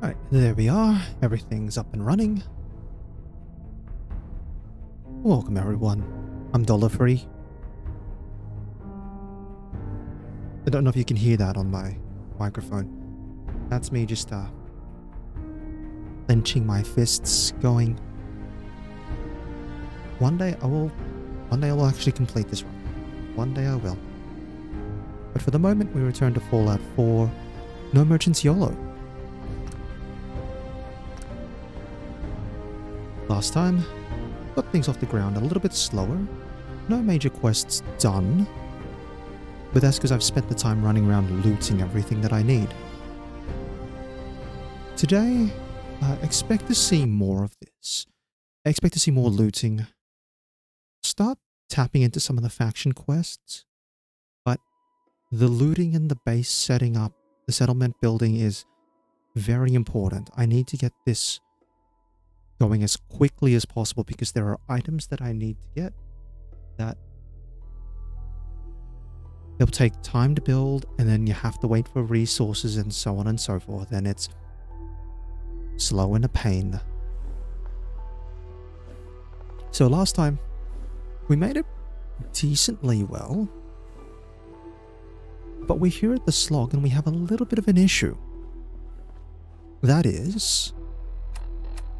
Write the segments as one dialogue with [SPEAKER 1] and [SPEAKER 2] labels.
[SPEAKER 1] Alright, there we are. Everything's up and running. Welcome everyone. I'm Dollar-Free. I don't know if you can hear that on my microphone. That's me just clenching my fists going. One day I will actually complete this run. One day I will. But for the moment we return to Fallout 4. No merchants YOLO. Last time, got things off the ground a little bit slower. No major quests done. But that's because I've spent the time running around looting everything that I need. Today, expect to see more of this. I expect to see more looting. Start tapping into some of the faction quests. But the looting and the base setting up, the settlement building is very important. I need to get this going as quickly as possible because there are items that I need to get that they'll take time to build, and then you have to wait for resources and so on and so forth, and it's slow and a pain. So last time we made it decently well, but we're here at the slog and we have a little bit of an issue. That is,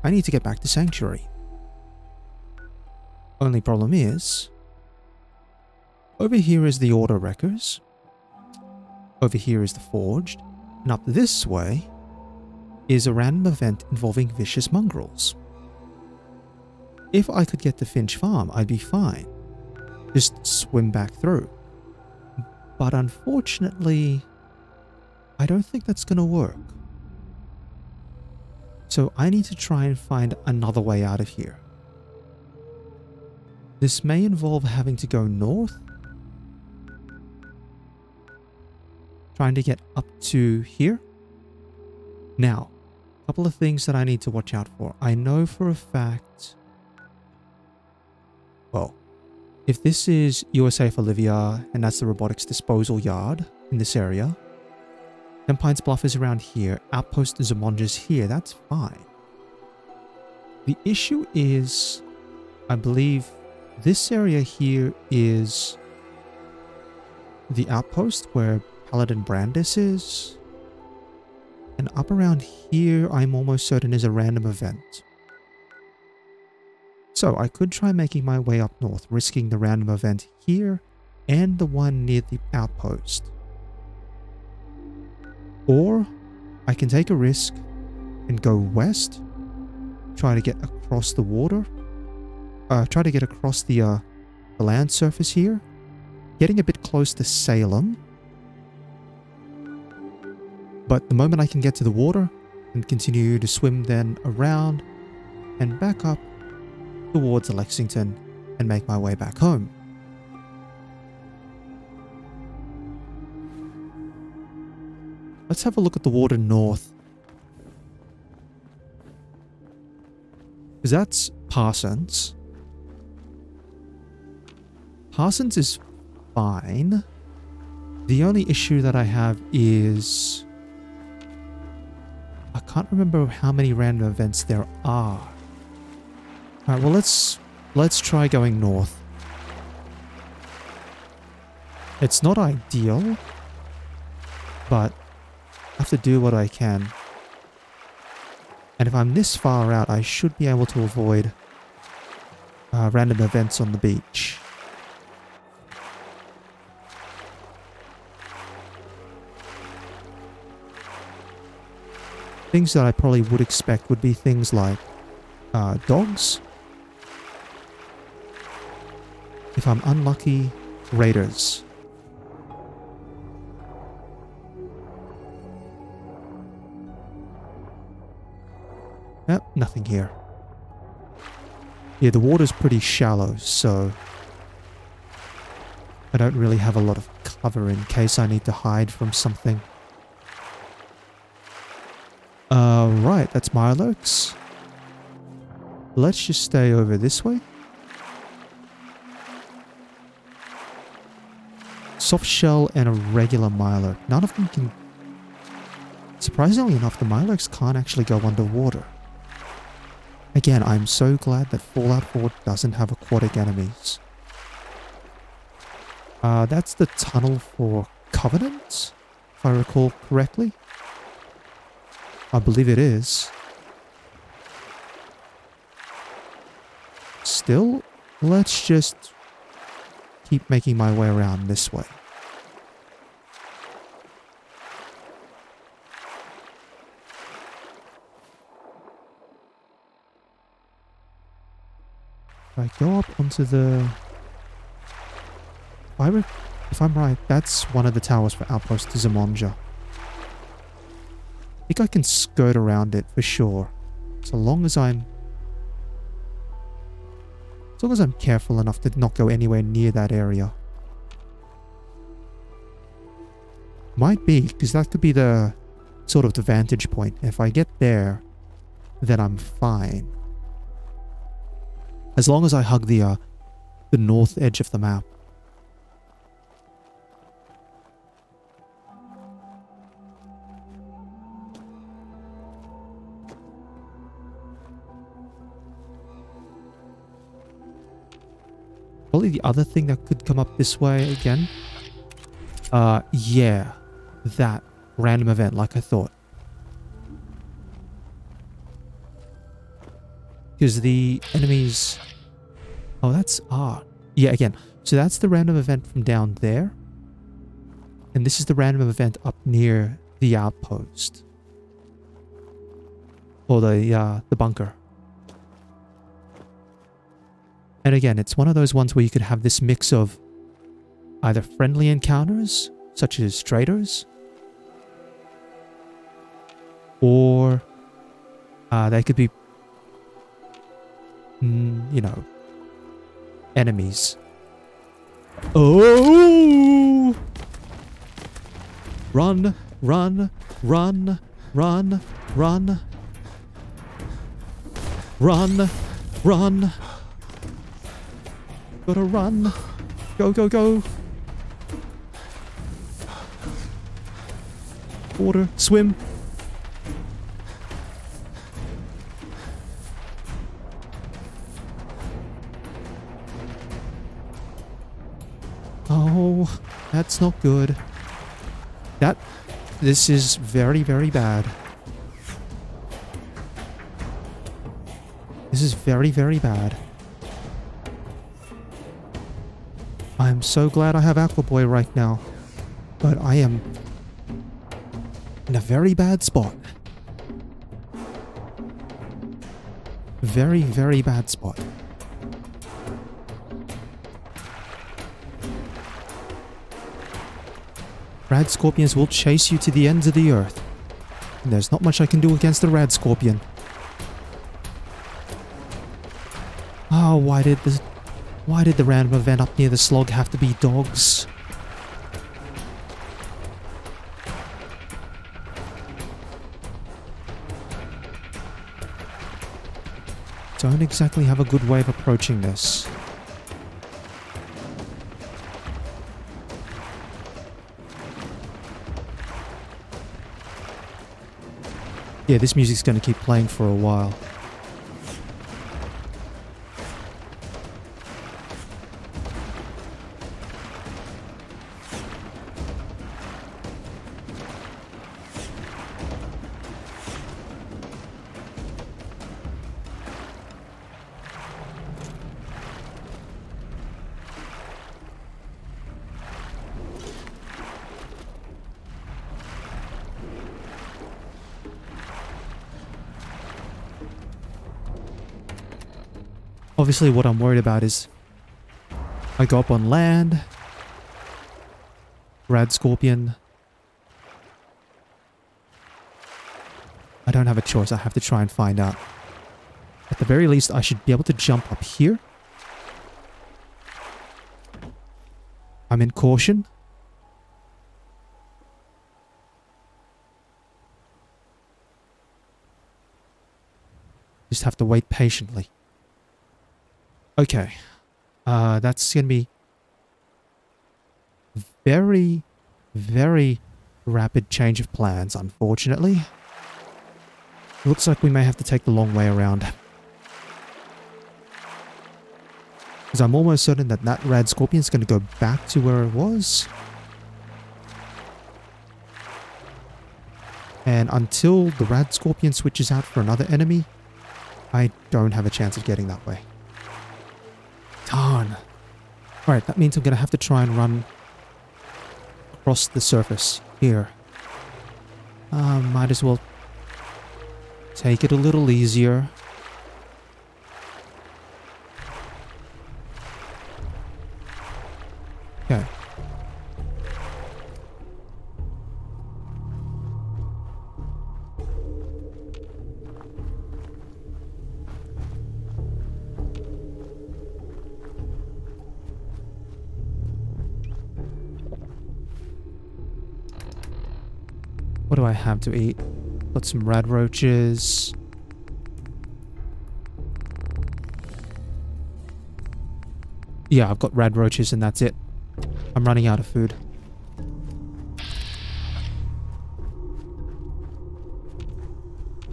[SPEAKER 1] I need to get back to Sanctuary. Only problem is, over here is the Order Wreckers, over here is the Forged, and up this way is a random event involving vicious mongrels. If I could get to Finch Farm, I'd be fine. Just swim back through. But unfortunately, I don't think that's gonna work. So I need to try and find another way out of here. This may involve having to go north. Trying to get up to here. Now, a couple of things that I need to watch out for. I know for a fact... Well, if this is USA for Olivia, and that's the robotics disposal yard in this area, then Pines Bluff is around here, Outpost Zamonja's here, that's fine. The issue is, I believe this area here is the outpost where Paladin Brandis is, and up around here I'm almost certain is a random event. So I could try making my way up north, risking the random event here and the one near the outpost. Or I can take a risk and go west, try to get across the water, try to get across the land surface here, getting a bit close to Salem. But the moment I can get to the water and continue to swim then around and back up towards Lexington and make my way back home. Let's have a look at the water north. Because that's Parsons. Parsons is fine. The only issue that I have is... I can't remember how many random events there are. Alright, well let's try going north. It's not ideal, but I have to do what I can. And if I'm this far out, I should be able to avoid random events on the beach. Things that I probably would expect would be things like dogs. If I'm unlucky, raiders. Yep, nothing here. Yeah, the water's pretty shallow, so I don't really have a lot of cover in case I need to hide from something. Right, that's Mirelurks. Let's just stay over this way. Soft shell and a regular Mirelurk. None of them can Surprisingly enough, the Milox can't actually go underwater. Again, I'm so glad that Fallout 4 doesn't have aquatic enemies. That's the tunnel for Covenant, if I recall correctly. I believe it is. Still, let's just keep making my way around this way. If I go up onto the... If I'm right, that's one of the towers for Outpost Zamonja. I think I can skirt around it for sure. So long as I'm careful enough to not go anywhere near that area. Might be, because that could be the sort of the vantage point. If I get there, then I'm fine. As long as I hug the north edge of the map. Probably the other thing that could come up this way again. Yeah. That random event, like I thought. Because the enemies... Oh, that's... Yeah, again. So that's the random event from down there. And this is the random event up near the outpost. Or the bunker. And again, it's one of those ones where you could have this mix of either friendly encounters, such as traders, or they could be, you know, enemies. Oh! Run, run, run, run, run. Run, run. Gotta run. Go, go, go. Water. Swim. Oh, that's not good. This is very, very bad. This is very, very bad. I'm so glad I have Aqua Boy right now, but I am in a very bad spot. Very, very bad spot. Rad Scorpions will chase you to the ends of the earth. And there's not much I can do against the Rad Scorpion. Oh, why did the random event up near the slog have to be dogs? Don't exactly have a good way of approaching this. Yeah, this music's going to keep playing for a while. Obviously, what I'm worried about is I go up on land, Rad Scorpion. I don't have a choice. I have to try and find out. At the very least, I should be able to jump up here. I'm in caution. Just have to wait patiently. Okay, that's going to be very, very rapid change of plans, unfortunately. Looks like we may have to take the long way around. Because I'm almost certain that that rad scorpion is going to go back to where it was. And until the rad scorpion switches out for another enemy, I don't have a chance of getting that way. Darn. Alright, that means I'm going to have to try and run across the surface here. Might as well take it a little easier. Okay. What do I have to eat? Got some rad roaches. Yeah, I've got rad roaches and that's it. I'm running out of food.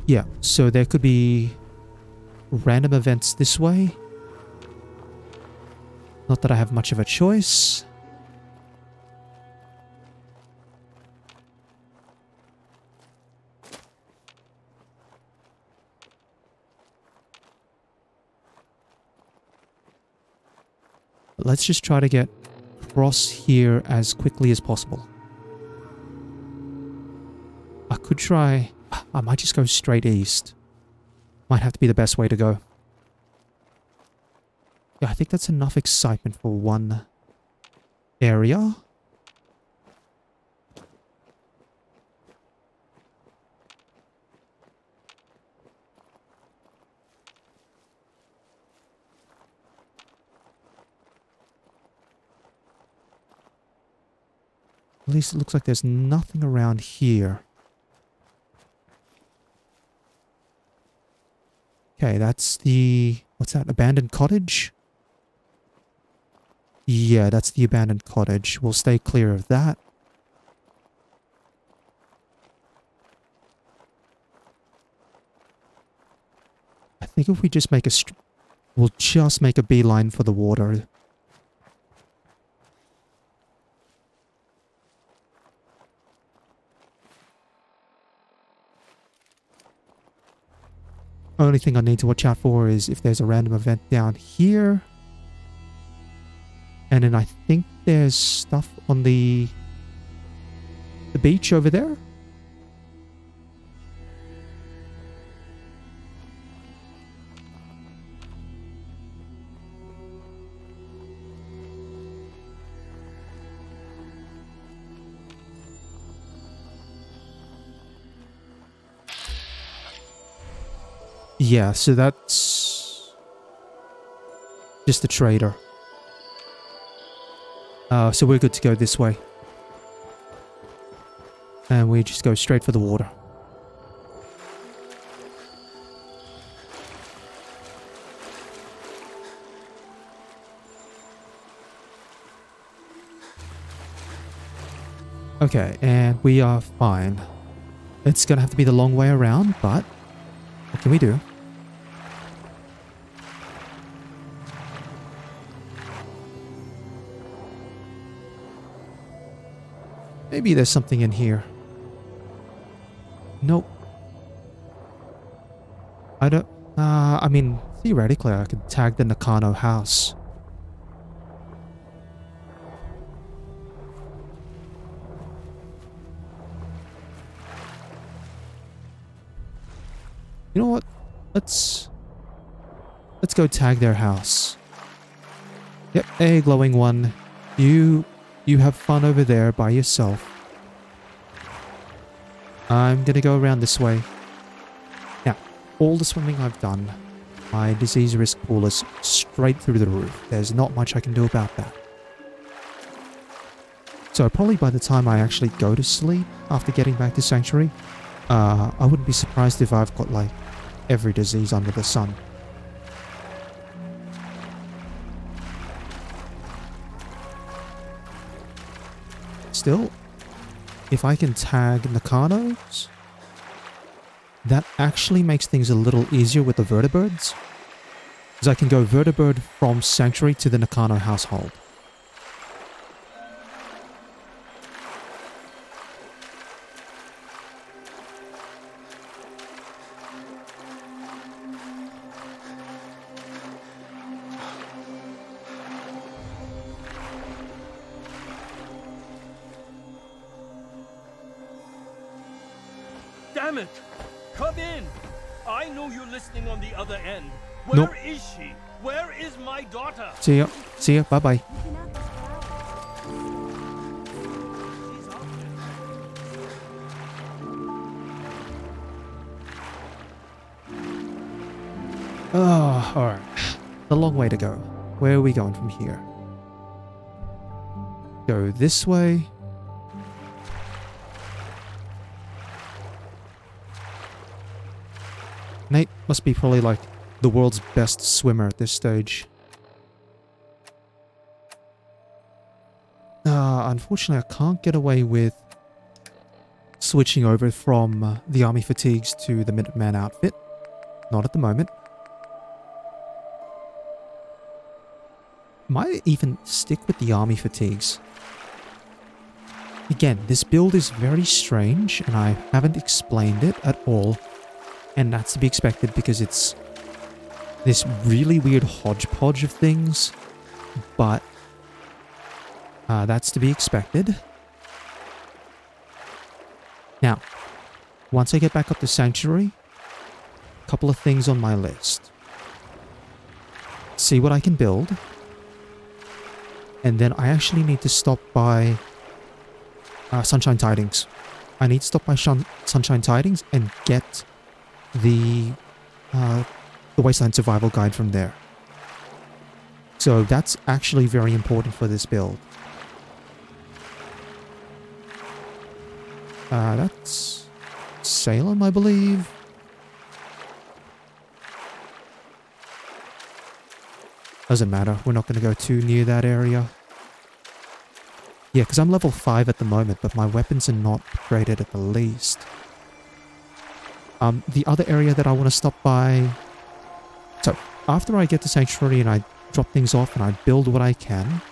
[SPEAKER 1] Yeah, so there could be random events this way. Not that I have much of a choice. Let's just try to get across here as quickly as possible. I could try... I might just go straight east. Might have to be the best way to go. Yeah, I think that's enough excitement for one area. At least it looks like there's nothing around here. Okay, that's the... what's that? Abandoned cottage? Yeah, that's the abandoned cottage. We'll stay clear of that. I think if we just make a... we'll just make a beeline for the water. Only thing I need to watch out for is if there's a random event down here. And then I think there's stuff on the beach over there. Yeah, so that's just a trader. So we're good to go this way. And we just go straight for the water. Okay, and we are fine. It's gonna have to be the long way around, but what can we do? Maybe there's something in here. Nope. I don't... I mean, theoretically I could tag the Nakano house. You know what? Let's go tag their house. Yep, a glowing one. You have fun over there by yourself. I'm gonna go around this way. Now, all the swimming I've done, my disease risk pool is straight through the roof. There's not much I can do about that. So probably by the time I actually go to sleep after getting back to Sanctuary, I wouldn't be surprised if I've got like every disease under the sun. Still, if I can tag Nakanos, that actually makes things a little easier with the vertibirds. Because I can go vertibird from Sanctuary to the Nakano household.
[SPEAKER 2] Damn it! Come in! I know you're listening on the other end. Where is she? Where is my daughter?
[SPEAKER 1] See ya. See ya. Bye-bye. Oh, alright. A long way to go. Where are we going from here? Go this way. Nate must be probably like the world's best swimmer at this stage. Unfortunately, I can't get away with switching over from the army fatigues to the Minuteman outfit. Not at the moment. Might even stick with the army fatigues. Again, this build is very strange and I haven't explained it at all. And that's to be expected because it's this really weird hodgepodge of things. But that's to be expected. Now, once I get back up to Sanctuary, a couple of things on my list. See what I can build. And then I actually need to stop by Sunshine Tidings. I need to stop by Sunshine Tidings and get the Wasteland Survival Guide from there. So that's actually very important for this build. That's Salem, I believe. Doesn't matter. We're not going to go too near that area. Yeah, because I'm level 5 at the moment, but my weapons are not upgraded at the least. The other area that I want to stop by... So, after I get to Sanctuary and I drop things off and I build what I can...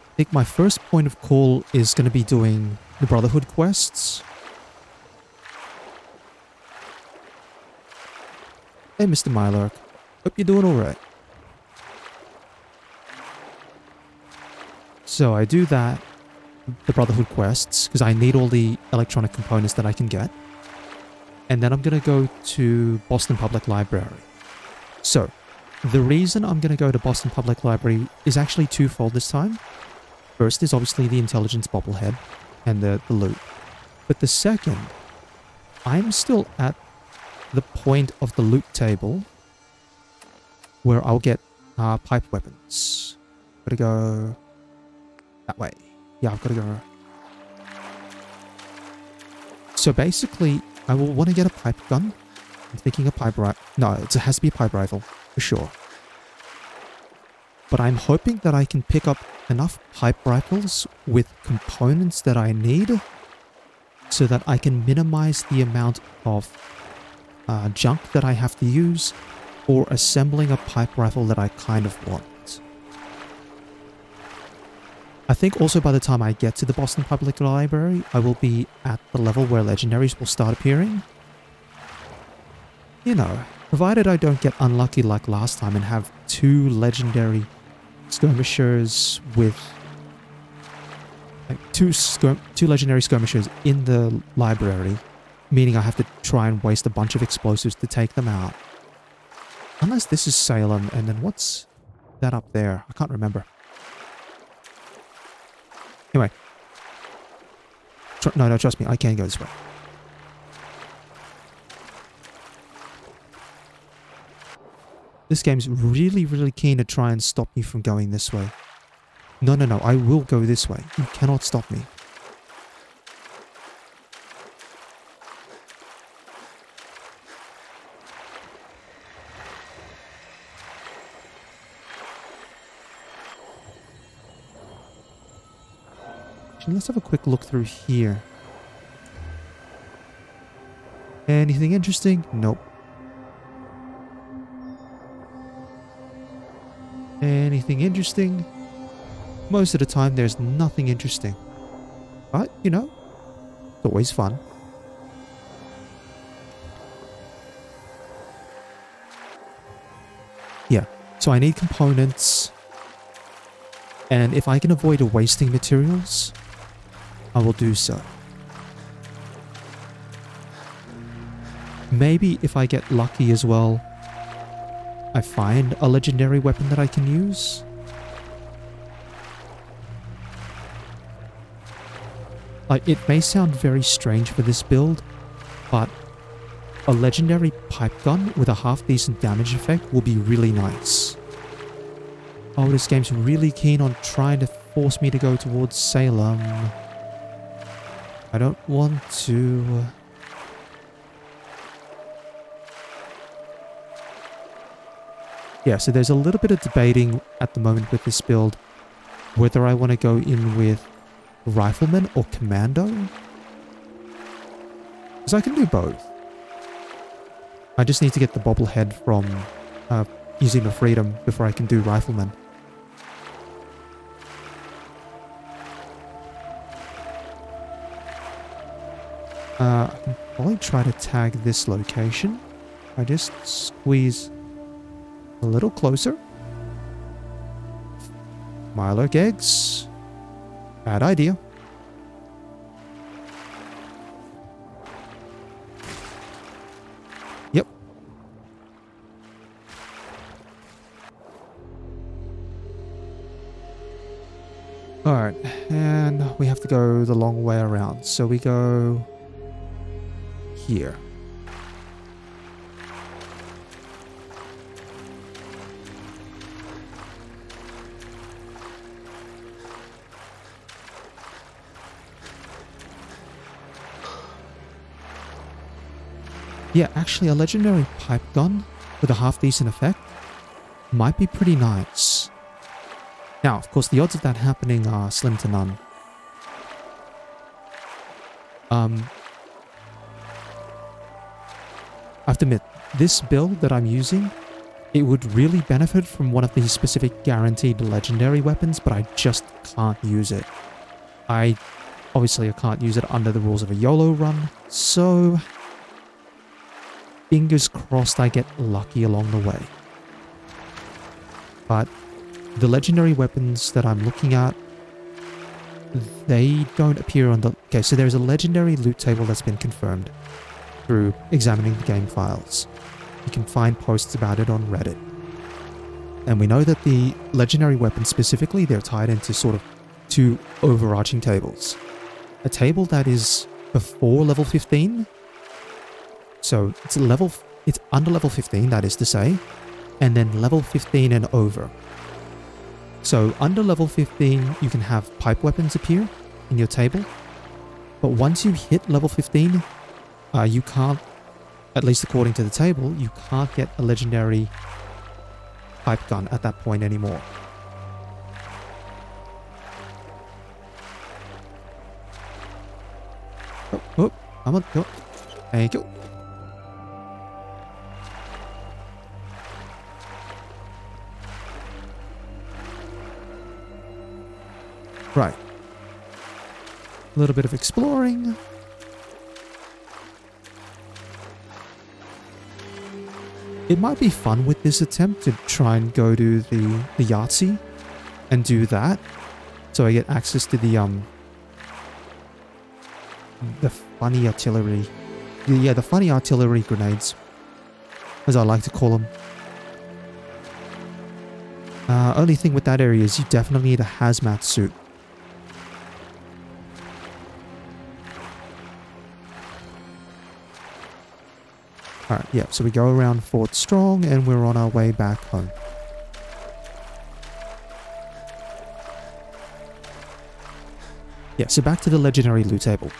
[SPEAKER 1] I think my first point of call is going to be doing the Brotherhood quests. Hey, Mr. Mylark. Hope you're doing alright. So I do that, the Brotherhood quests, because I need all the electronic components that I can get. And then I'm going to go to Boston Public Library. So, the reason I'm going to go to Boston Public Library is actually twofold this time. First is obviously the intelligence bobblehead and the loot. But the second, I'm still at the point of the loot table where I'll get pipe weapons. Gotta go that way. Yeah, I've got to go. So basically, I will want to get a pipe gun. I'm thinking a pipe rifle. No, it has to be a pipe rifle, for sure. But I'm hoping that I can pick up enough pipe rifles with components that I need so that I can minimize the amount of junk that I have to use for assembling a pipe rifle that I kind of want. I think also by the time I get to the Boston Public Library, I will be at the level where legendaries will start appearing. You know, provided I don't get unlucky like last time and have 2 legendary skirmishers with... like two legendary skirmishers in the library, meaning I have to try and waste a bunch of explosives to take them out. Unless this is Salem, and then what's that up there? I can't remember. Anyway. No, trust me, I can go this way. This game's really, really keen to try and stop me from going this way. No, I will go this way. You cannot stop me. Actually, let's have a quick look through here. Anything interesting? Nope. Anything interesting? Most of the time, there's nothing interesting. But, you know, it's always fun. Yeah, so I need components. And if I can avoid wasting materials, I will do so. Maybe if I get lucky as well, I find a legendary weapon that I can use. Like, it may sound very strange for this build, but a legendary pipe gun with a half-decent damage effect will be really nice. Oh, this game's really keen on trying to force me to go towards Salem. I don't want to... Yeah, so there's a little bit of debating at the moment with this build, whether I want to go in with Rifleman or Commando. Because I can do both. I just need to get the bobblehead from using the Freedom before I can do Rifleman. I can probably try to tag this location. I just squeeze a little closer. Milo eggs. Bad idea. Yep. Alright, and we have to go the long way around. So we go here. Yeah, actually a legendary pipe gun with a half-decent effect might be pretty nice. Now, of course, the odds of that happening are slim to none. I have to admit, this build that I'm using, it would really benefit from one of these specific guaranteed legendary weapons, but I just can't use it. Obviously I can't use it under the rules of a YOLO run, so... fingers crossed I get lucky along the way. But the legendary weapons that I'm looking at, they don't appear on the... Okay, so there's a legendary loot table that's been confirmed through examining the game files. You can find posts about it on Reddit. And we know that the legendary weapons specifically, they're tied into sort of two overarching tables. A table that is before level 15. So it's under level 15, that is to say, and then level 15 and over. So under level 15, you can have pipe weapons appear in your table, but once you hit level 15, you can't, at least according to the table, you can't get a legendary pipe gun at that point anymore. Oh, come on, go. Thank you. Right. A little bit of exploring. It might be fun with this attempt to try and go to the Yahtzee and do that. So I get access to the funny artillery. Yeah, the funny artillery grenades, as I like to call them. Only thing with that area is you definitely need a hazmat suit. Alright, yeah, so we go around Fort Strong and we're on our way back home. Yeah, so back to the legendary loot table.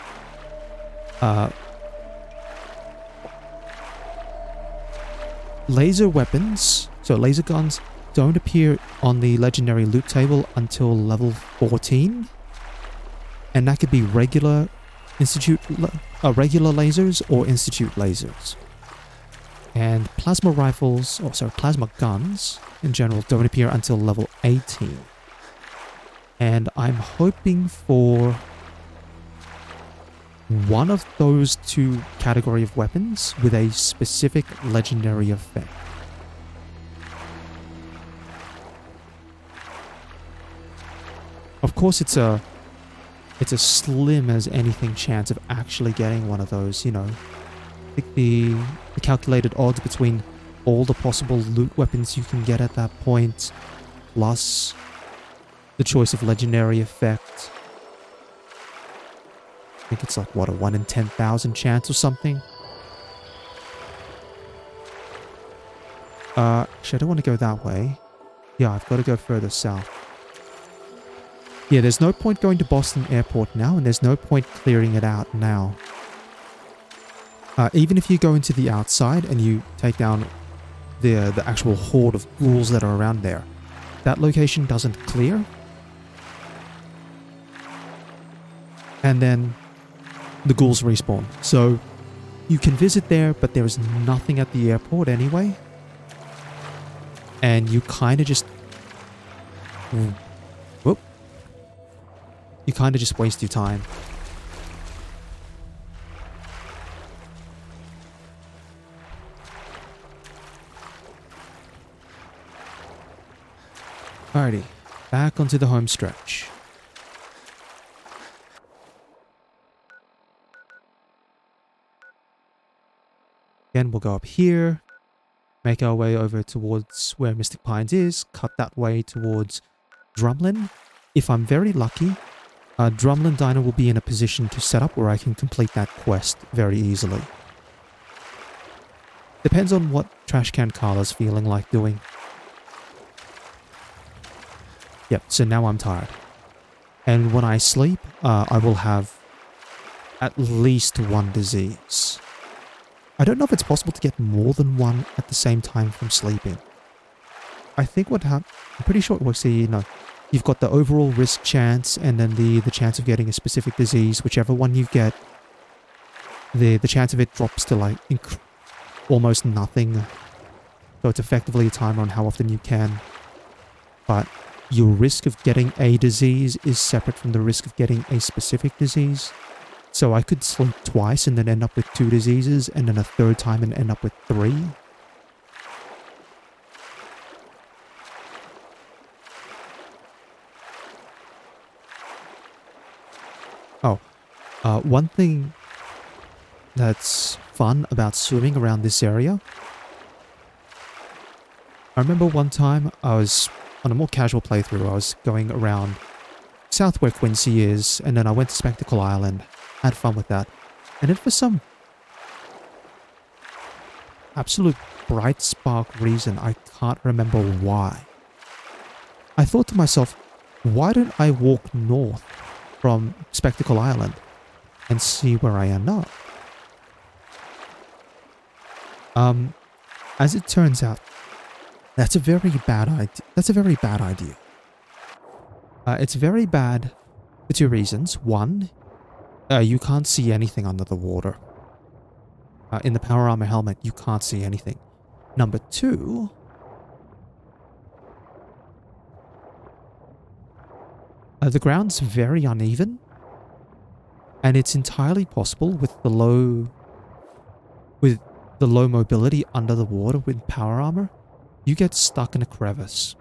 [SPEAKER 1] Laser weapons, so laser guns, don't appear on the legendary loot table until level 14. And that could be regular regular lasers or institute lasers. And plasma rifles, plasma guns in general don't appear until level 18. And I'm hoping for one of those two category of weapons with a specific legendary effect. Of course, it's a slim as anything chance of actually getting one of those, you know. I think the calculated odds between all the possible loot weapons you can get at that point, plus the choice of legendary effect. I think it's like, what, a 1 in 10,000 chance or something? Actually, I don't want to go that way. Yeah, I've got to go further south. Yeah, there's no point going to Boston Airport now, and there's no point clearing it out now. Even if you go into the outside and you take down the actual horde of ghouls that are around there, that location doesn't clear. And then the ghouls respawn. So you can visit there, but there is nothing at the airport anyway. And you kind of just... Whoop. You kind of just waste your time. Alrighty, back onto the home stretch. Again, we'll go up here, make our way over towards where Mystic Pines is, cut that way towards Drumlin. If I'm very lucky, Drumlin Diner will be in a position to set up where I can complete that quest very easily. Depends on what Trash Can Carla's feeling like doing. Yep, so now I'm tired. And when I sleep, I will have at least one disease. I don't know if it's possible to get more than one at the same time from sleeping. I think what I'm pretty sure it works here, you know, you've got the overall risk chance and then the chance of getting a specific disease. Whichever one you get, the chance of it drops to like almost nothing. So it's effectively a timer on how often you can. But your risk of getting a disease is separate from the risk of getting a specific disease. So I could sleep twice and then end up with 2 diseases, and then a third time and end up with 3. Oh, one thing that's fun about swimming around this area. I remember one time I was on a more casual playthrough. I was going around south where Quincy is, and then I went to Spectacle Island. Had fun with that. And then for some absolute bright spark reason, I can't remember why, I thought to myself, why don't I walk north from Spectacle Island and see where I end up? As it turns out, that's a very bad idea. It's very bad for 2 reasons. One, you can't see anything under the water. In the power armor helmet, you can't see anything. Number 2, the ground's very uneven, and it's entirely possible with the low mobility under the water with power armor, you get stuck in a crevice.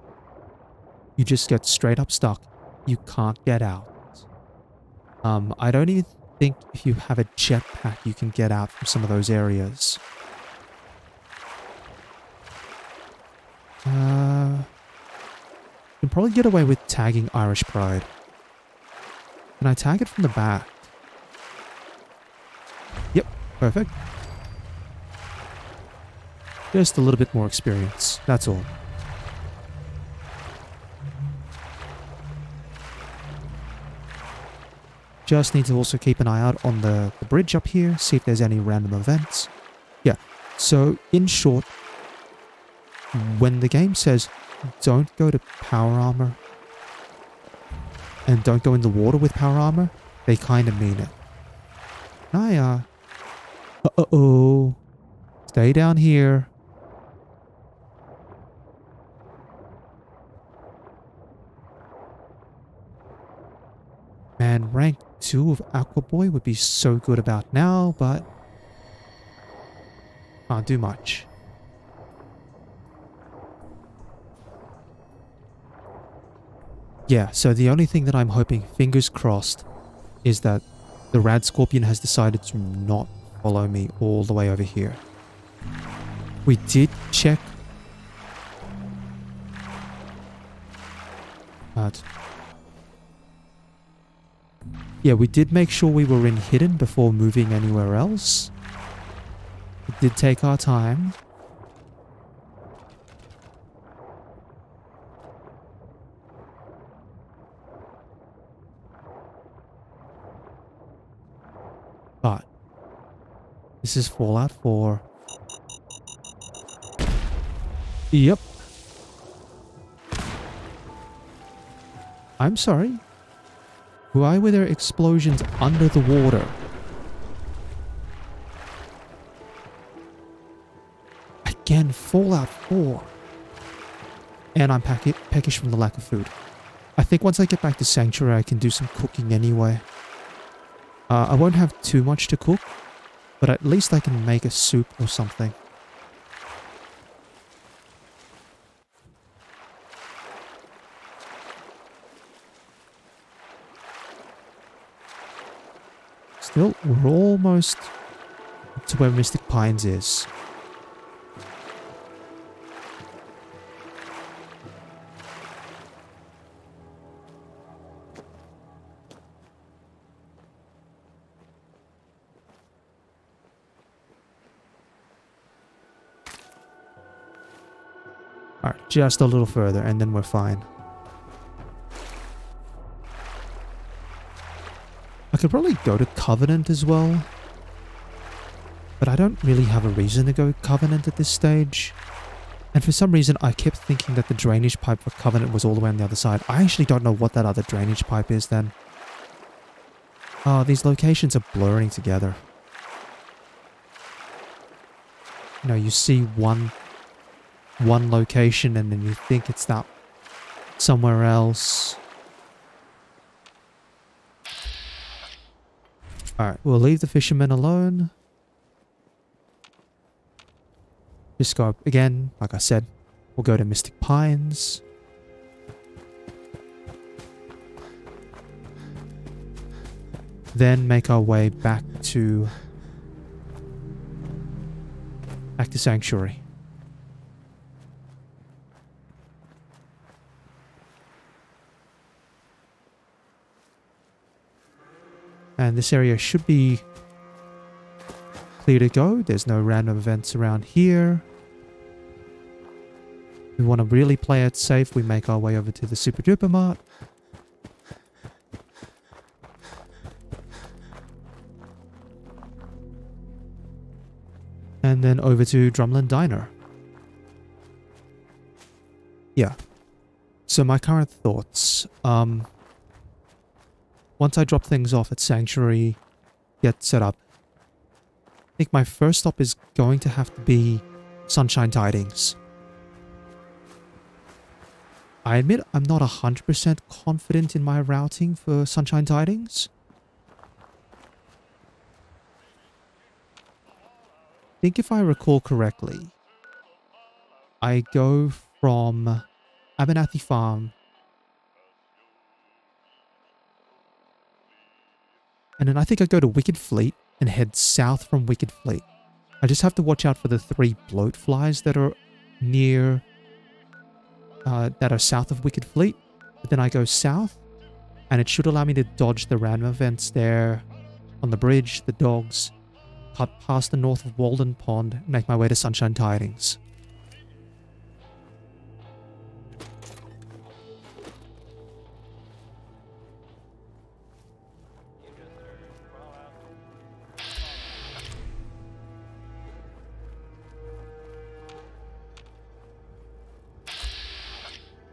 [SPEAKER 1] You just get straight up stuck. You can't get out. I don't even think if you have a jetpack you can get out from some of those areas. You can probably get away with tagging Irish Pride. Can I tag it from the back? Yep, perfect. Just a little bit more experience, that's all. Just need to also keep an eye out on the bridge up here, see if there's any random events. Yeah, so in short, when the game says don't go to power armor and don't go in the water with power armor, they kind of mean it. Uh-oh. Stay down here. Man, rank 2 of Aqua Boy would be so good about now, but can't do much. Yeah, so the only thing that I'm hoping, fingers crossed, is that the Rad Scorpion has decided to not follow me all the way over here. We did check... yeah, we did make sure we were in hidden before moving anywhere else. We did take our time. But this is Fallout 4. Yep. I'm sorry. Why were there explosions under the water? Again, Fallout 4. And I'm peckish from the lack of food. I think once I get back to Sanctuary, I can do some cooking anyway. I won't have too much to cook, but at least I can make a soup or something. Still, we're almost to where Mystic Pines is. Alright, just a little further and then we're fine. I could probably go to Covenant as well. But I don't really have a reason to go Covenant at this stage. And for some reason I kept thinking that the drainage pipe for Covenant was all the way on the other side. I actually don't know what that other drainage pipe is then. Oh, these locations are blurring together. You know, you see one location and then you think it's that somewhere else. Alright, we'll leave the fishermen alone. Just go up again, like I said. We'll go to Mystic Pines. Then make our way back to Sanctuary. And this area should be clear to go. There's no random events around here. We want to really play it safe. We make our way over to the Super Duper Mart. And then over to Drumlin Diner. Yeah. So my current thoughts. Once I drop things off at Sanctuary, get set up, I think my first stop is going to have to be Sunshine Tidings. I admit I'm not 100% confident in my routing for Sunshine Tidings. I think if I recall correctly, I go from Abernathy Farm and then I think I go to Wicked Fleet and head south from Wicked Fleet. I just have to watch out for the 3 bloatflies that are near, that are south of Wicked Fleet. But then I go south, and it should allow me to dodge the random events there on the bridge, the dogs, cut past the north of Walden Pond, and make my way to Sunshine Tidings.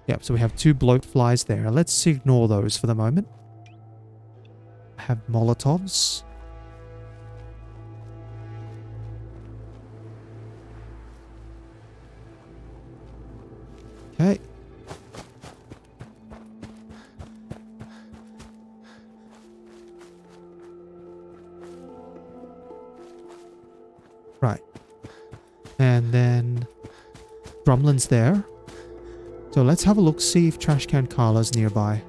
[SPEAKER 1] Yep, so we have 2 bloatflies there. Let's ignore those for the moment. I have Molotovs. Okay. Right. And then Gremlin's there. So let's have a look, see if Trash Can Carla's nearby.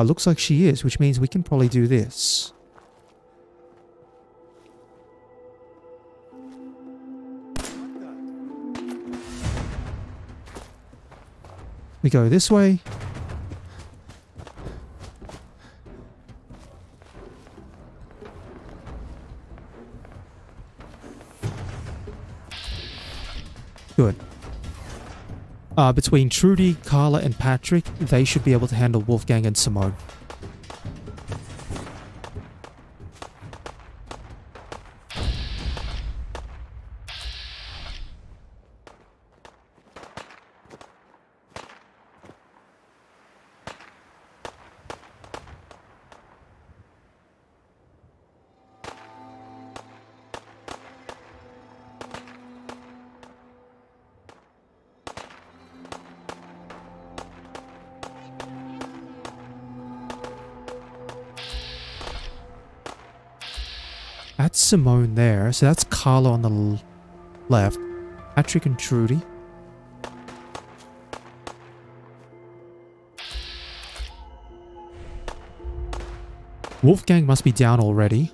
[SPEAKER 1] Looks like she is, which means we can probably do this. We go this way. Good. Between Trudy, Carla, and Patrick, they should be able to handle Wolfgang and Simone. That's Simone there. So that's Carla on the left. Patrick and Trudy. Wolfgang must be down already.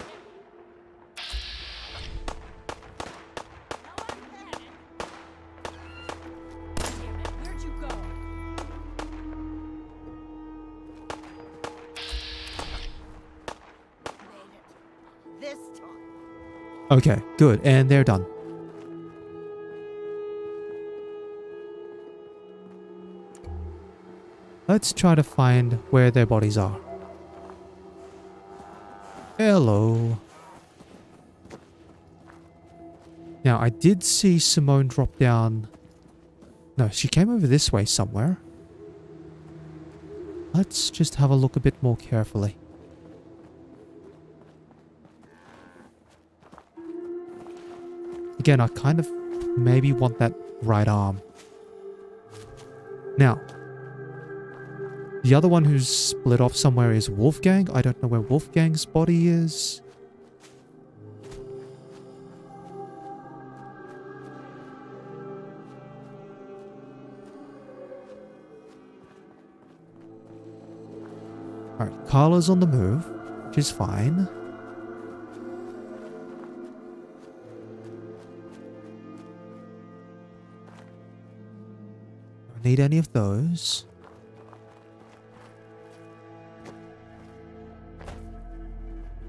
[SPEAKER 1] Okay, good. And they're done. Let's try to find where their bodies are. Hello. Now, I did see Simone drop down. No, she came over this way somewhere. Let's just have a look a bit more carefully. Again, I kind of maybe want that right arm. Now, the other one who's split off somewhere is Wolfgang. I don't know where Wolfgang's body is. Alright, Carla's on the move, which is fine. Don't need any of those.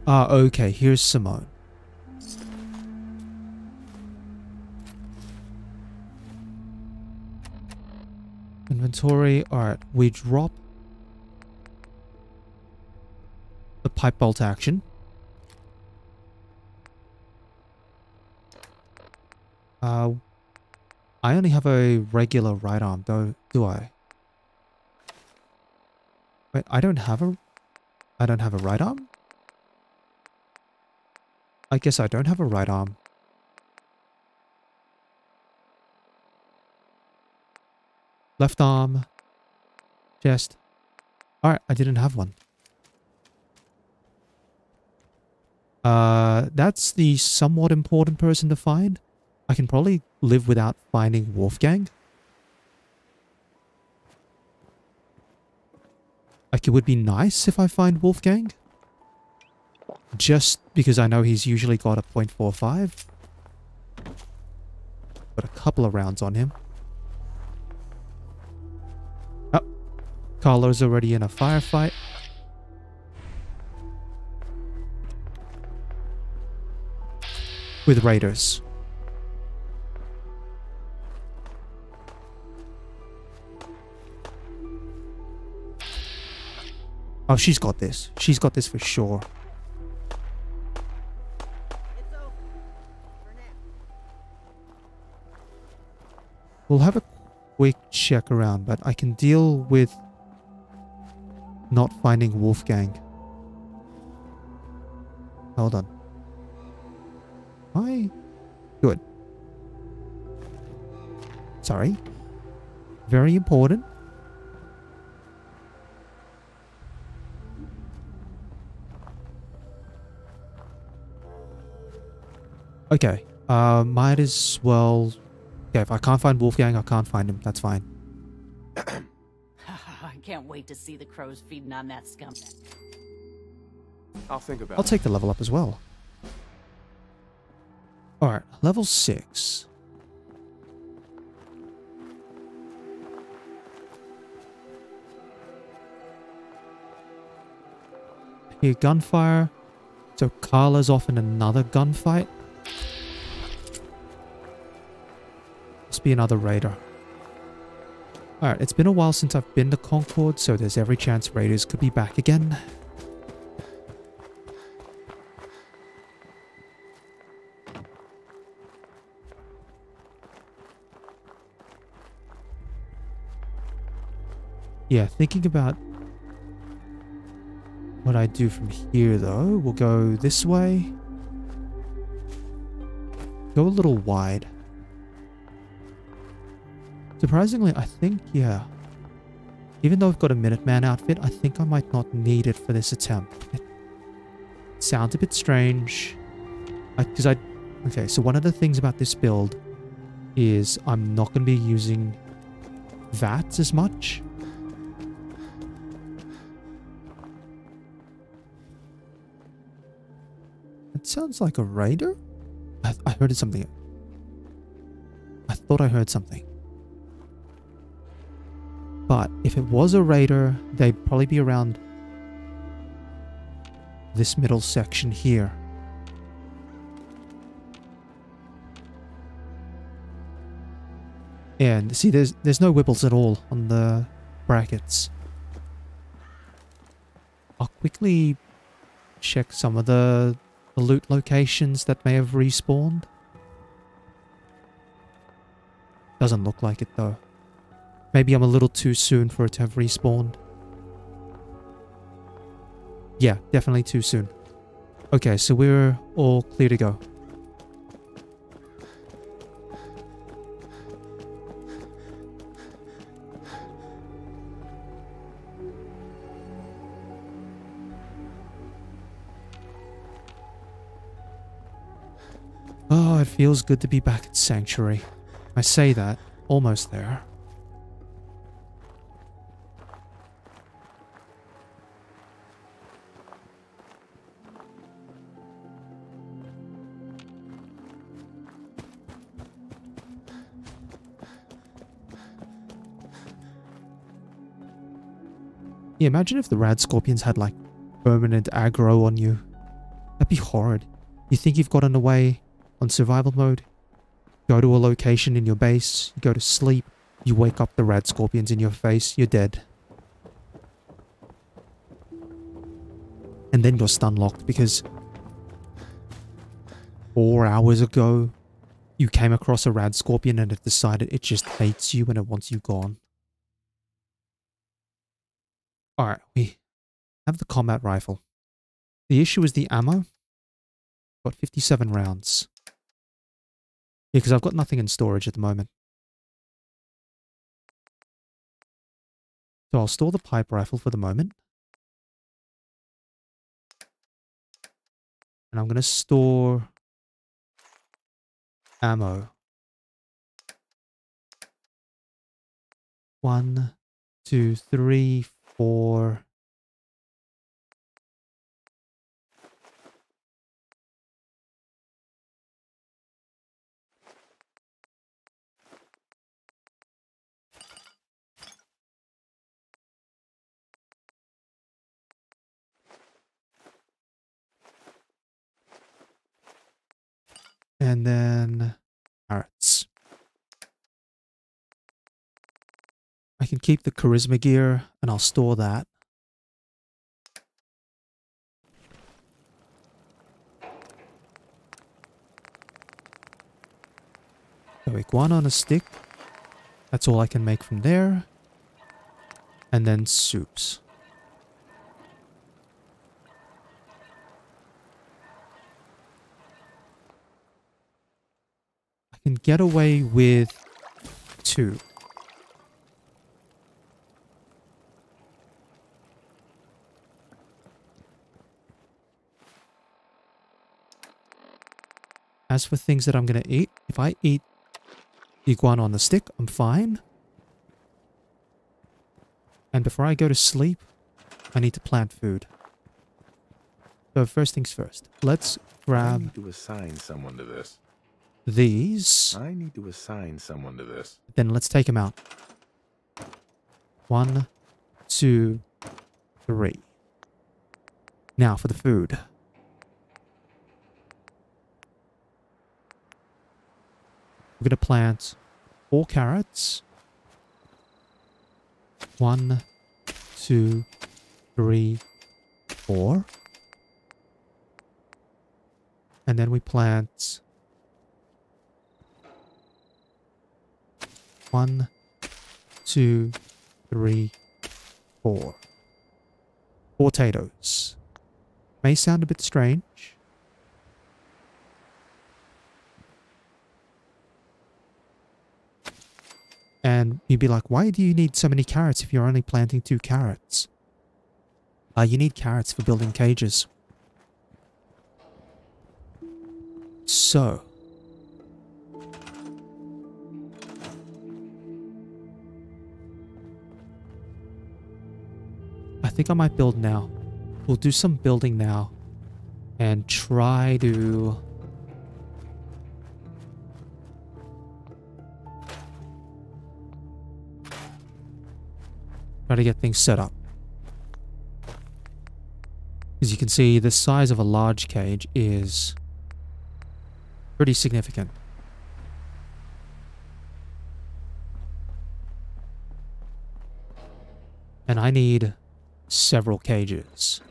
[SPEAKER 1] Okay, here's Simone. Inventory, alright, we drop the pipe bolt action. I only have a regular right arm, though, do I? Wait, I don't have a right arm? I guess I don't have a right arm. Left arm. Chest. Alright, I didn't have one. That's the somewhat important person to find. I can probably live without finding Wolfgang. Like, it would be nice if I find Wolfgang. Just because I know he's usually got a .45. Got a couple of rounds on him. Oh, Carlo's already in a firefight. With raiders. Oh, she's got this. She's got this for sure. We'll have a quick check around, but I can deal with not finding Wolfgang. Hold on. Hi. Good. Sorry. Very important. Okay. Might as well... Okay, if I can't find Wolfgang, I can't find him. That's fine.
[SPEAKER 3] I can't wait to see the crows feeding on that scum.
[SPEAKER 4] I'll think about
[SPEAKER 1] I'll
[SPEAKER 4] it.
[SPEAKER 1] take the level up as well. Alright, level 6. Here, gunfire. So Carla's off in another gunfight. Must be another raider. Alright, it's been a while since I've been to Concord, so there's every chance raiders could be back again. Yeah, thinking about what I do from here though, we'll go this way. Go a little wide. Surprisingly, I think, yeah. Even though I've got a Minuteman outfit, I think I might not need it for this attempt. It sounds a bit strange. Okay, so one of the things about this build is I'm not going to be using VATs as much. It sounds like a raider? I heard something. I thought I heard something. But if it was a raider, they'd probably be around this middle section here. And see, there's no wibbles at all on the brackets. I'll quickly check some of the loot locations that may have respawned. Doesn't look like it though. Maybe I'm a little too soon for it to have respawned. Yeah, definitely too soon. Okay, so we're all clear to go. Oh, it feels good to be back at Sanctuary. I say that, almost there. Yeah, imagine if the rad scorpions had like permanent aggro on you. That'd be horrid. You think you've gotten away on survival mode, go to a location in your base, you go to sleep, you wake up, the rad scorpions in your face, you're dead. And then you're stun locked because 4 hours ago you came across a rad scorpion and it decided it just hates you and it wants you gone. Alright, we have the combat rifle. The issue is the ammo. Got 57 rounds. Yeah, because I've got nothing in storage at the moment. So I'll store the pipe rifle for the moment. And I'm going to store ammo. 1, 2, 3, 4... And then arrows. I can keep the charisma gear and I'll store that. So iguana on a stick. That's all I can make from there. And then soups. I can get away with 2. As for things that I'm going to eat, if I eat iguana on the stick, I'm fine. And before I go to sleep, I need to plant food. So first things first, let's grab
[SPEAKER 4] I need to assign someone to this.
[SPEAKER 1] these.
[SPEAKER 4] I need to assign someone to this.
[SPEAKER 1] Then let's take them out. 1, 2, 3. Now for the food. We're going to plant 4 carrots. 1, 2, 3, 4. And then we plant 1, 2, 3, 4. Potatoes. May sound a bit strange. And you'd be like, why do you need so many carrots if you're only planting 2 carrots? You need carrots for building cages. So. I think I might build now. We'll do some building now. And try to... try to get things set up. As you can see, the size of a large cage is pretty significant. And I need several cages.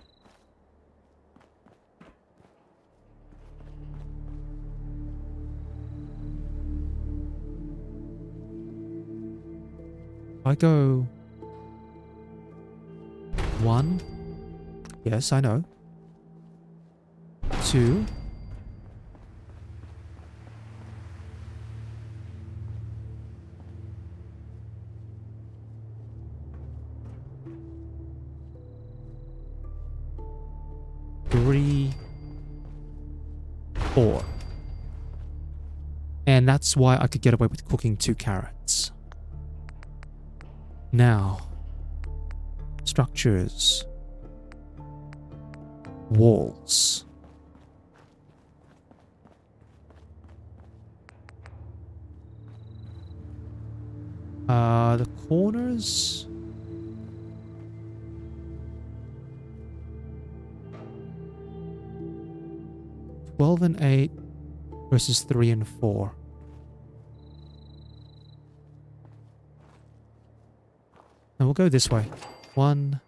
[SPEAKER 1] I go 1. Yes, I know. 2. 3, 4. And that's why I could get away with cooking 2 carrots. Now, structures. Walls. The corners. $12 and $8 versus 3 and 4. And we'll go this way. 1,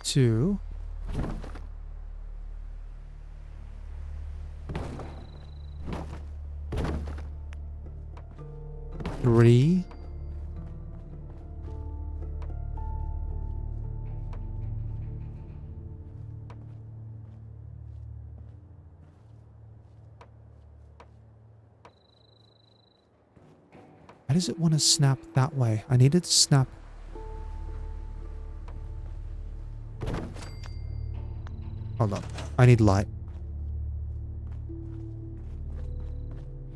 [SPEAKER 1] 2. 3. 'Why does it want to snap that way? I need it to snap. Hold on. I need light.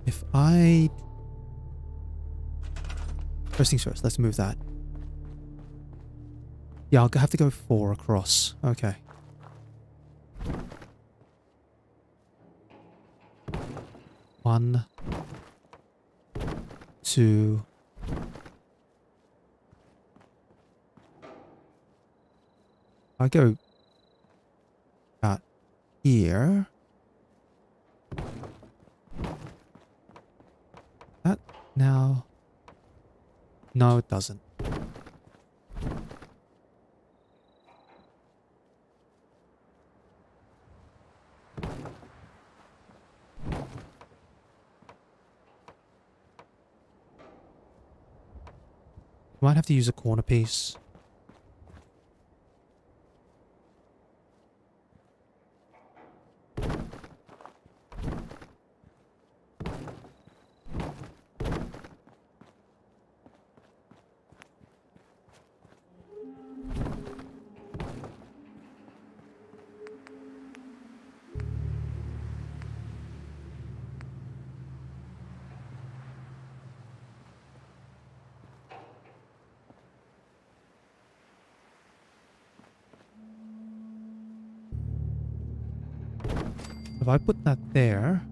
[SPEAKER 1] If I... First things first, let's move that. Yeah, I'll have to go 4 across. Okay. One, 2. I go out here. That now. No, it doesn't. Might have to use a corner piece. If I put that there...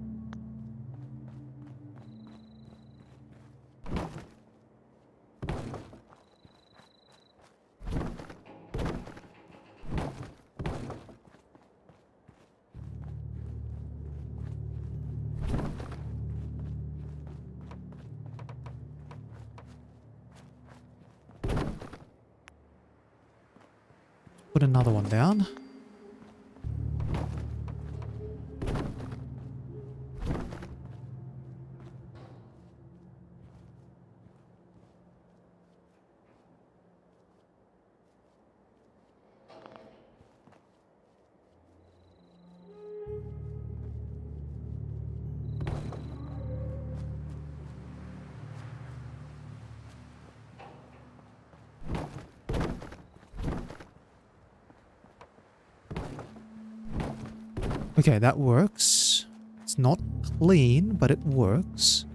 [SPEAKER 1] Put another one down. Okay, that works. It's not clean, but it works.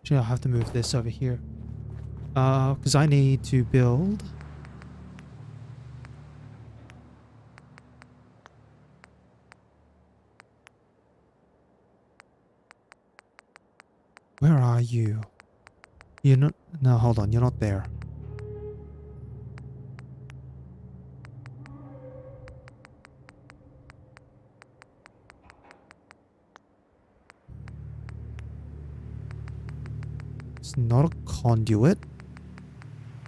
[SPEAKER 1] Actually, I'll have to move this over here. Because I need to build... Where are you? You're not... No, hold on. You're not there. It's not a conduit.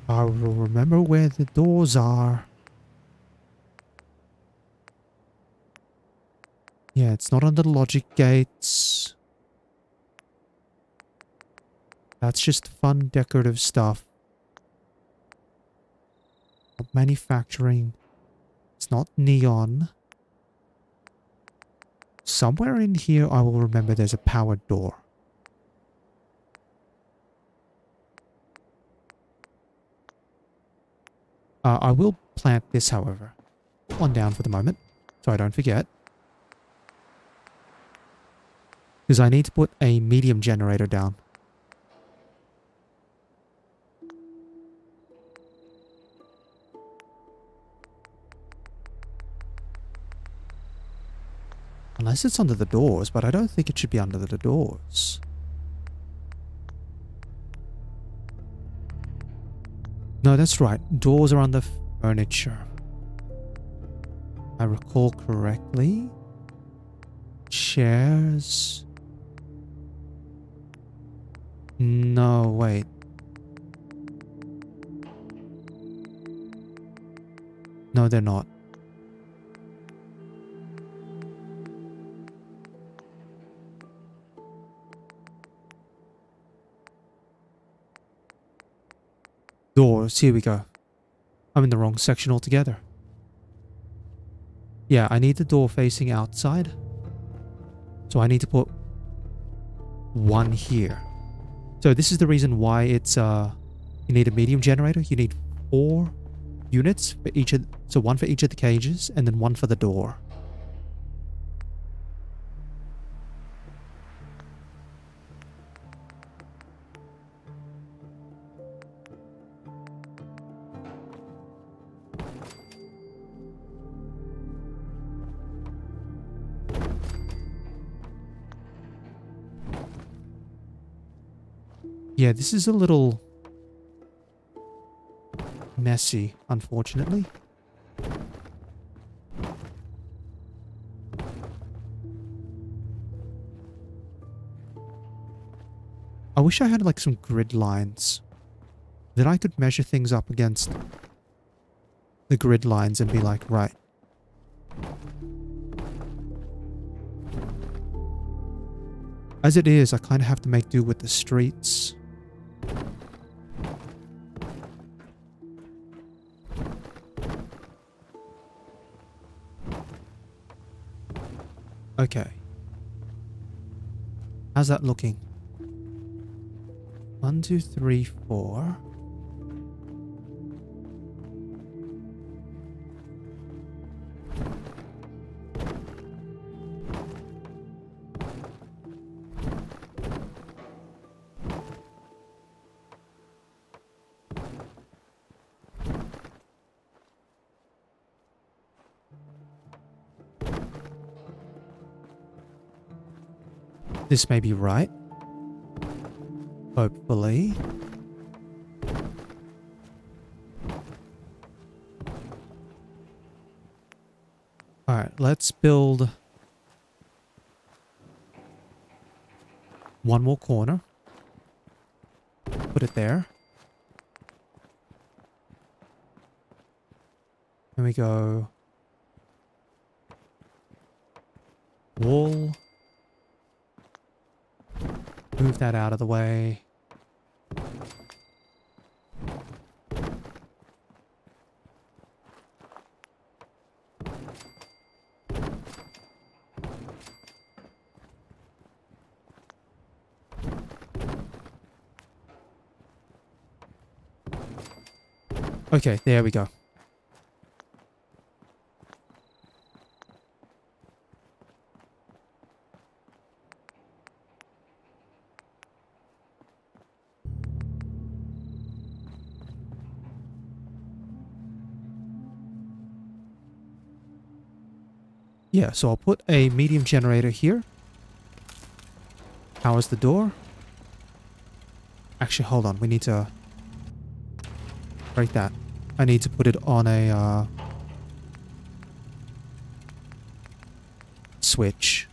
[SPEAKER 1] I will remember where the doors are. Yeah, it's not under the logic gates. That's just fun decorative stuff. Not manufacturing. It's not neon. Somewhere in here I will remember there's a powered door. I will plant this, however. Put one down for the moment, so I don't forget. Because I need to put a medium generator down. Unless it's under the doors, but I don't think it should be under the doors. No, that's right. Doors are on the furniture. I recall correctly. Chairs. No, wait. No, they're not. Doors, here we go. I'm in the wrong section altogether. Yeah, I need the door facing outside. So I need to put one here. So this is the reason why it's you need a medium generator. You need 4 units for each of, so one for each of the cages and then one for the door. Yeah, this is a little messy, unfortunately. I wish I had like some grid lines. Then I could measure things up against the grid lines and be like, right. As it is, I kind of have to make do with the streets. Okay. How's that looking? 1, 2, 3, 4. This may be right. Hopefully. Alright, let's build one more corner. Put it there. Then we go wall. Move that out of the way. Okay, there we go. Yeah, so I'll put a medium generator here. Powers the door. Actually, hold on. We need to break that. I need to put it on a switch.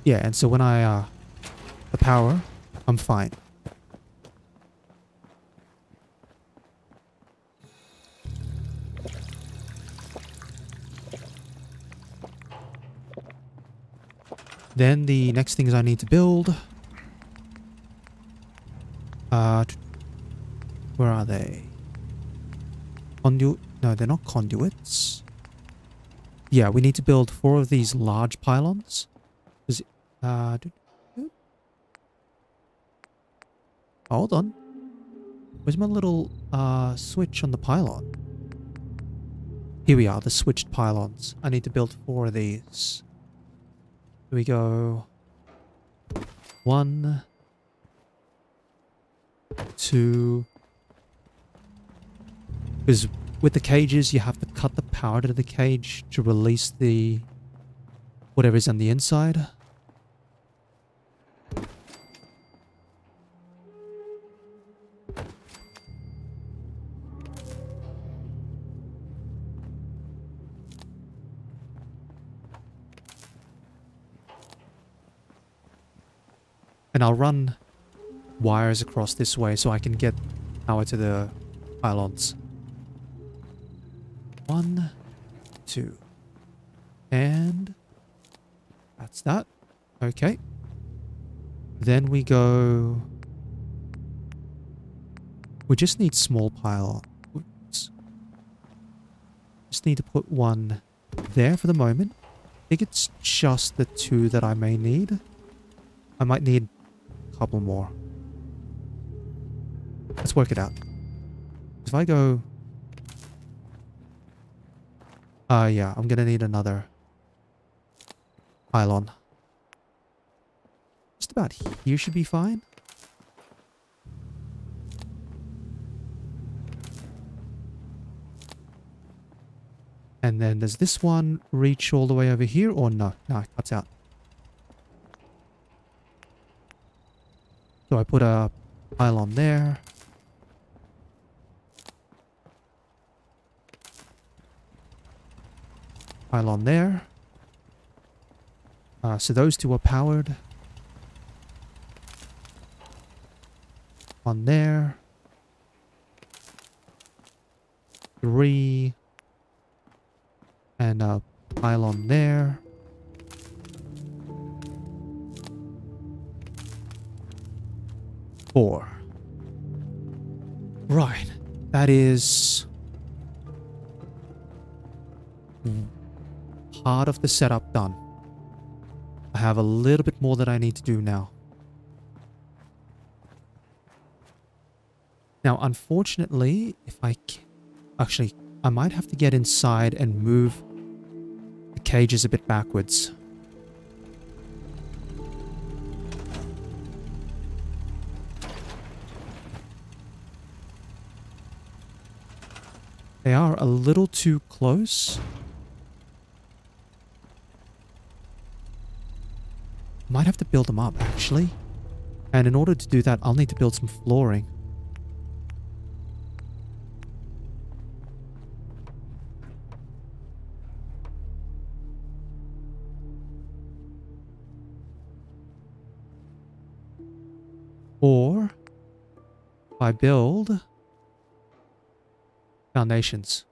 [SPEAKER 1] Yeah, and so when I the power, I'm fine. Then the next things I need to build. Where are they? Conduit? No, they're not conduits. Yeah, we need to build 4 of these large pylons. Hold on. Where's my little switch on the pylon? Here we are, the switched pylons. I need to build 4 of these. Here we go. 1, 2. Because with the cages, you have to cut the power to the cage to release the whatever's on the inside. And I'll run wires across this way so I can get power to the pylons. 1, 2. And that's that. Okay. Then we go... We just need small pylon. Oops. Just need to put one there for the moment. I think it's just the 2 that I may need. I might need a couple more. Let's work it out. If I go... yeah, I'm gonna need another pylon. Just about here should be fine. And then does this one reach all the way over here or no? No, it cuts out. So I put a pylon there. Pylon there. So those 2 are powered. One there. 3. And a pylon there. 4. Right. That is part of the setup done. I have a little bit more that I need to do now. Now, unfortunately, if I actually, I might have to get inside and move the cages a bit backwards. They are a little too close. Might have to build them up, actually. And in order to do that, I'll need to build some flooring. Or if I build foundations.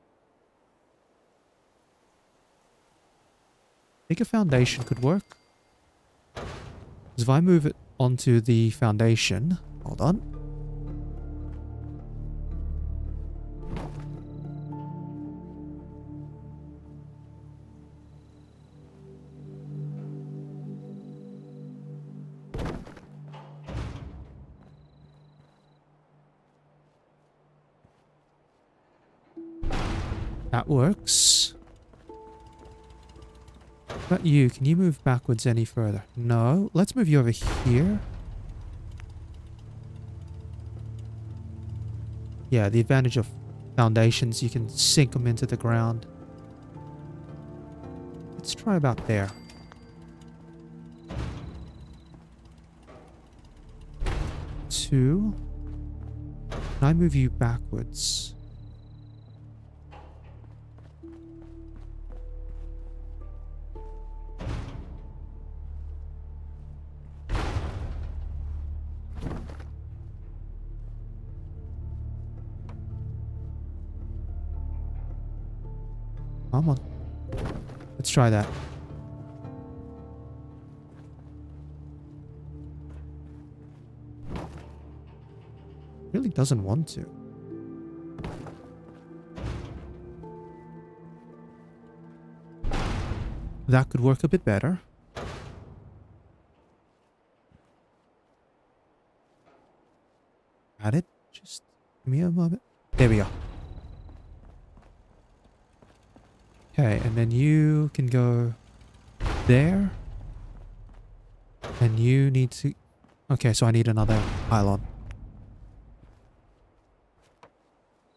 [SPEAKER 1] I think a foundation could work. Because if I move it onto the foundation, hold on. That works. But you, can you move backwards any further? No. Let's move you over here. Yeah, the advantage of foundations, you can sink them into the ground. Let's try about there. Two. Can I move you backwards? Come on. Let's try that. Really doesn't want to. That could work a bit better. Got it. Just give me a moment. There we go. Okay, and then you can go there. And you need to... Okay, so I need another pylon.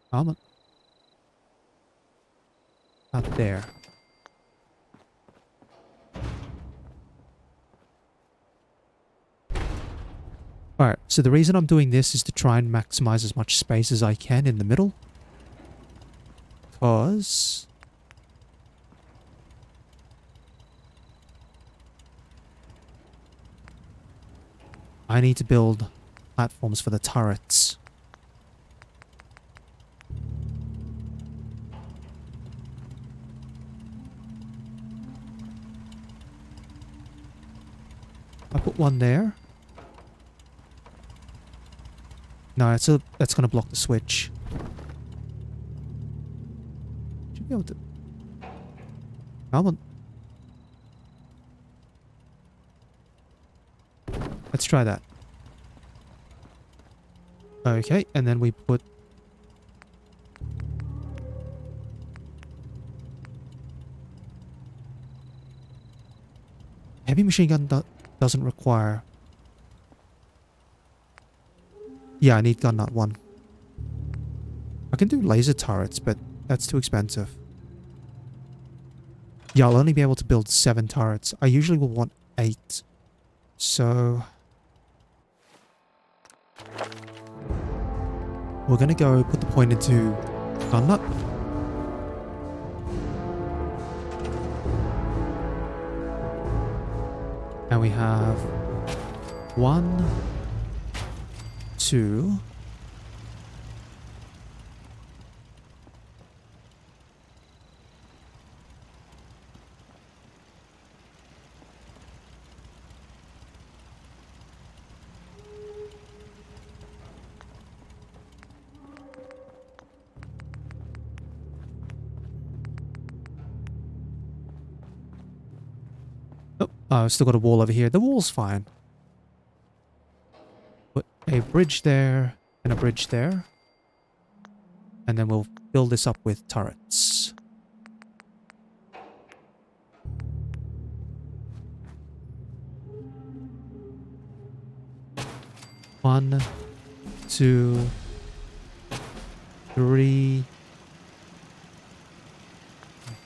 [SPEAKER 1] Come on. Not there. Alright, so the reason I'm doing this is to try and maximize as much space as I can in the middle. Because... I need to build platforms for the turrets. I put one there. No, that's going to block the switch. Should be able to... Come on. Let's try that. Okay, and then we put... Heavy machine gun doesn't require... Yeah, I need gun nut 1. I can do laser turrets, but that's too expensive. Yeah, I'll only be able to build 7 turrets. I usually will want 8. So... we're gonna go put the point into gun nut. And we have 1, 2, Oh, I've still got a wall over here. The wall's fine. Put a bridge there and a bridge there. And then we'll fill this up with turrets. One, two, three.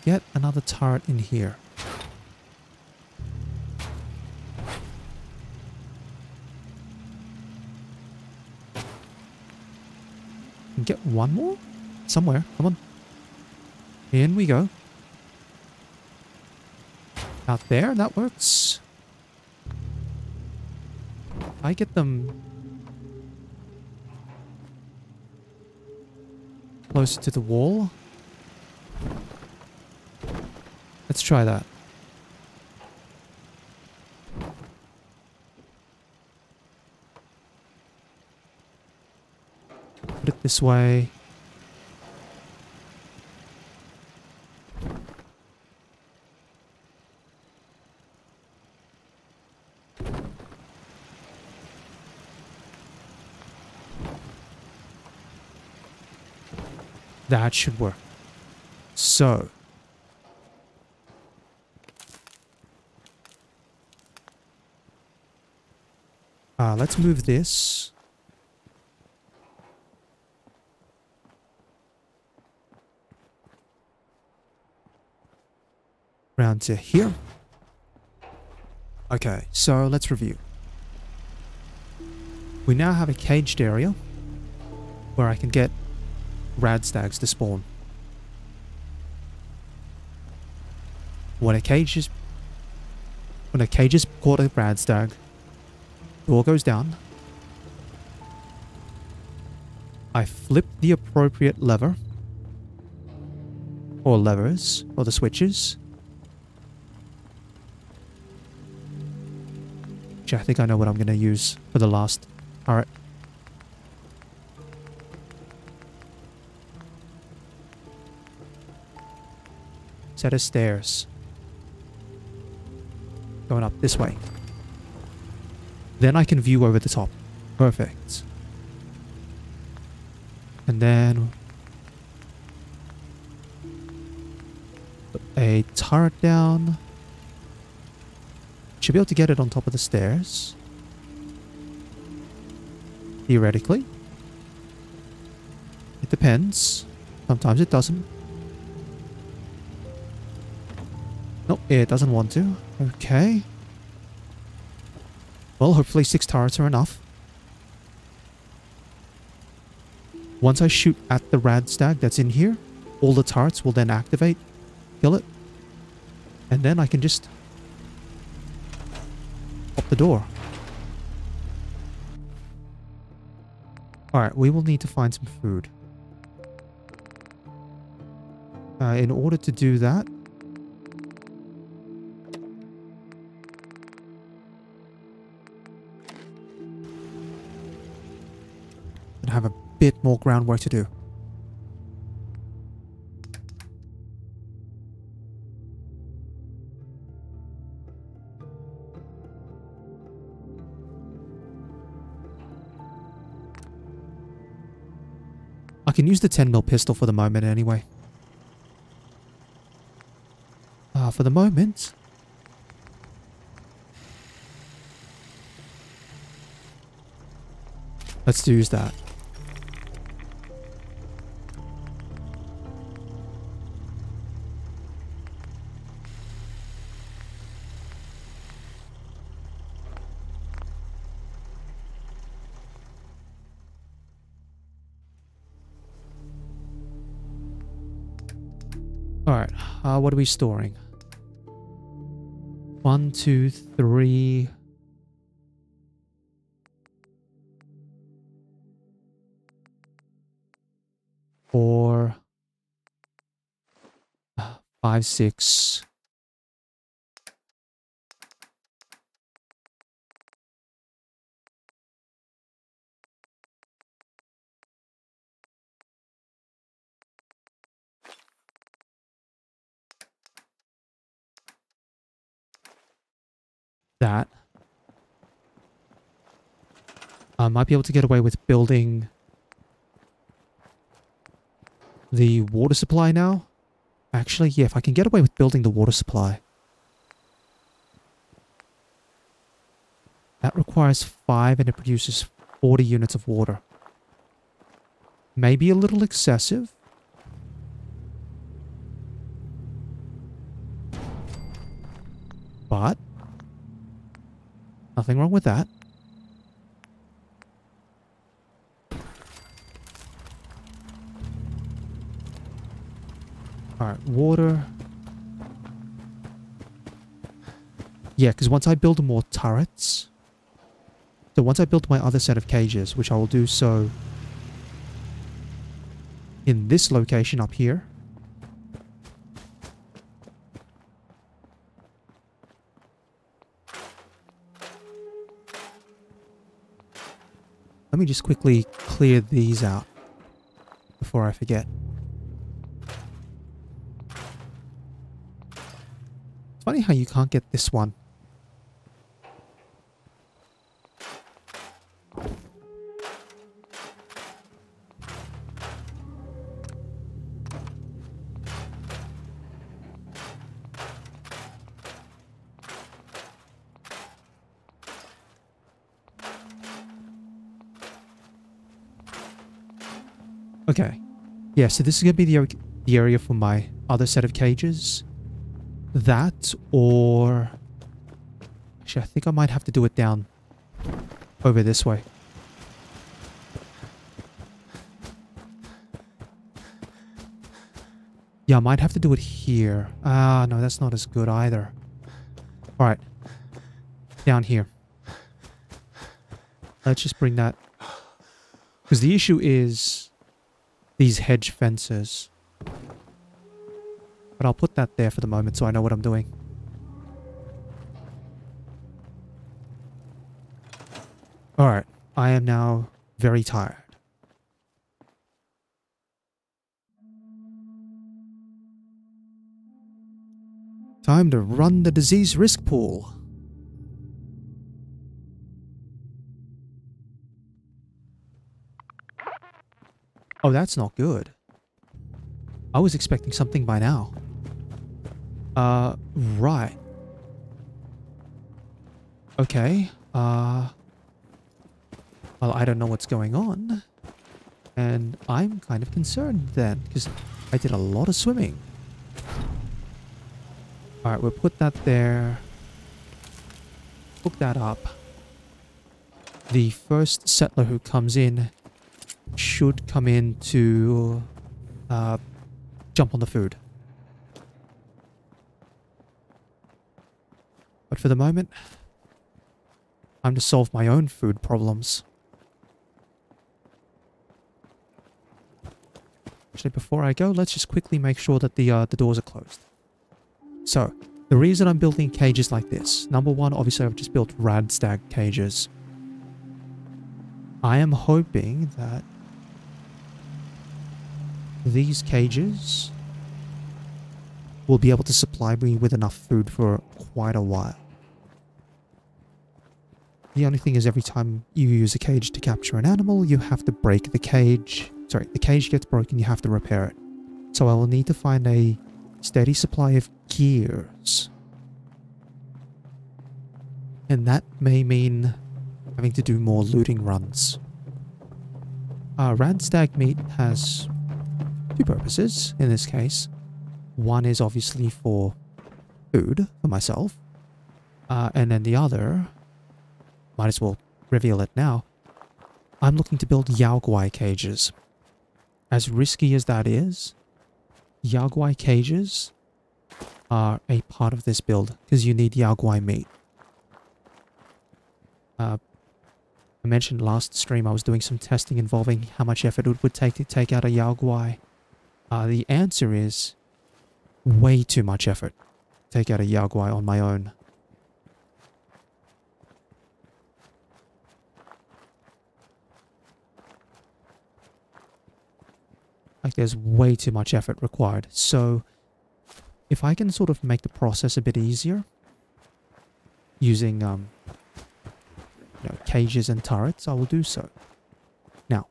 [SPEAKER 1] Get another turret in here. And get one more? Somewhere. Come on. In we go. Out there. That works. I get them closer to the wall. Let's try that. Put it this way. That should work. So. Let's move this. Around to here. Okay, so let's review. We now have a caged area where I can get radstags to spawn. When a cage is caught a radstag, door goes down. I flip the appropriate lever or levers or the switches. Which I think I know what I'm going to use for the last turret. Set of stairs. Going up this way. Then I can view over the top. Perfect. And then put a turret down. Should be able to get it on top of the stairs. Theoretically. It depends. Sometimes it doesn't. Nope, it doesn't want to. Okay. Well, hopefully 6 turrets are enough. Once I shoot at the radstag that's in here, all the turrets will then activate, kill it, and then I can just pop the door. Alright, we will need to find some food. In order to do that, I have a bit more groundwork to do. I can use the 10mm pistol for the moment anyway. For the moment, let's use that. Alright, what are we storing? 1, 2, 3... 4... 5, 6... that. I might be able to get away with building the water supply now. Actually, yeah, if I can get away with building the water supply. That requires 5 and it produces 40 units of water. Maybe a little excessive. But nothing wrong with that. Alright, water. Yeah, because once I build more turrets... So once I build my other set of cages, which I will do so in this location up here. Let me just quickly clear these out before I forget. It's funny how you can't get this one. Okay. Yeah, so this is going to be the area for my other set of cages. That, or... Actually, I think I might have to do it down over this way. Yeah, I might have to do it here. Ah, no, that's not as good either. Alright. Down here. Let's just bring that... Because the issue is... these hedge fences. But I'll put that there for the moment so I know what I'm doing. Alright, I am now very tired. Time to run the disease risk pool. Oh, that's not good. I was expecting something by now. Right. Okay, well, I don't know what's going on. And I'm kind of concerned then, because I did a lot of swimming. Alright, we'll put that there. Hook that up. The first settler who comes in should come in to jump on the food. But for the moment, time to solve my own food problems. Actually, before I go, let's just quickly make sure that the doors are closed. So, the reason I'm building cages like this, number one, obviously I've just built Bethesda'd cages. I am hoping that these cages will be able to supply me with enough food for quite a while. The only thing is every time you use a cage to capture an animal, you have to break the cage. Sorry, the cage gets broken, you have to repair it. So I will need to find a steady supply of gears. And that may mean having to do more looting runs. Dogmeat has two purposes in this case. One is obviously for food for myself. And then the other, might as well reveal it now. I'm looking to build Yaogwai cages. As risky as that is, Yaogwai cages are a part of this build because you need Yaogwai meat. I mentioned last stream I was doing some testing involving how much effort it would take to take out a Yaogwai. The answer is way too much effort to take out a Yaogwai on my own. Like, there's way too much effort required. So, if I can sort of make the process a bit easier, using cages and turrets, I will do so. Now,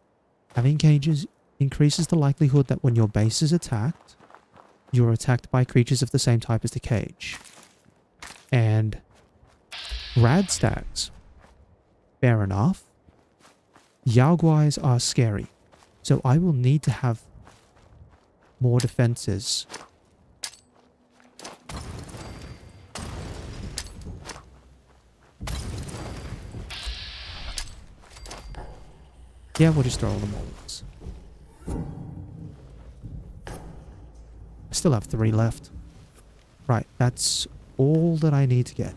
[SPEAKER 1] having cages increases the likelihood that when your base is attacked, you're attacked by creatures of the same type as the cage. And rad stags, fair enough. Yaoguais are scary, so I will need to have more defenses. Yeah, we'll just throw all the molds. I still have 3 left. Right, that's all that I need to get.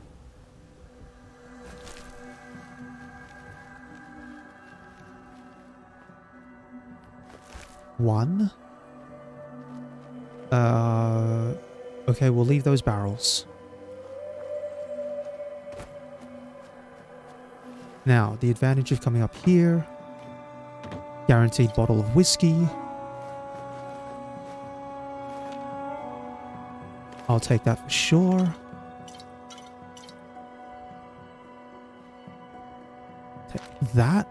[SPEAKER 1] One. Okay, we'll leave those barrels. Now, the advantage of coming up here. Guaranteed bottle of whiskey. I'll take that for sure. Take that.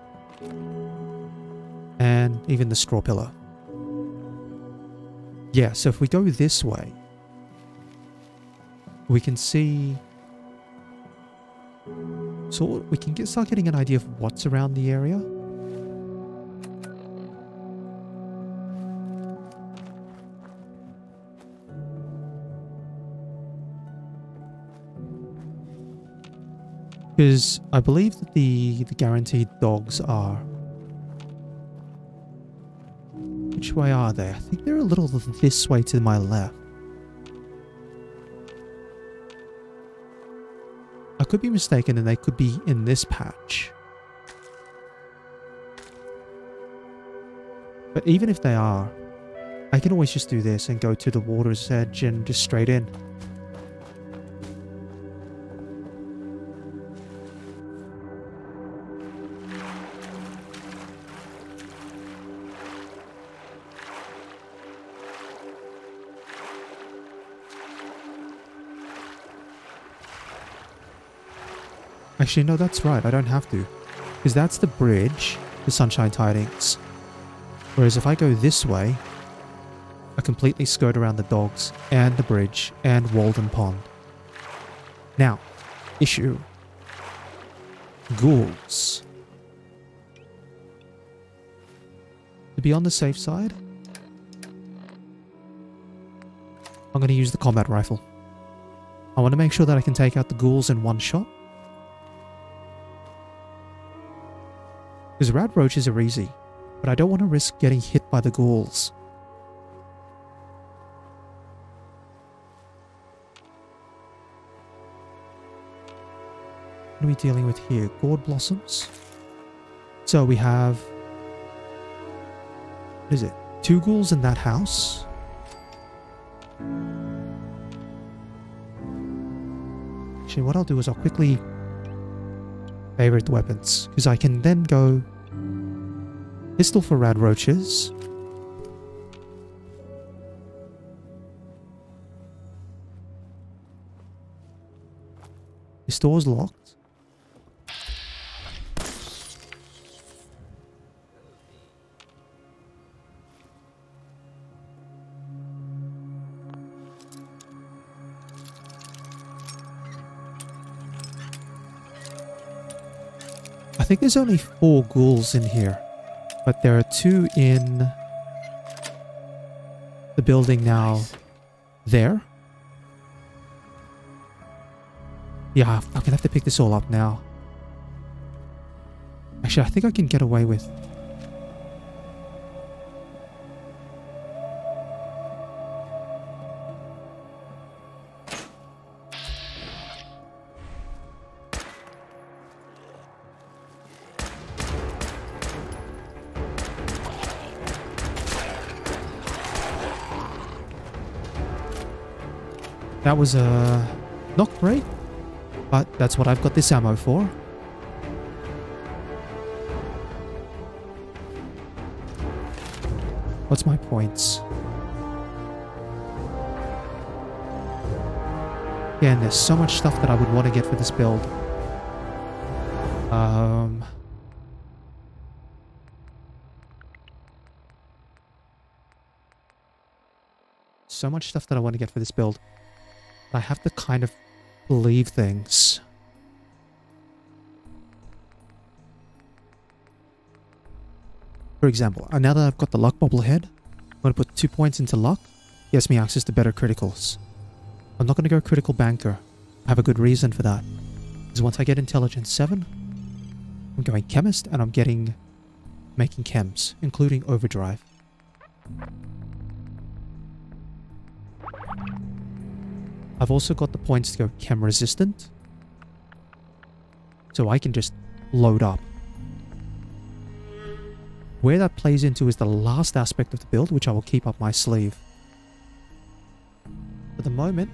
[SPEAKER 1] And even the straw pillar. Yeah, so if we go this way, we can see... So we can start getting an idea of what's around the area. Because I believe that the guaranteed dogs are... Which way are they? I think they're a little this way to my left. I could be mistaken and they could be in this patch. But even if they are, I can always just do this and go to the water's edge and just straight in. Actually, no, that's right. I don't have to. Because that's the bridge to Sunshine Tidings. Whereas if I go this way, I completely skirt around the dogs and the bridge and Walden Pond. Now, issue. Ghouls. To be on the safe side, I'm going to use the combat rifle. I want to make sure that I can take out the ghouls in one shot. Because rad roaches are easy, but I don't want to risk getting hit by the ghouls. What are we dealing with here? Gourd blossoms. So we have... What is it? 2 ghouls in that house. Actually, what I'll do is I'll quickly favorite the weapons, because I can then go pistol for rad roaches. This door's locked. I think there's only 4 ghouls in here, but there are 2 in the building now. There. Yeah, I'm gonna have to pick this all up now. Actually, I think I can get away with... That was, not great, but that's what I've got this ammo for. What's my points? Again, there's so much stuff that I would want to get for this build. So much stuff that I want to get for this build. I have to kind of leave things. For example, now that I've got the luck bobblehead, I'm going to put 2 points into luck. Gives me access to better criticals. I'm not going to go critical banker. I have a good reason for that. Because once I get intelligence 7, I'm going chemist and I'm making chems, including overdrive. I've also got the points to go chem resistant. So I can just load up. Where that plays into is the last aspect of the build, which I will keep up my sleeve. For the moment,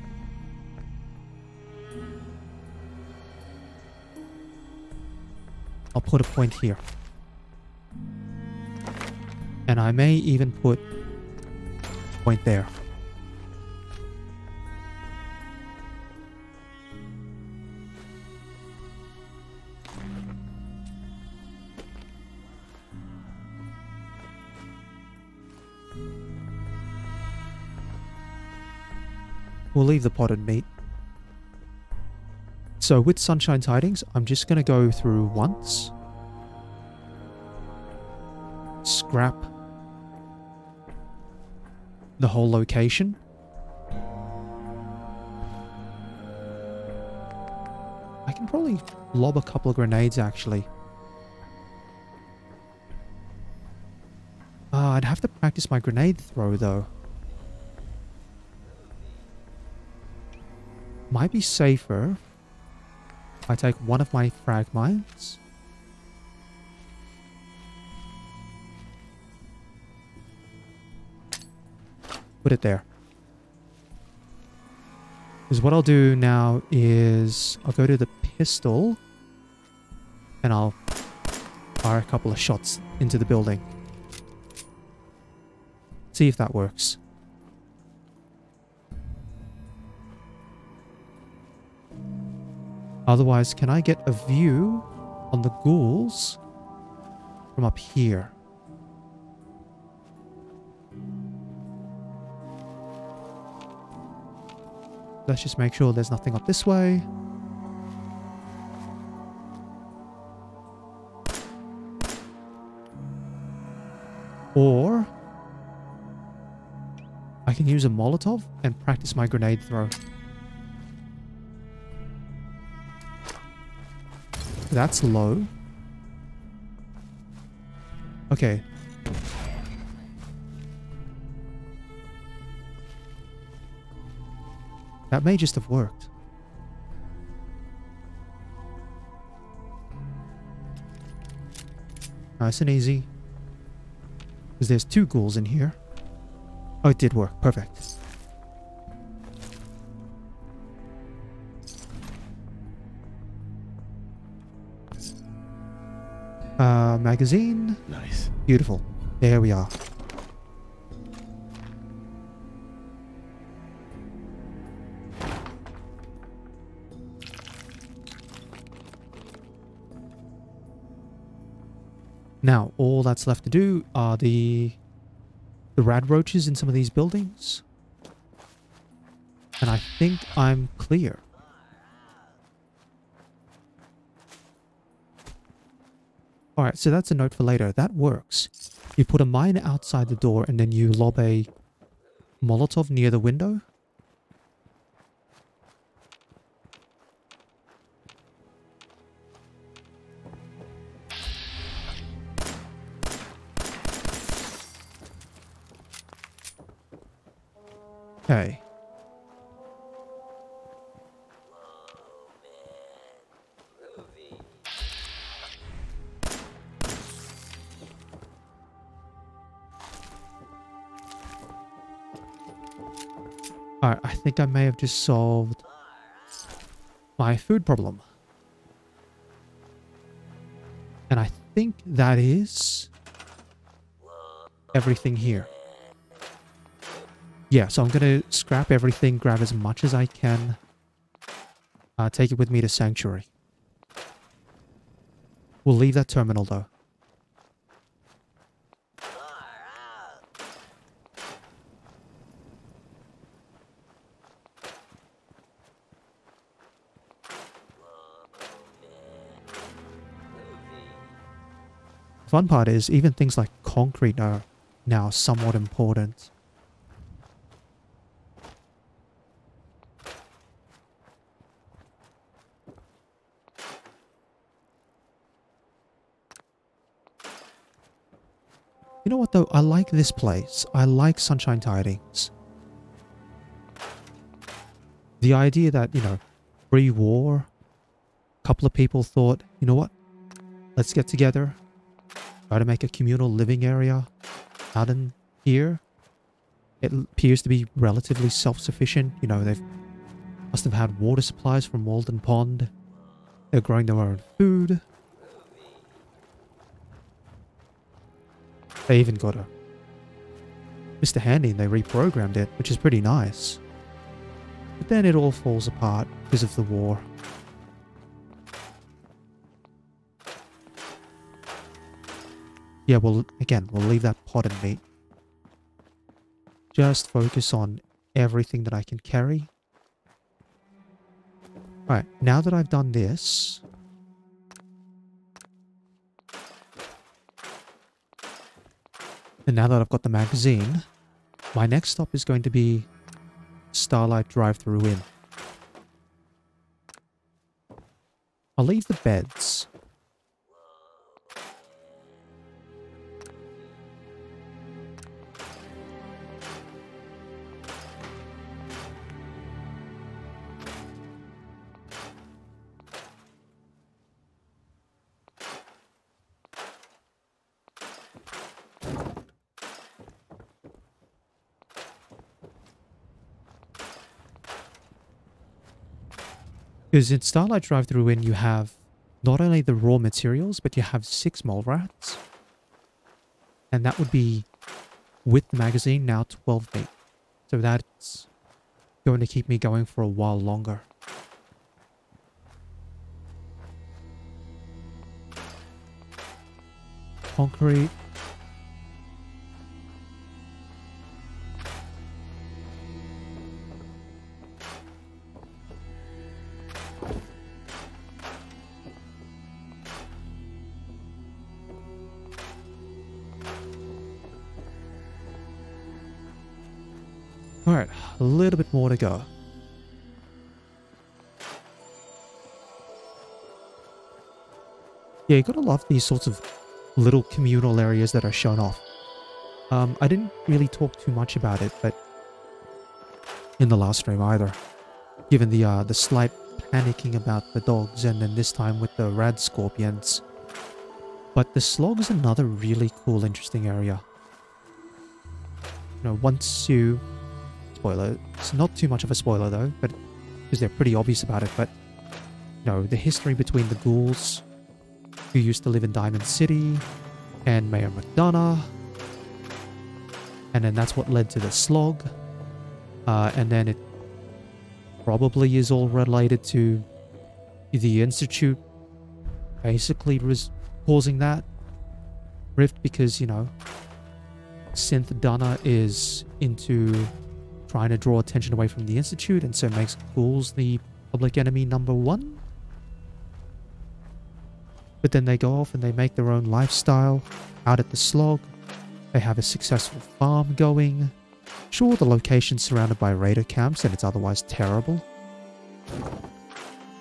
[SPEAKER 1] I'll put a point here. And I may even put a point there. We'll leave the potted meat. So with Sunshine Tidings, I'm just going to go through once. Scrap the whole location. I can probably lob a couple of grenades actually. I'd have to practice my grenade throw though. Might be safer if I take one of my frag mines. Put it there. Because what I'll do now is I'll go to the pistol and I'll fire a couple of shots into the building. See if that works. Otherwise, can I get a view on the ghouls from up here? Let's just make sure there's nothing up this way. Or I can use a Molotov and practice my grenade throw. That's low. Okay. That may just have worked. Nice and easy. Because there's 2 ghouls in here. Oh, it did work. Perfect. Magazine.
[SPEAKER 4] Nice.
[SPEAKER 1] Beautiful. There we are. Now, all that's left to do are the rad roaches in some of these buildings. And I think I'm clear. Alright, so that's a note for later. That works. You put a mine outside the door and then you lob a Molotov near the window. Okay. Alright, I think I may have just solved my food problem. And I think that is everything here. Yeah, so I'm going to scrap everything, grab as much as I can take it with me to Sanctuary. We'll leave that terminal though. The fun part is even things like concrete are now somewhat important. You know what though? I like this place. I like Sunshine Tidings. The idea that, you know, pre-war, a couple of people thought, you know what? Let's get together. Try to make a communal living area out in here. It appears to be relatively self-sufficient. You know, they must have had water supplies from Walden Pond. They're growing their own food. They even got a Mr. Handy and they reprogrammed it, which is pretty nice. But then it all falls apart because of the war. Yeah, well, again, we'll leave that pot and meat. Just focus on everything that I can carry. Alright, now that I've done this... and now that I've got the magazine, my next stop is going to be Starlight Drive-Thru Inn. I'll leave the beds. Because in Starlight Drive-Thru Inn, you have not only the raw materials, but you have 6 mole rats. And that would be, with the magazine, now 12 meat. So that's going to keep me going for a while longer. Concrete. Alright, a little bit more to go. Yeah, you gotta love these sorts of little communal areas that are shown off. I didn't really talk too much about it, but in the last stream either. Given the slight panicking about the dogs, and then this time with the rad scorpions. But the slog is another really cool, interesting area. You know, once you... spoiler. It's not too much of a spoiler though, but because they're pretty obvious about it. But you know, the history between the ghouls who used to live in Diamond City and Mayor McDonough, and then that's what led to the slog, and then it probably is all related to the Institute basically was causing that rift because, you know, Synth Donna is into trying to draw attention away from the Institute, and so makes ghouls the public enemy #1. But then they go off and they make their own lifestyle out at the slog. They have a successful farm going. Sure, the location's surrounded by raider camps and it's otherwise terrible.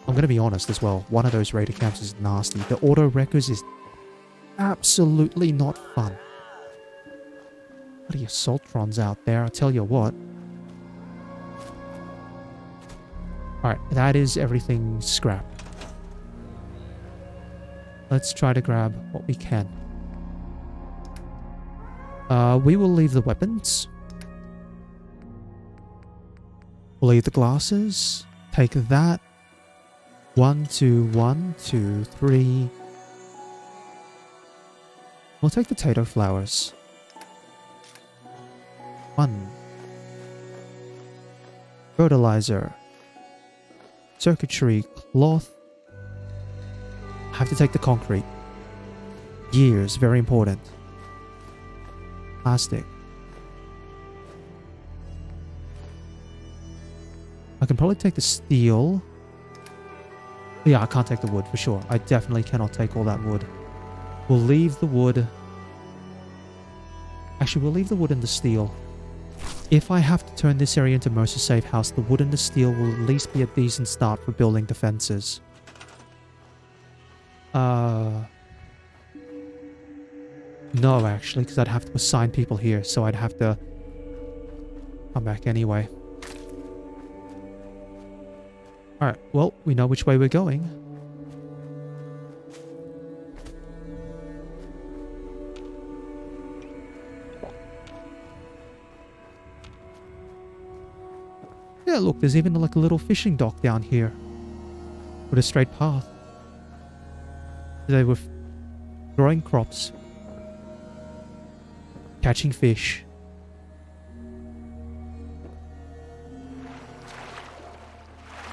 [SPEAKER 1] I'm going to be honest as well, one of those raider camps is nasty. The auto wreckers is absolutely not fun. Bloody assaultrons out there, I tell you what. Alright, that is everything scrapped. Let's try to grab what we can. We will leave the weapons. We'll leave the glasses. Take that. 1, 2, 1, 2, 3. We'll take potato flowers. 1. Fertilizer. circuitry, cloth. I have to take the concrete. Gears, very important. Plastic. I can probably take the steel. Yeah, I can't take the wood for sure. I definitely cannot take all that wood. We'll leave the wood. Actually, we'll leave the wood and the steel. If I have to turn this area into Mercer Safe House, the wood and the steel will at least be a decent start for building defenses. No, actually, because I'd have to assign people here, so I'd have to come back anyway. Alright, well, we know which way we're going. Yeah, look, there's even like a little fishing dock down here with a straight path. They were growing crops, catching fish.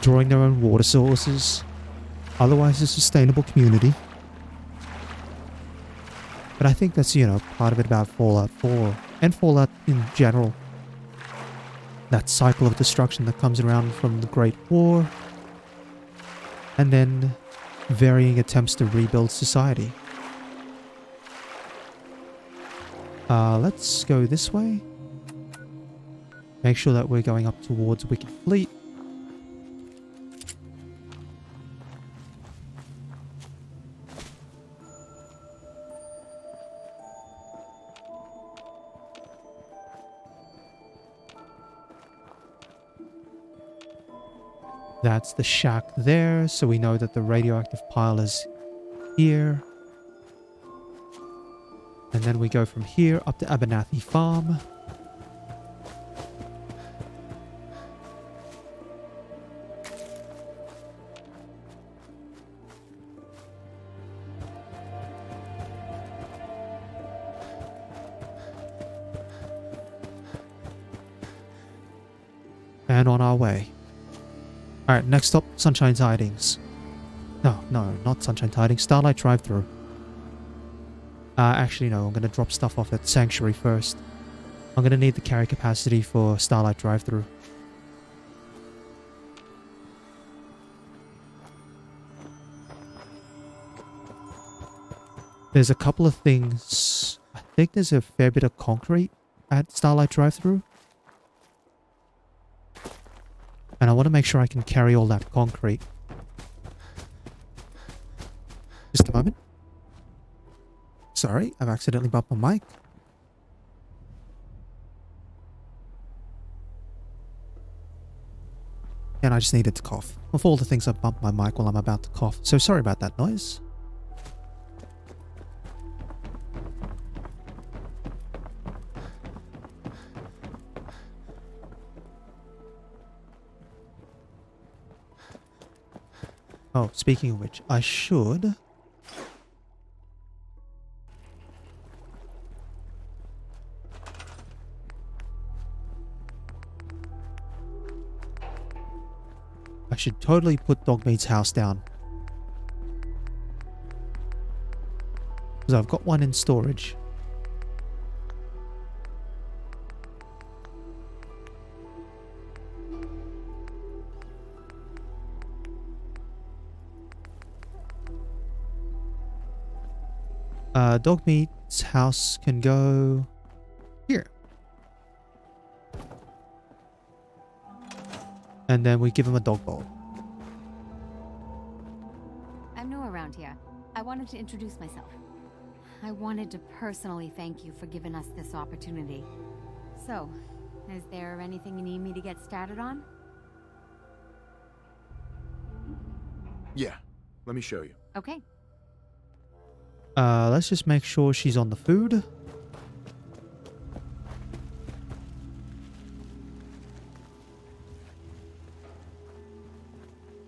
[SPEAKER 1] Drawing their own water sources. Otherwise a sustainable community. But I think that's, you know, part of it about Fallout 4 and Fallout in general. That cycle of destruction that comes around from the Great War. And then varying attempts to rebuild society. Let's go this way. Make sure that we're going up towards Wicked Fleet. That's the shack there, so we know that the radioactive pile is here. And then we go from here up to Abernathy Farm. And on our way. Alright, next stop, Sunshine Tidings. No, not Sunshine Tidings. Starlight Drive-Thru. Actually, no, I'm going to drop stuff off at Sanctuary first. I'm going to need the carry capacity for Starlight Drive-Thru. There's a couple of things. I think there's a fair bit of concrete at Starlight Drive-Thru. And I want to make sure I can carry all that concrete. Just a moment. Sorry, I've accidentally bumped my mic. And I just needed to cough. Of all the things, I've bumped my mic while I'm about to cough. So sorry about that noise. Oh, speaking of which, I should... I should totally put Dogmeat's house down. Because I've got one in storage. Dogmeat's house can go here. And then we give him a dog bowl.
[SPEAKER 5] I'm new around here. I wanted to introduce myself. I wanted to personally thank you for giving us this opportunity. So, is there anything you need me to get started on?
[SPEAKER 4] Yeah, let me show you.
[SPEAKER 5] Okay.
[SPEAKER 1] Let's just make sure she's on the food.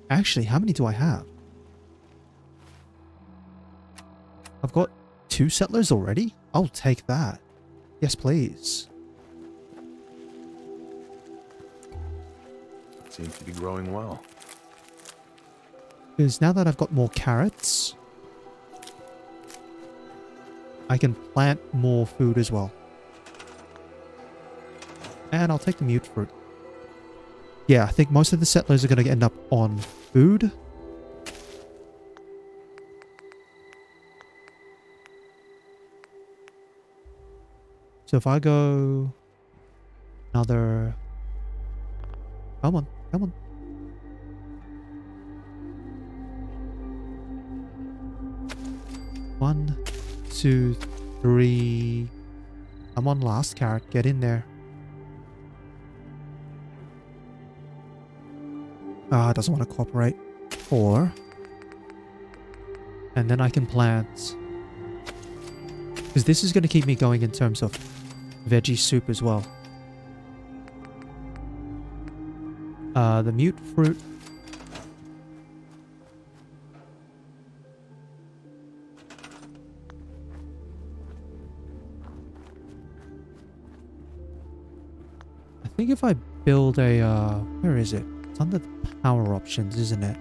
[SPEAKER 1] Actually, how many do I have? I've got 2 settlers already? I'll take that. Yes, please.
[SPEAKER 4] Seems to be growing well.
[SPEAKER 1] Because now that I've got more carrots, I can plant more food as well. And I'll take the mute fruit. Yeah, I think most of the settlers are going to end up on food. So if I go another... Come on, come on. One, two, three. I'm on last carrot. Get in there. Ah, doesn't want to cooperate. 4. And then I can plant. Because this is going to keep me going in terms of veggie soup as well. The mute fruit. I think if I build a, where is it? It's under the power options, isn't it?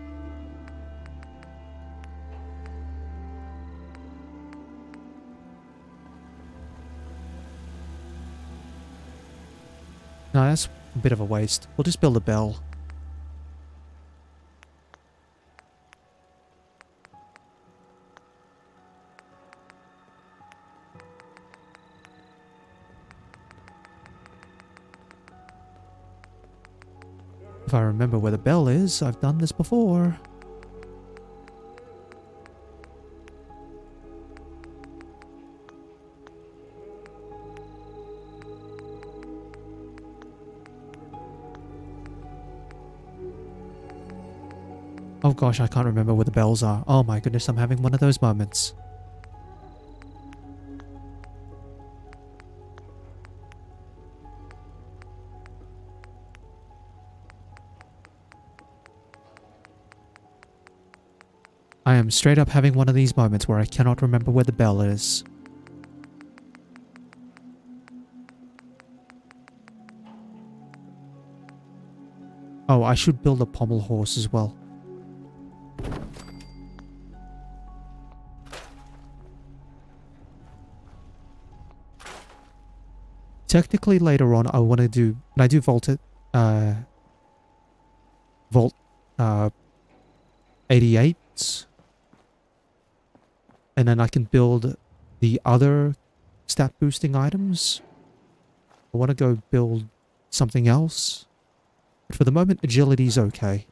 [SPEAKER 1] No, that's a bit of a waste. We'll just build a bell. If I remember where the bell is, I've done this before. Oh gosh, I can't remember where the bells are. Oh my goodness, I'm having one of those moments. I am straight up having one of these moments where I cannot remember where the bell is. Oh, I should build a pommel horse as well. Technically later on I want to do, when I do Volt 88, and then I can build the other stat boosting items. I want to go build something else. But for the moment, agility's okay.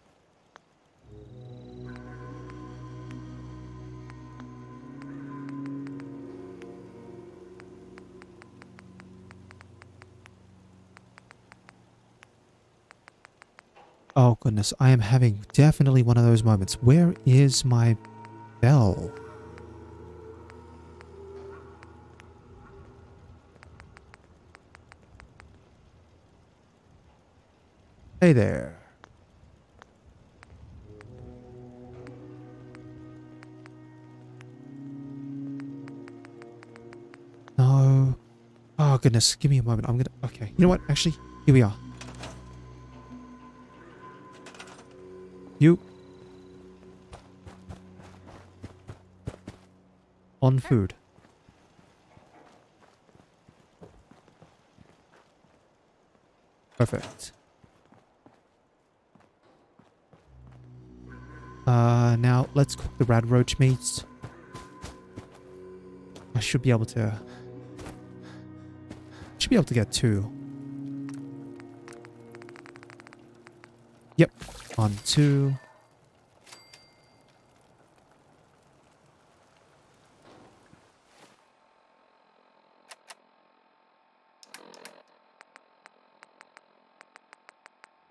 [SPEAKER 1] Oh goodness, I am having definitely one of those moments. Where is my bell? Hey there. No. Oh goodness, give me a moment. I'm gonna... Okay, you know what? Actually, here we are. You. On food. Perfect. Now let's cook the rad roach meats. I should be able to... Should be able to get 2. Yep. On 2.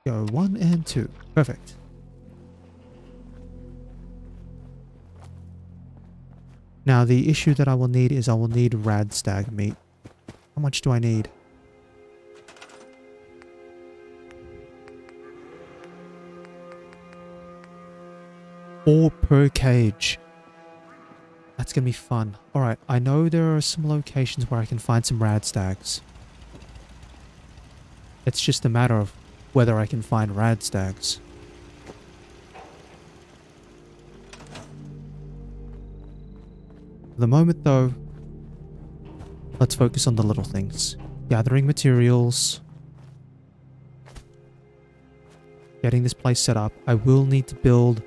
[SPEAKER 1] Go 1 and 2. Perfect. Now the issue that I will need is I will need rad stag meat. How much do I need? 4 per cage. That's gonna be fun. Alright, I know there are some locations where I can find some rad stags. It's just a matter of whether I can find rad stags. the moment, though, let's focus on the little things. Gathering materials. Getting this place set up. I will need to build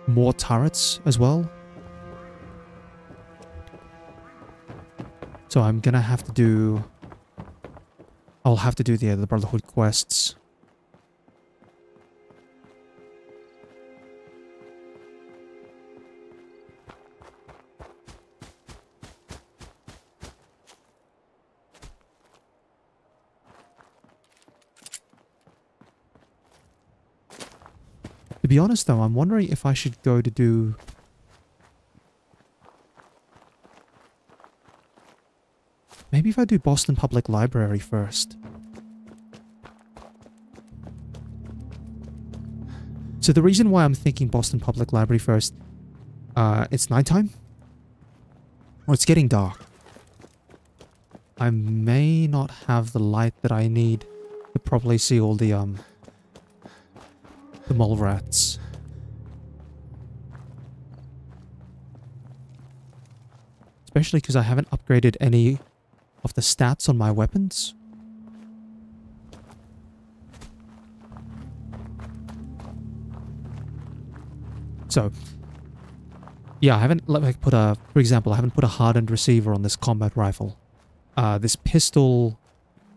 [SPEAKER 1] more turrets as well. So I'm gonna have to do... I'll have to do the Brotherhood quests. To be honest though, I'm wondering if I should go to do... Maybe if I do Boston Public Library first. So the reason why I'm thinking Boston Public Library first, it's nighttime. Or it's getting dark. I may not have the light that I need to properly see all the mole rats. Especially because I haven't upgraded any of the stats on my weapons. So, yeah, I haven't like put a, for example, I haven't put a hardened receiver on this combat rifle. This pistol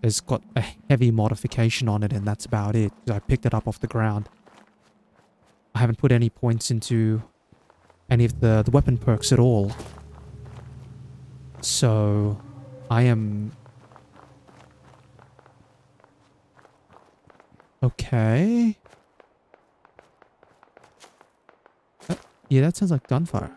[SPEAKER 1] has got a heavy modification on it, and that's about it. I picked it up off the ground. I haven't put any points into any of the weapon perks at all. So, I am... Okay. Yeah, that sounds like gunfire.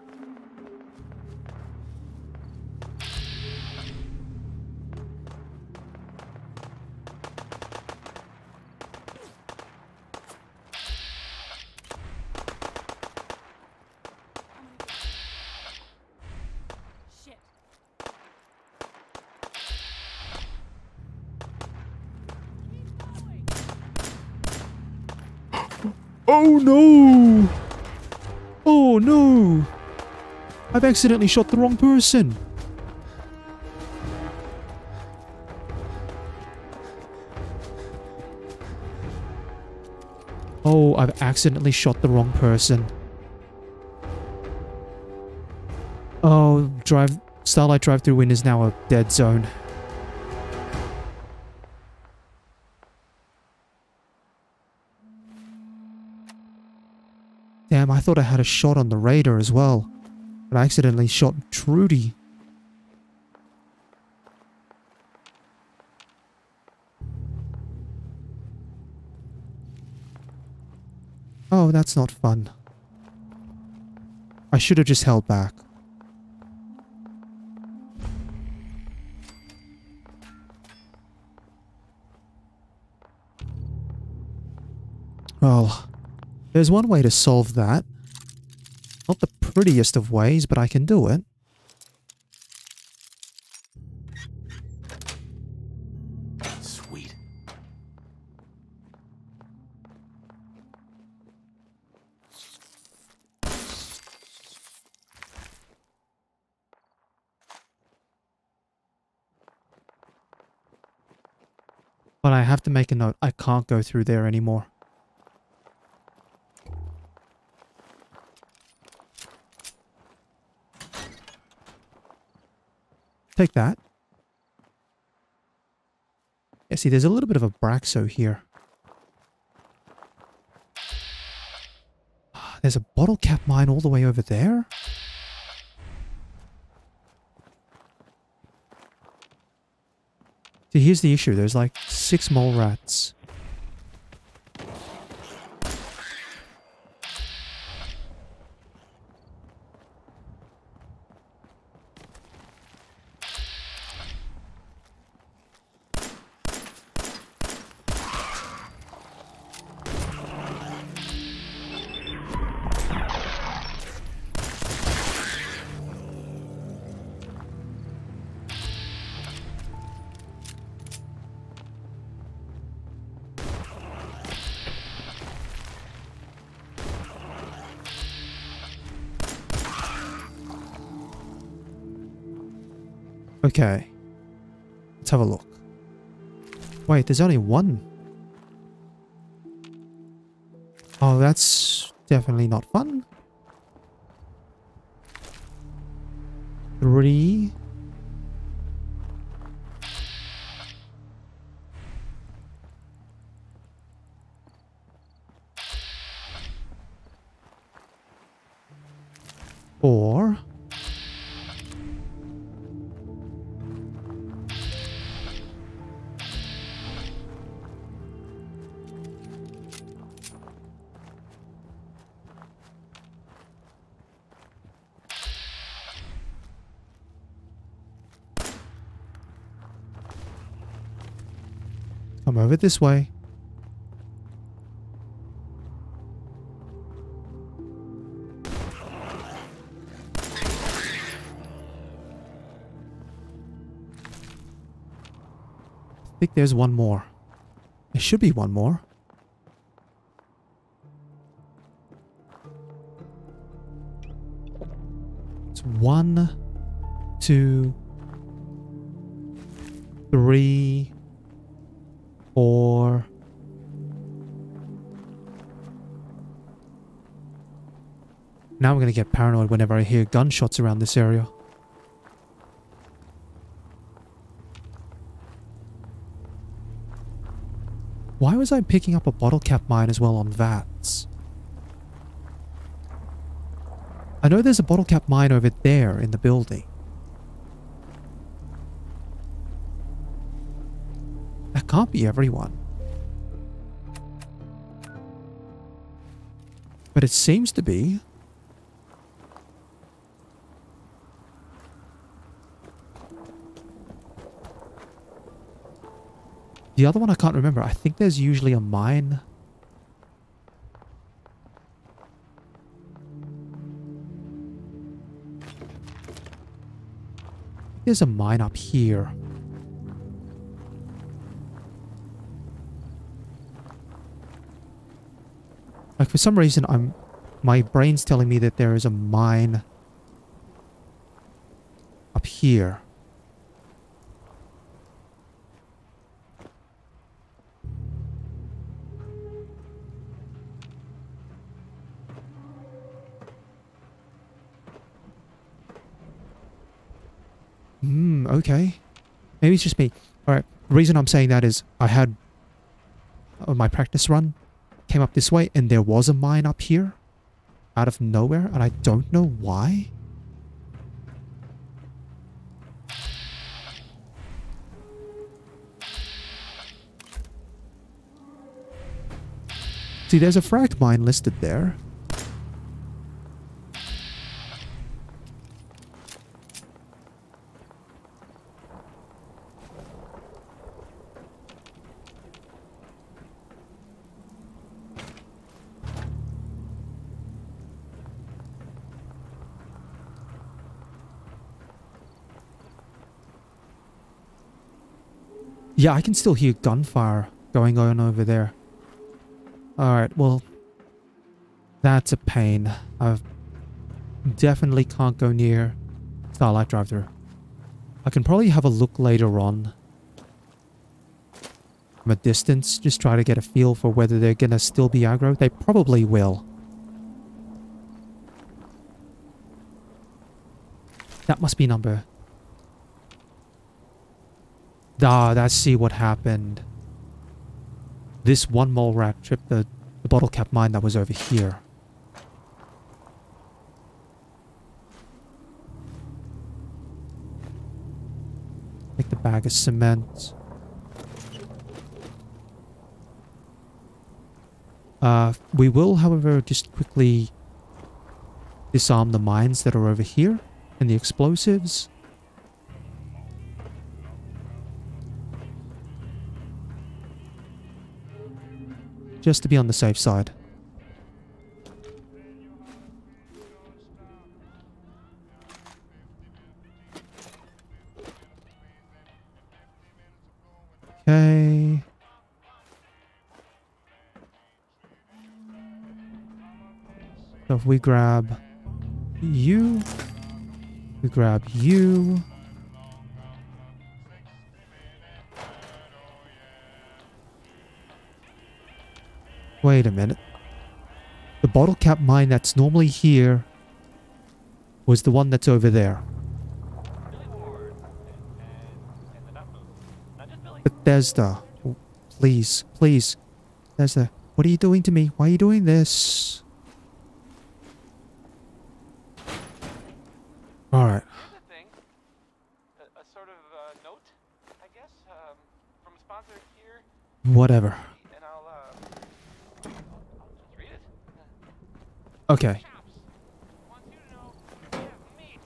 [SPEAKER 1] Oh no! Oh no! I've accidentally shot the wrong person! Oh, I've accidentally shot the wrong person. Oh, Starlight Drive-Thru Win is now a dead zone. Damn, I thought I had a shot on the raider as well. But I accidentally shot Trudy. Oh, that's not fun. I should have just held back. Well, there's one way to solve that. Not the prettiest of ways, but I can do it.
[SPEAKER 4] Sweet.
[SPEAKER 1] But I have to make a note. I can't go through there anymore. Take that. Yeah, see, there's a little bit of a Braxo here. There's a bottle cap mine all the way over there? See, here's the issue. There's like 6 mole rats. Okay. Let's have a look. Wait, there's only one. Oh, that's definitely not fun. 3. Four. Come over this way. I think there's one more. There should be one more. It's 1, 2, 3, 4. Now I'm going to get paranoid whenever I hear gunshots around this area. Why was I picking up a bottle cap mine as well on VATS? I know there's a bottle cap mine over there in the building. That can't be everyone. But it seems to be. The other one I can't remember. I think there's usually a mine. There's a mine up here. Like for some reason my brain's telling me that there is a mine up here. Okay. Maybe it's just me. Alright, the reason I'm saying that is I had my practice run, came up this way, and there was a mine up here out of nowhere, and I don't know why. See, there's a fragged mine listed there. Yeah, I can still hear gunfire going on over there. Alright, well, that's a pain. I definitely can't go near Starlight Drive-Thru. I can probably have a look later on from a distance, just try to get a feel for whether they're gonna still be aggro. They probably will. That must be number... Ah, let's see what happened. This one mole rat tripped the bottle cap mine that was over here. Take the bag of cement. We will, however, just quickly disarm the mines that are over here and the explosives. Just to be on the safe side. Okay. So if we grab you, we grab you. Wait a minute. The bottle cap mine that's normally here was the one that's over there. Bethesda. Oh, please, please. Bethesda, what are you doing to me? Why are you doing this? Alright.
[SPEAKER 6] Here's a thing. A sort of note, I guess, from a sponsor here.
[SPEAKER 1] Whatever.
[SPEAKER 6] And I'll just read it.
[SPEAKER 1] Okay.
[SPEAKER 6] Chops. Wants you to know we have meat.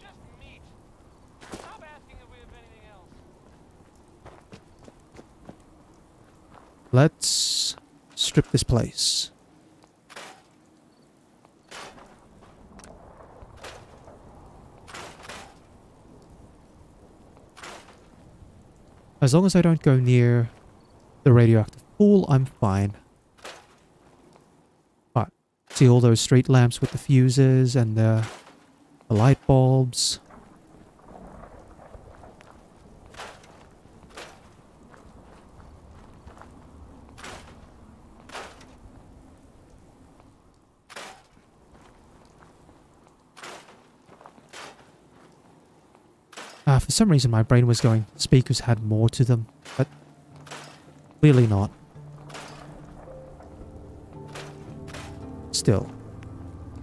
[SPEAKER 6] Just meat. Stop asking if we have anything else.
[SPEAKER 1] Let's strip this place. As long as I don't go near the radioactive pool, I'm fine. Alright. See all those street lamps with the fuses and the light bulbs. For some reason my brain was going, speakers had more to them, but clearly not. Still,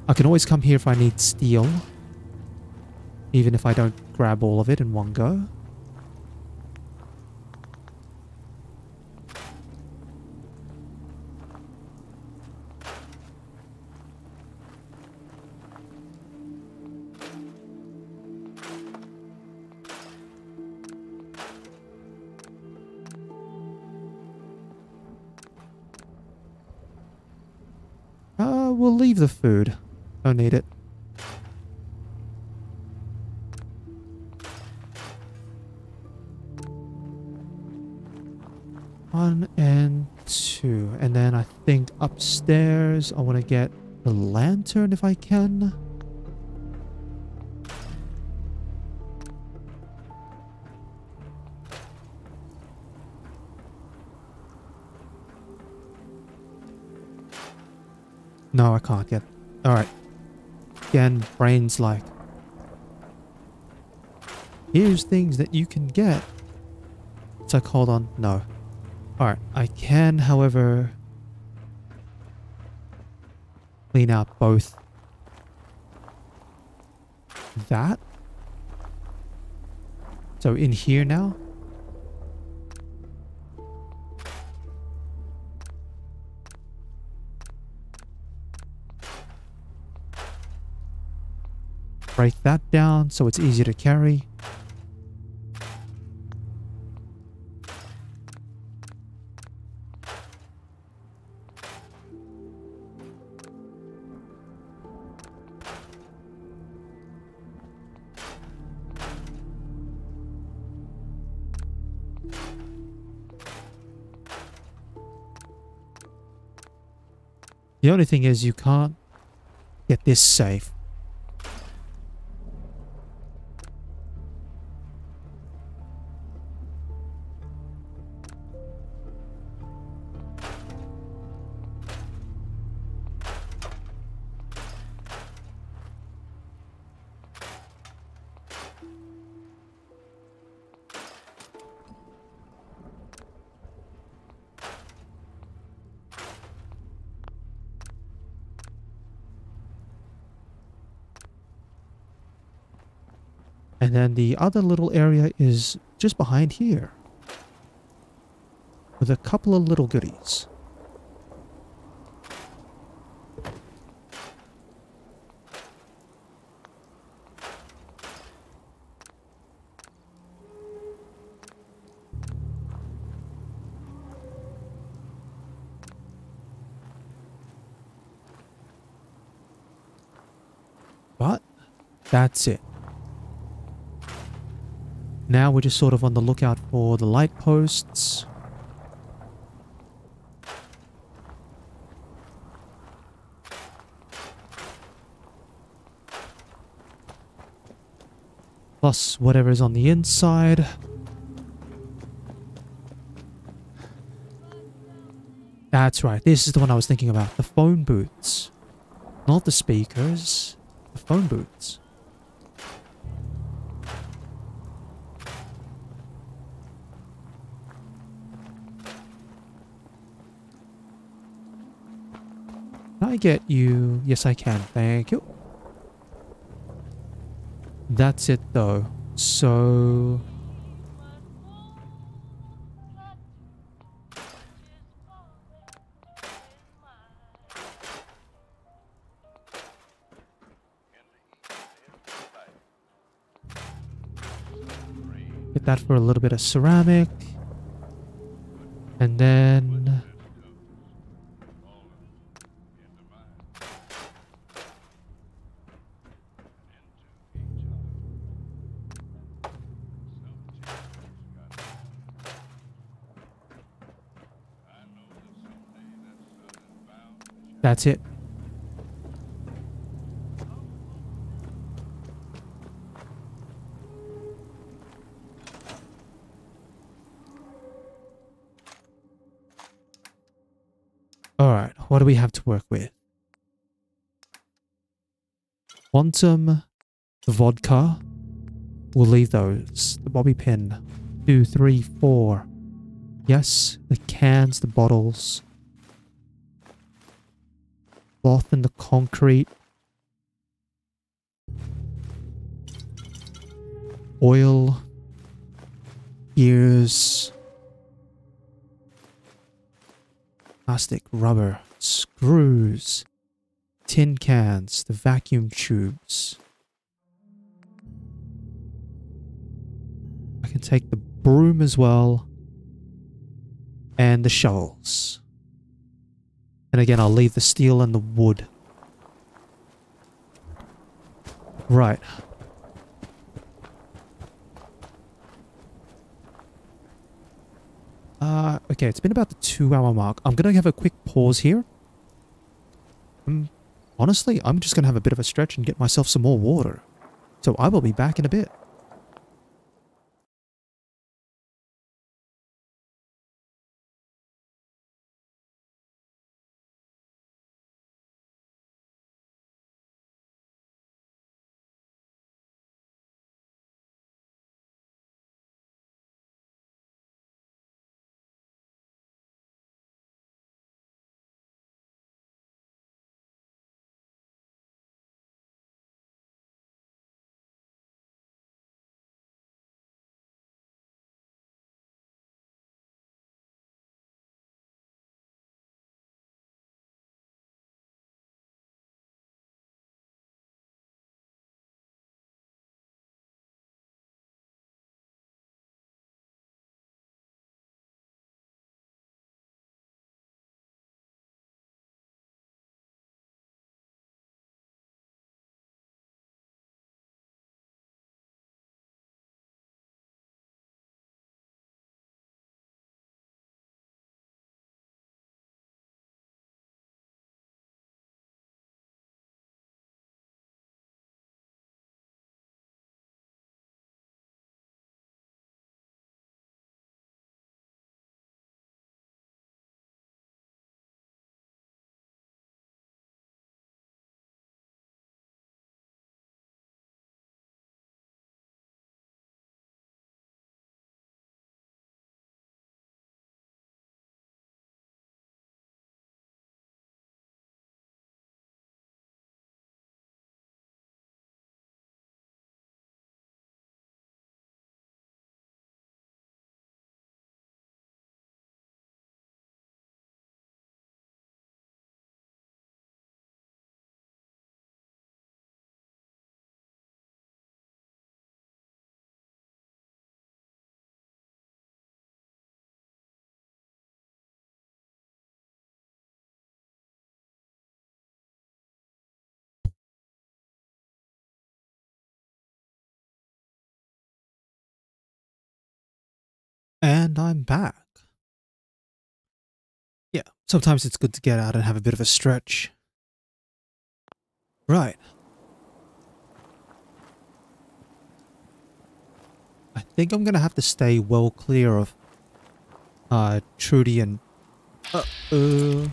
[SPEAKER 1] I can always come here if I need steel, even if I don't grab all of it in one go. We'll leave the food. Don't need it. 1 and 2. And then I think upstairs I want to get the lantern if I can. No, I can't get... Alright. Again, brain's like... Here's things that you can get. It's like, hold on. No. Alright, I can, however... clean out both... that. So in here now... break that down so it's easier to carry. The only thing is you can't get this safe. And then the other little area is just behind here. With a couple of little goodies. But that's it. Now we're just sort of on the lookout for the light posts. Plus whatever is on the inside. That's right. This is the one I was thinking about. The phone booths. Not the speakers. The phone booths. Can I get you? Yes, I can. Thank you. That's it, though. So... get that for a little bit of ceramic. And then... that's it. Alright, what do we have to work with? Quantum, the vodka. We'll leave those. The bobby pin. 2, 3, 4. Yes, the cans, the bottles. Cloth and the concrete. Oil. Gears. Plastic, rubber, screws. Tin cans, the vacuum tubes. I can take the broom as well. And the shovels. And again, I'll leave the steel and the wood. Right. Okay, it's been about the 2-hour mark. I'm going to have a quick pause here. Honestly, I'm just going to have a bit of a stretch and get myself some more water. So I will be back in a bit. And I'm back. Yeah, sometimes it's good to get out and have a bit of a stretch. Right. I think I'm going to have to stay well clear of Trudy and Uh-oh.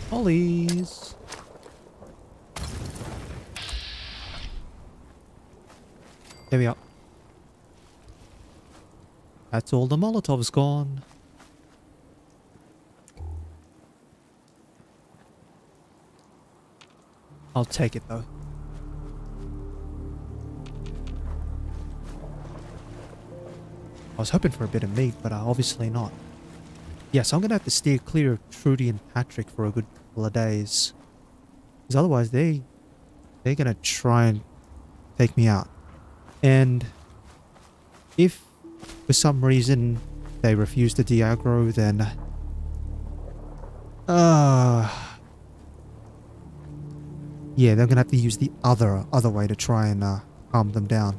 [SPEAKER 1] Ollies. There we are. That's all the Molotovs gone. I'll take it though. I was hoping for a bit of meat, but obviously not. Yes, I'm gonna have to steer clear of Trudy and Patrick for a good couple of days. Because otherwise they're gonna try and take me out. And if for some reason they refuse to de-aggro, then yeah, they're gonna have to use the other way to try and calm them down.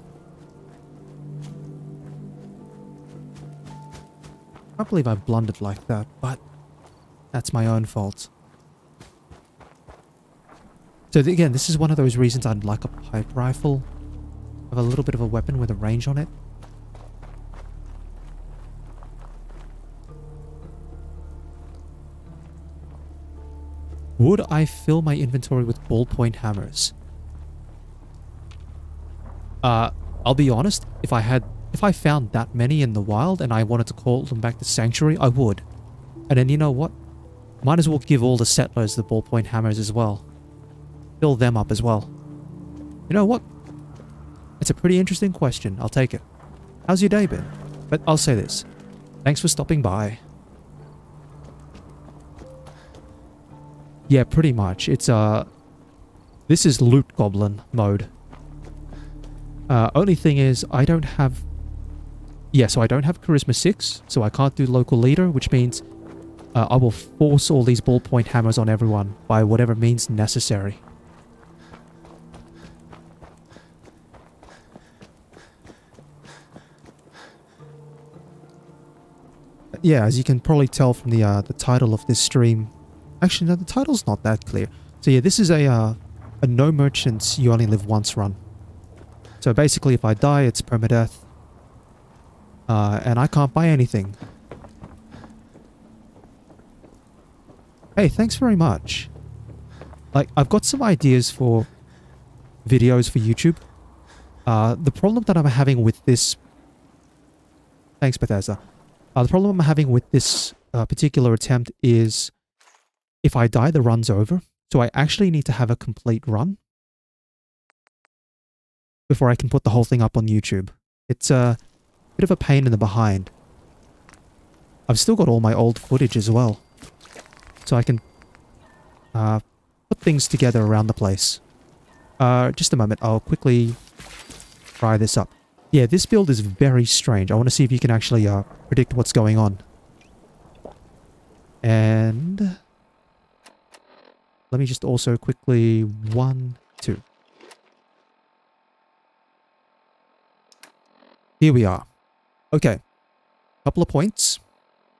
[SPEAKER 1] I can't believe I blundered like that, but that's my own fault. So again, this is one of those reasons I'd like a pipe rifle. Have a little bit of a weapon with a range on it. Would I fill my inventory with ballpoint hammers? I'll be honest, if I found that many in the wild and I wanted to call them back to Sanctuary, I would. And then you know what? Might as well give all the settlers the ballpoint hammers as well. Fill them up as well. You know what? It's a pretty interesting question. I'll take it. How's your day been? But I'll say this. Thanks for stopping by. Yeah, pretty much. It's, this is loot goblin mode. Only thing is, I don't have... Yeah, so I don't have Charisma 6, so I can't do local leader, which means I will force all these ballpoint hammers on everyone by whatever means necessary. Yeah, as you can probably tell from the title of this stream... Actually, no, the title's not that clear. So yeah, this is a no merchants, you only live once run. So basically, if I die, it's permadeath. And I can't buy anything. Hey, thanks very much. Like, I've got some ideas for videos for YouTube. The problem that I'm having with this... Thanks, Bethesda. The problem I'm having with this particular attempt is if I die, the run's over. So I actually need to have a complete run before I can put the whole thing up on YouTube. It's a bit of a pain in the behind. I've still got all my old footage as well. So I can put things together around the place. Just a moment, I'll quickly try this up. Yeah, this build is very strange. I want to see if you can actually predict what's going on. And... let me just also quickly... 1, 2. Here we are. Okay. Couple of points.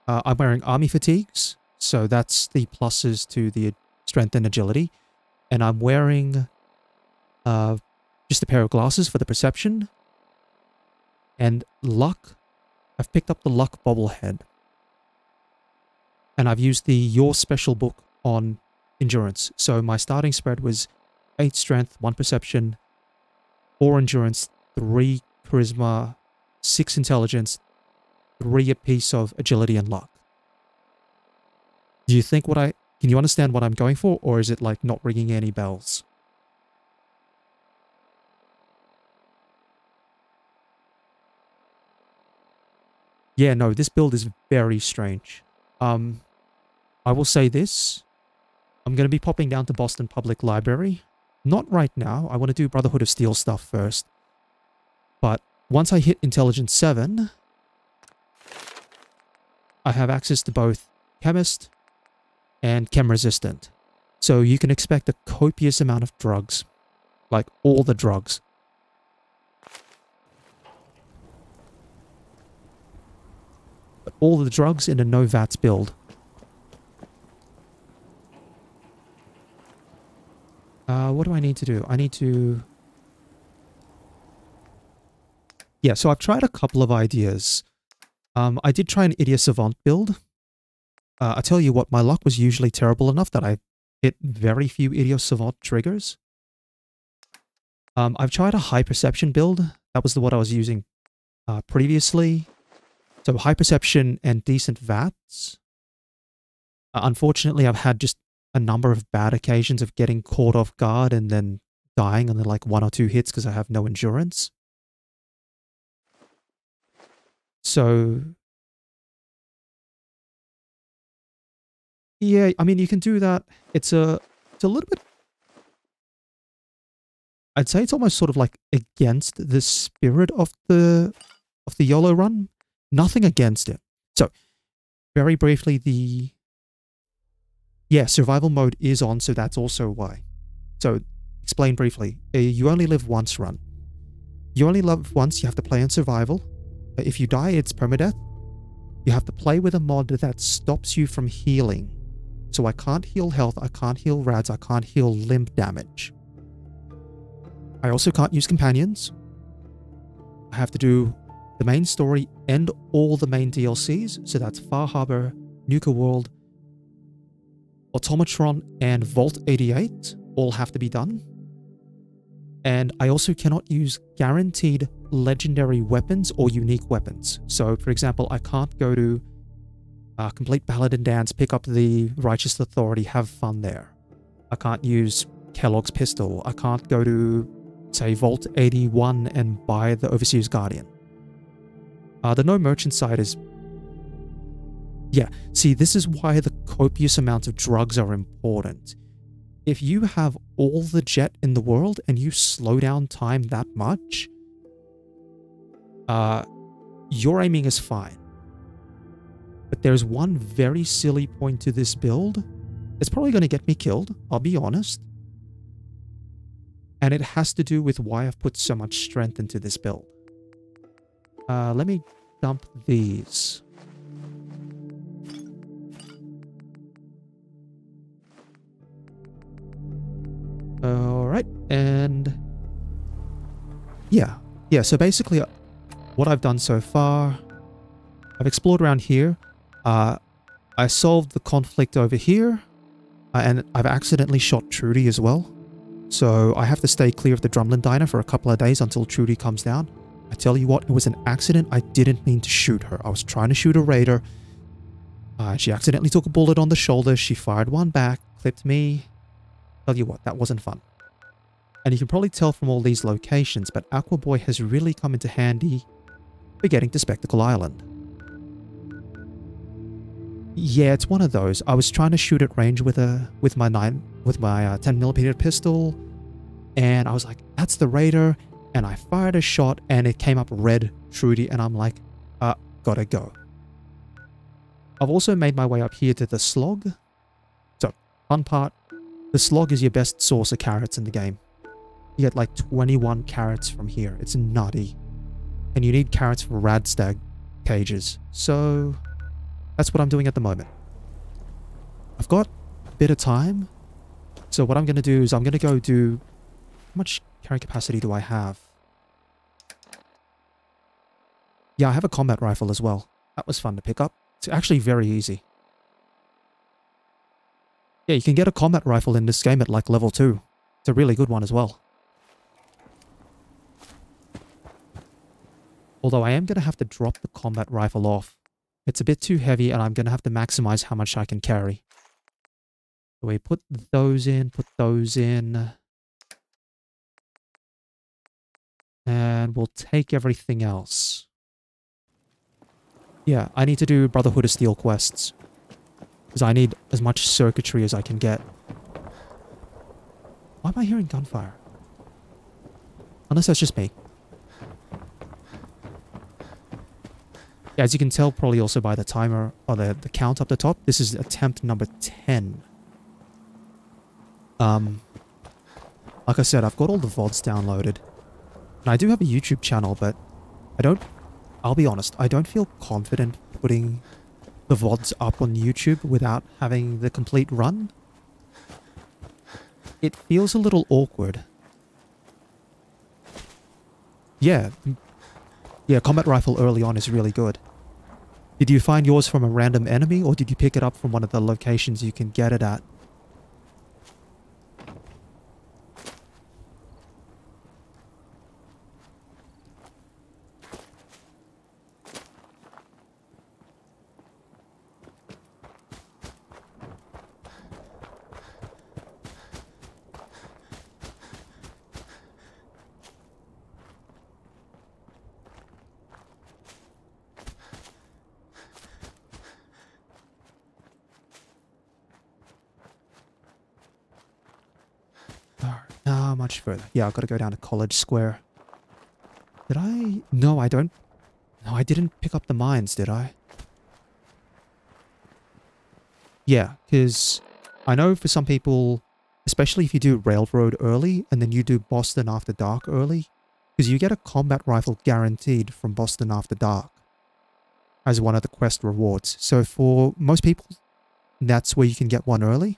[SPEAKER 1] I'm wearing army fatigues. So that's the pluses to the strength and agility. And I'm wearing just a pair of glasses for the perception. And luck. I've picked up the luck bobblehead. And I've used the Your Special book on endurance. So my starting spread was 8 strength, 1 perception, 4 endurance, 3 charisma, 6 intelligence, 3 apiece of agility and luck. Do you think can you understand what I'm going for, or is it like not ringing any bells? Yeah, no, this build is very strange. I will say this. I'm going to be popping down to Boston Public Library. Not right now. I want to do Brotherhood of Steel stuff first. But once I hit Intelligence 7, I have access to both Chemist and Chem Resistant. So you can expect a copious amount of drugs. Like all the drugs. But all the drugs in a no VATS build. What do I need to do? I need to... Yeah, so I've tried a couple of ideas. I did try an Idiot Savant build, I tell you what, my luck was usually terrible enough that I hit very few Idiot Savant triggers. I've tried a high perception build. That was what I was using previously. So high perception and decent VATs. Unfortunately, I've had just a number of bad occasions of getting caught off guard and then dying on like 1 or 2 hits because I have no endurance. So yeah, I mean, you can do that. It's a little bit, I'd say it's almost sort of like against the spirit of the YOLO run. Nothing against it. So, very briefly, survival mode is on, so that's also why. So, explain briefly. You only live once run. You only live once, you have to play on survival. If you die, it's permadeath. You have to play with a mod that stops you from healing. So I can't heal health, I can't heal rads, I can't heal limb damage. I also can't use companions. I have to do the main story and all the main DLCs. So that's Far Harbor, Nuka World, Automatron, and Vault 88 all have to be done. And I also cannot use guaranteed legendary weapons or unique weapons. So, for example, I can't go to Complete Paladin Dance, pick up the Righteous Authority, have fun there. I can't use Kellogg's Pistol. I can't go to, say, Vault 81 and buy the Overseer's Guardian. The no merchant side is... Yeah, see, this is why the copious amounts of drugs are important. If you have all the jet in the world and you slow down time that much, your aiming is fine. But there's one very silly point to this build. It's probably going to get me killed, I'll be honest. And it has to do with why I've put so much strength into this build. Let me dump these. Alright, and... Yeah, so basically what I've done so far, I've explored around here. I solved the conflict over here, and I've accidentally shot Trudy as well. So I have to stay clear of the Drumlin Diner for a couple of days until Trudy comes down. I tell you what, it was an accident. I didn't mean to shoot her. I was trying to shoot a raider. She accidentally took a bullet on the shoulder. She fired one back, clipped me. Tell you what, that wasn't fun. And you can probably tell from all these locations, but Aqua Boy has really come into handy for getting to Spectacle Island. Yeah, it's one of those. I was trying to shoot at range with my 10mm pistol, and I was like, "That's the raider," and I fired a shot, and it came up red Trudy, and I'm like, gotta go. I've also made my way up here to the slog. So, fun part, the slog is your best source of carrots in the game. You get like 21 carrots from here. It's nutty. And you need carrots for Bethesda'd cages. So, that's what I'm doing at the moment. I've got a bit of time. So what I'm going to do is I'm going to go do... How much carry capacity do I have? Yeah, I have a combat rifle as well. That was fun to pick up. It's actually very easy. Yeah, you can get a combat rifle in this game at like level 2. It's a really good one as well. Although I am going to have to drop the combat rifle off. It's a bit too heavy and I'm going to have to maximize how much I can carry. So we put those in, and we'll take everything else. Yeah, I need to do Brotherhood of Steel quests. Because I need as much circuitry as I can get. Why am I hearing gunfire? Unless that's just me. Yeah, as you can tell probably also by the timer, or the count up the top, this is attempt number 10. Like I said, I've got all the VODs downloaded. And I do have a YouTube channel, but I'll be honest, I don't feel confident putting the VODs up on YouTube without having the complete run. It feels a little awkward. Yeah, combat rifle early on is really good. Did you find yours from a random enemy, or did you pick it up from one of the locations you can get it at? Much further. Yeah, I've got to go down to College Square. Did I? No, I don't. No, I didn't pick up the mines, did I? Yeah, because I know for some people, especially if you do Railroad early and then you do Boston After Dark early, because you get a combat rifle guaranteed from Boston After Dark as one of the quest rewards. So for most people, that's where you can get one early.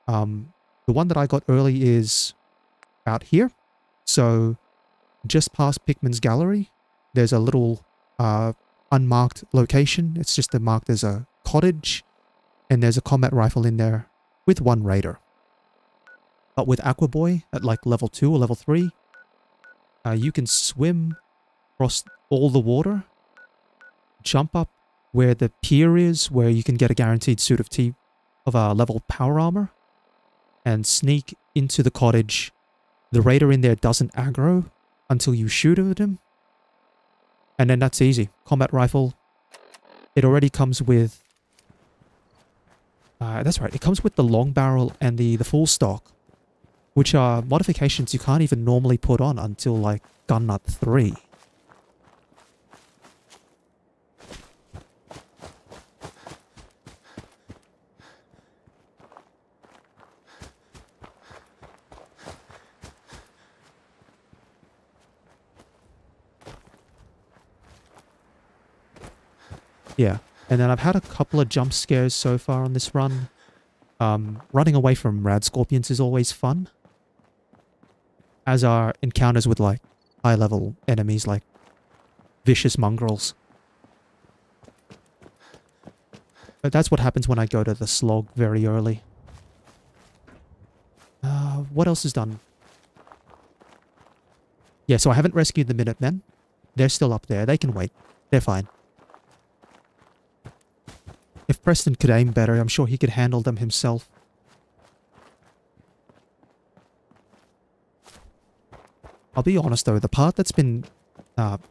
[SPEAKER 1] The one that I got early is out here. So just past Pickman's Gallery, there's a little unmarked location. It's just marked as a cottage, and there's a combat rifle in there with one raider. But with Aqua Boy at like level 2 or level 3, you can swim across all the water, jump up where the pier is, where you can get a guaranteed suit of level power armor, and sneak into the cottage. The raider in there doesn't aggro until you shoot at him. And then that's easy. Combat rifle. It already comes with... that's right. It comes with the long barrel and the full stock, which are modifications you can't even normally put on until like Gun Nut 3. Yeah, and then I've had a couple of jump scares so far on this run. Running away from rad scorpions is always fun, as are encounters with like high-level enemies like vicious mongrels. But that's what happens when I go to the slog very early. What else is done? Yeah, so I haven't rescued the Minutemen. They're still up there. They can wait. They're fine. If Preston could aim better, I'm sure he could handle them himself. I'll be honest though, the part that's been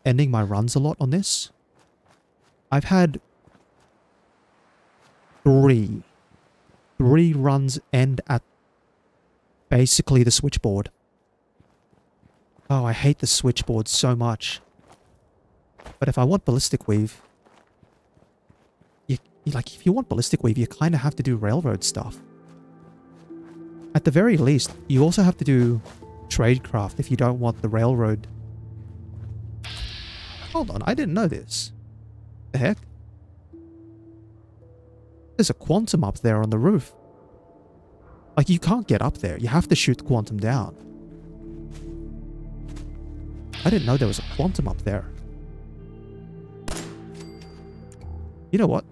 [SPEAKER 1] ending my runs a lot on this, I've had three runs end at basically the switchboard. Oh, I hate the switchboard so much. But if I want ballistic weave, like, if you want ballistic weave, you kind of have to do railroad stuff. At the very least, you also have to do tradecraft if you don't want the railroad. Hold on, I didn't know this. The heck? There's a quantum up there on the roof. Like, you can't get up there. You have to shoot the quantum down. I didn't know there was a quantum up there. You know what?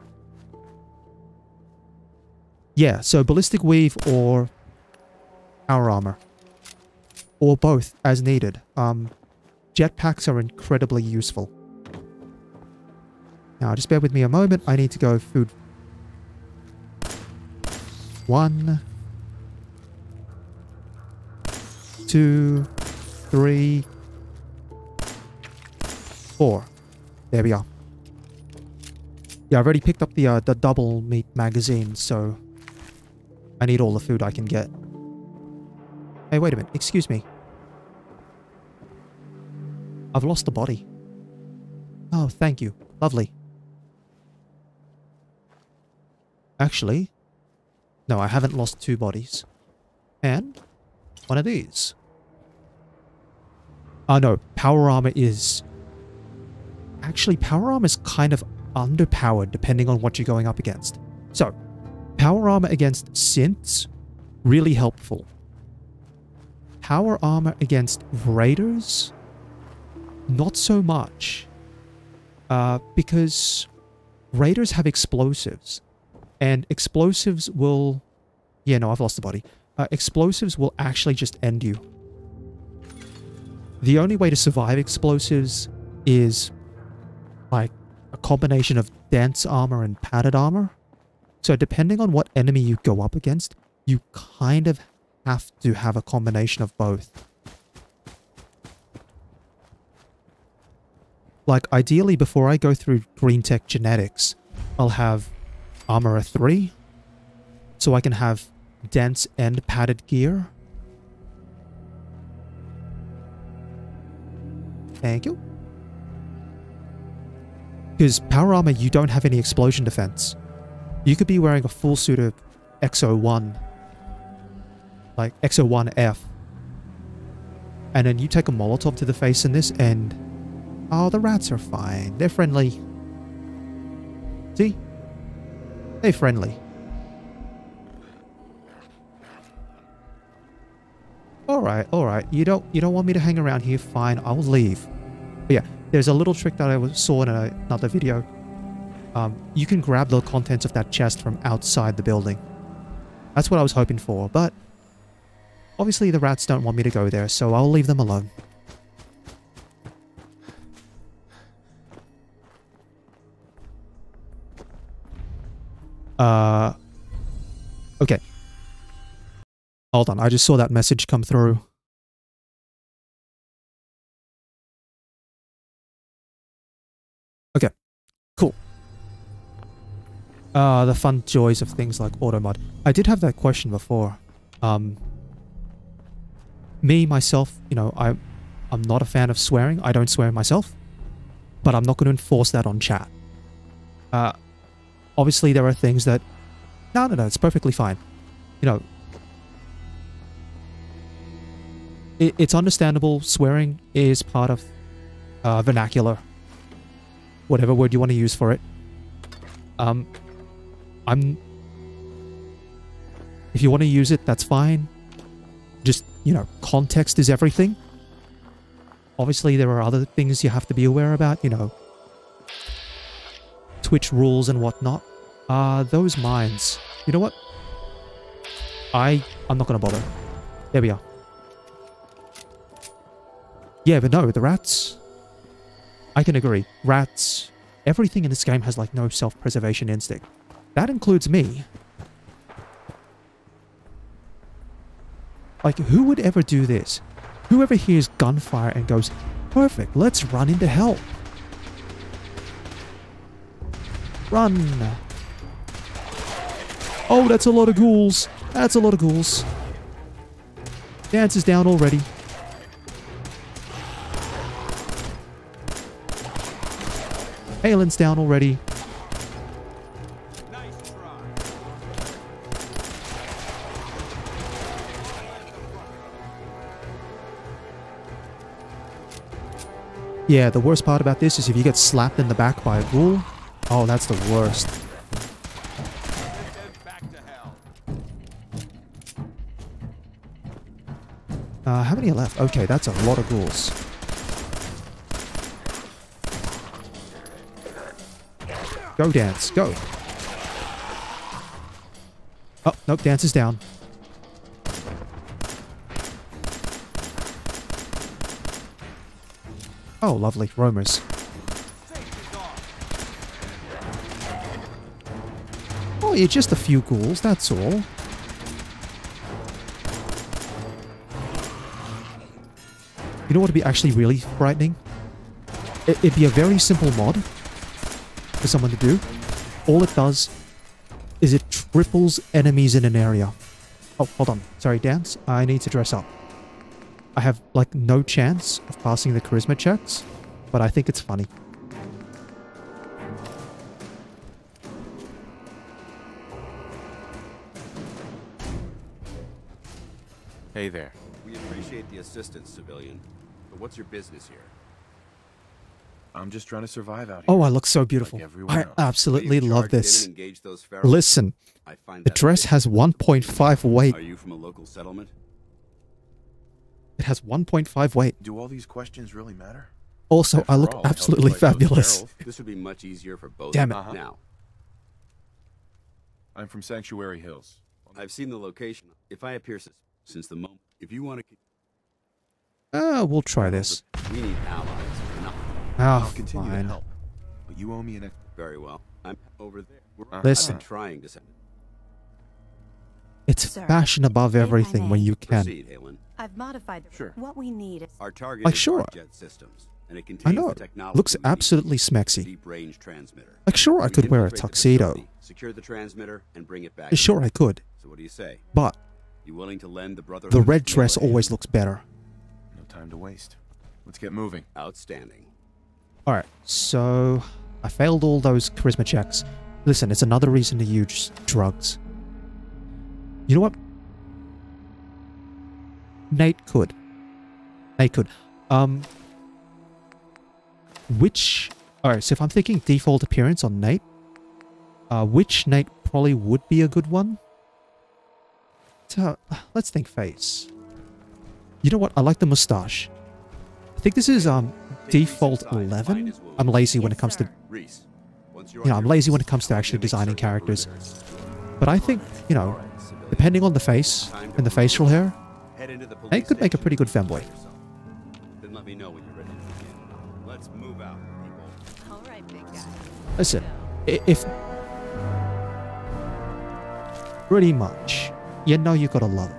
[SPEAKER 1] Yeah, so ballistic weave or power armor. Or both, as needed. Jetpacks are incredibly useful. Now, just bear with me a moment. I need to go food. 1, 2, 3, 4. There we are. Yeah, I've already picked up the double meat magazine, so I need all the food I can get. Hey, wait a minute. Excuse me. I've lost a body. Oh, thank you. Lovely. Actually, no, I haven't lost 2 bodies. And one of these. Oh, no. Power armor is... Actually, power armor is kind of underpowered depending on what you're going up against. So, power armor against synths, really helpful. Power armor against raiders, not so much. Because raiders have explosives. And explosives will... Yeah, no, I've lost the body. Explosives will actually just end you. The only way to survive explosives is like a combination of dense armor and padded armor. So depending on what enemy you go up against, you kind of have to have a combination of both. Like ideally before I go through green tech genetics, I'll have armor 3, so I can have dense and padded gear. Thank you. Because power armor, you don't have any explosion defense. You could be wearing a full suit of XO1, like XO1F, and then you take a Molotov to the face in this and... Oh, the rats are fine. They're friendly. See? They're friendly. Alright, alright. You don't want me to hang around here? Fine, I'll leave. But yeah, there's a little trick that I saw in another video. You can grab the contents of that chest from outside the building. That's what I was hoping for, but obviously the rats don't want me to go there, so I'll leave them alone. Okay. Hold on, I just saw that message come through. Okay, cool. The fun joys of things like automod. I did have that question before. Me, myself, you know, I'm not a fan of swearing. I don't swear myself. But I'm not going to enforce that on chat. Obviously, there are things that... No, it's perfectly fine. You know... It's understandable. Swearing is part of vernacular. Whatever word you want to use for it. If you want to use it, that's fine. Just, you know, context is everything. Obviously, there are other things you have to be aware about, you know. Twitch rules and whatnot. Those mines. You know what? I'm not going to bother. There we are. Yeah, but no, the rats... I can agree. Rats... Everything in this game has, like, no self-preservation instinct. That includes me. Like, who would ever do this? Whoever hears gunfire and goes, perfect, let's run into help. Run. Oh, that's a lot of ghouls. That's a lot of ghouls. Dance is down already. Palin's down already.
[SPEAKER 6] Nice try.
[SPEAKER 1] Yeah, the worst part about this is if you get slapped in the back by a ghoul. Oh, that's the worst.
[SPEAKER 6] Back to hell.
[SPEAKER 1] How many are left? Okay, that's a lot of ghouls. Go, Dance, go. Oh, nope, Dance is down. Oh, lovely. Roamers. Oh, yeah, just a few ghouls, that's all. You know what would be actually really frightening? It'd be a very simple mod for someone to do. All it does is it triples enemies in an area. Oh, hold on. Sorry, Dance. I need to dress up. I have, like, no chance of passing the charisma checks, but I think it's funny.
[SPEAKER 7] Hey there.
[SPEAKER 8] We appreciate the assistance, civilian. But what's your business here?
[SPEAKER 4] I'm just trying to survive out here.
[SPEAKER 1] Oh, I look so beautiful.
[SPEAKER 4] Like everyone
[SPEAKER 1] I
[SPEAKER 4] else.
[SPEAKER 1] absolutely
[SPEAKER 8] Please
[SPEAKER 1] love
[SPEAKER 8] charge in
[SPEAKER 1] this.
[SPEAKER 8] and engage those ferals.
[SPEAKER 1] Listen,
[SPEAKER 8] I find
[SPEAKER 1] the
[SPEAKER 8] that
[SPEAKER 1] dress has 1.5 weight.
[SPEAKER 8] Are you from a local settlement?
[SPEAKER 1] It has 1.5 weight.
[SPEAKER 4] Do all these questions really matter?
[SPEAKER 1] Also, I look
[SPEAKER 4] After all, I helped
[SPEAKER 1] absolutely
[SPEAKER 4] fight those
[SPEAKER 1] fabulous.
[SPEAKER 4] barrels.
[SPEAKER 8] This would be much easier for both
[SPEAKER 1] Damn
[SPEAKER 8] of
[SPEAKER 1] it.
[SPEAKER 8] us now.
[SPEAKER 4] I'm from Sanctuary Hills.
[SPEAKER 8] I've seen the location. If I appear since the moment, if you want to,
[SPEAKER 1] We'll try this.
[SPEAKER 8] we need allies. Not
[SPEAKER 1] Ah,
[SPEAKER 4] I'll continue to
[SPEAKER 1] fine.
[SPEAKER 4] help, but you owe me an.
[SPEAKER 8] very well. I'm over there.
[SPEAKER 1] Listen.
[SPEAKER 8] I've been trying to send it.
[SPEAKER 1] It's
[SPEAKER 5] Sir,
[SPEAKER 1] fashion above
[SPEAKER 5] if I
[SPEAKER 1] everything when
[SPEAKER 5] may.
[SPEAKER 1] you can.
[SPEAKER 8] Proceed, Halen.
[SPEAKER 5] I've modified the
[SPEAKER 4] Sure.
[SPEAKER 5] What we need is
[SPEAKER 8] Our target
[SPEAKER 1] Like,
[SPEAKER 8] is
[SPEAKER 1] sure.
[SPEAKER 8] jet systems, and it
[SPEAKER 1] I
[SPEAKER 8] contains
[SPEAKER 1] know.
[SPEAKER 8] the technology
[SPEAKER 1] Looks
[SPEAKER 8] we need.
[SPEAKER 1] absolutely smexy.
[SPEAKER 8] Deep range transmitter.
[SPEAKER 1] Like, sure, I
[SPEAKER 8] We
[SPEAKER 1] could wear a
[SPEAKER 8] infiltrate the
[SPEAKER 1] tuxedo.
[SPEAKER 8] facility, secure the transmitter, and bring it back.
[SPEAKER 1] Sure, I could.
[SPEAKER 8] So what do you say?
[SPEAKER 1] But
[SPEAKER 8] You willing to lend the Brotherhood?
[SPEAKER 1] the
[SPEAKER 8] of
[SPEAKER 1] red dress
[SPEAKER 8] Melee?
[SPEAKER 1] always looks better.
[SPEAKER 4] No time to waste. Let's get moving.
[SPEAKER 8] Outstanding.
[SPEAKER 1] Alright, so I failed all those charisma checks. Listen, it's another reason to use drugs. You know what? Nate could. Which... Alright, so if I'm thinking default appearance on Nate, which Nate probably would be a good one? So, let's think face. You know what? I like the mustache. I think this is default 11. I'm lazy when it comes to...
[SPEAKER 8] Reese, once you're
[SPEAKER 1] You know,
[SPEAKER 8] on
[SPEAKER 1] I'm
[SPEAKER 8] your
[SPEAKER 1] lazy when
[SPEAKER 8] feet,
[SPEAKER 1] it comes to actually
[SPEAKER 8] mimic
[SPEAKER 1] designing
[SPEAKER 8] certain
[SPEAKER 1] characters.
[SPEAKER 8] movements.
[SPEAKER 1] But I think, you know, depending on the face and the facial hair,
[SPEAKER 8] Head into the police
[SPEAKER 1] Nate could make a
[SPEAKER 8] station
[SPEAKER 1] pretty good
[SPEAKER 8] and
[SPEAKER 1] femboy.
[SPEAKER 8] yourself. Then let me know when you're ready to begin. Let's move out, people.
[SPEAKER 3] All right, big guy.
[SPEAKER 1] Listen, if... Pretty much. You know you gotta love it.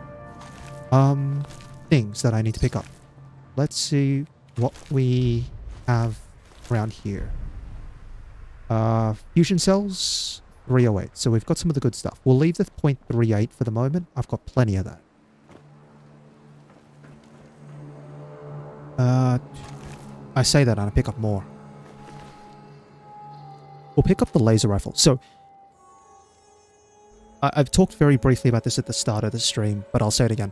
[SPEAKER 1] Things that I need to pick up. Let's see what we have around here. Fusion cells, 308. So we've got some of the good stuff. We'll leave the .38 for the moment. I've got plenty of that. I say that and I pick up more. We'll pick up the laser rifle. So, I've talked very briefly about this at the start of the stream, but I'll say it again.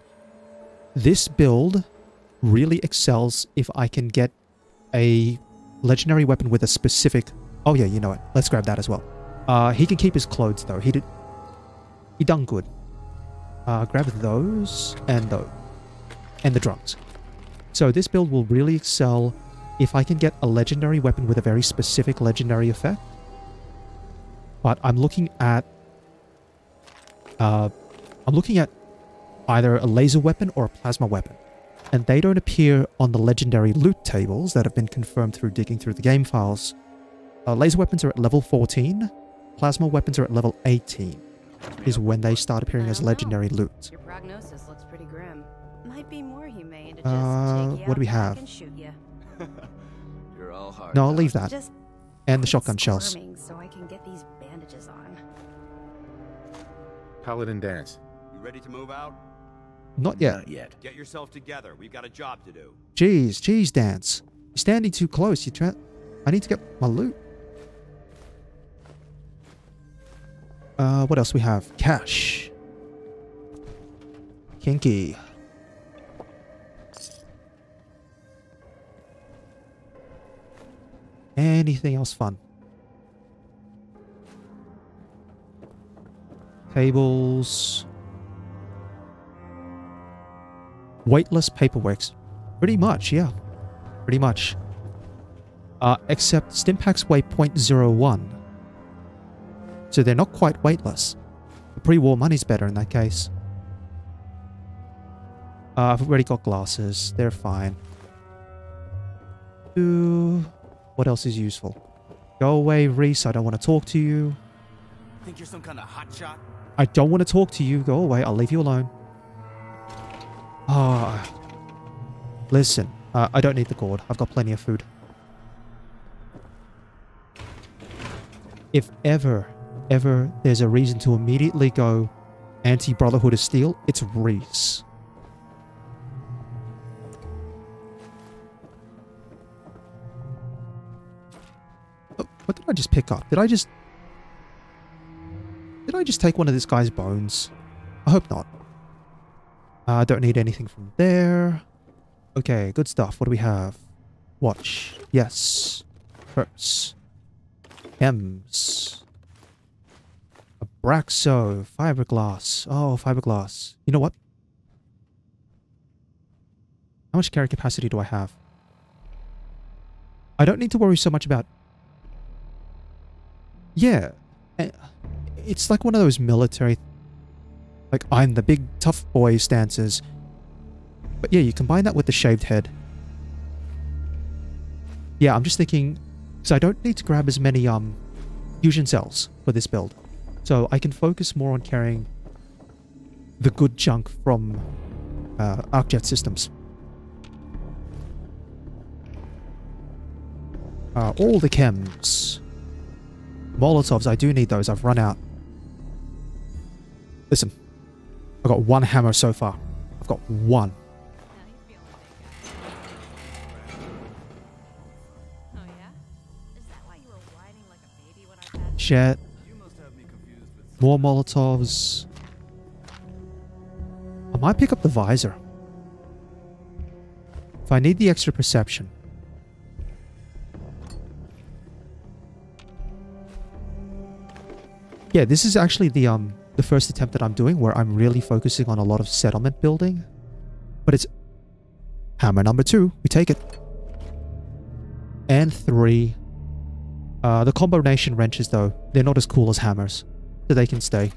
[SPEAKER 1] This build really excels if I can get a legendary weapon with a specific... Oh yeah, you know it. Let's grab that as well. He can keep his clothes though. He done good. Grab those and those. And the drugs. So this build will really excel if I can get a legendary weapon with a very specific legendary effect. But I'm looking at either a laser weapon or a plasma weapon. And they don't appear on the legendary loot tables that have been confirmed through digging through the game files. Laser weapons are at level 14. Plasma weapons are at level 18. Is when they start appearing as legendary loot.
[SPEAKER 3] Your prognosis looks pretty grim. Might be more humane to just take you
[SPEAKER 1] What do we
[SPEAKER 3] out back
[SPEAKER 1] have?
[SPEAKER 3] and shoot you.
[SPEAKER 8] You're all hard.
[SPEAKER 1] No, I'll leave that.
[SPEAKER 5] just
[SPEAKER 1] And the
[SPEAKER 5] quit
[SPEAKER 1] shotgun shells.
[SPEAKER 5] squirming so I can get these bandages on.
[SPEAKER 7] Paladin dance.
[SPEAKER 8] You ready to move out?
[SPEAKER 1] Not yet.
[SPEAKER 7] Not yet.
[SPEAKER 8] Get yourself together. We've got a job to do.
[SPEAKER 1] Jeez, Dance. You're standing too close. I need to get my loot. What else we have? Cash. Kinky. Anything else fun? Tables. Weightless paperworks. Pretty much, yeah. Pretty much. Except Stimpaks weigh 0.01. So they're not quite weightless. The pre-war money's better in that case. I've already got glasses. They're fine. What else is useful? Go away, Reese. I don't want to talk to you.
[SPEAKER 2] Think you're some kind of hotshot?
[SPEAKER 1] I don't want to talk to you. Go away. I'll leave you alone. Listen. I don't need the gourd. I've got plenty of food. If ever there's a reason to immediately go anti-Brotherhood of Steel, it's Reese. Oh, what did I just pick up? Did I just take one of this guy's bones? I hope not. I don't need anything from there. Okay, good stuff. What do we have? Watch. Yes. Purse. Hems. A Braxo. Fiberglass. Oh, fiberglass. You know what? How much carry capacity do I have? I don't need to worry so much about... Yeah. It's like one of those military... Like, I'm the big tough boy stances. But yeah, you combine that with the shaved head. Yeah, I'm just thinking... So I don't need to grab as many fusion cells for this build. So I can focus more on carrying the good junk from ArcJet systems. All the chems. Molotovs, I do need those. I've run out. Listen. I've got one hammer so far. I've got one.
[SPEAKER 3] Oh yeah? Is that why you were whining like a baby when I passed?
[SPEAKER 1] Shit. More Molotovs. I might pick up the visor. If I need the extra perception. Yeah, this is actually the first attempt that I'm doing where I'm really focusing on a lot of settlement building. But it's hammer number 2. We take it. And 3. The combination wrenches, though, they're not as cool as hammers. So they can stay.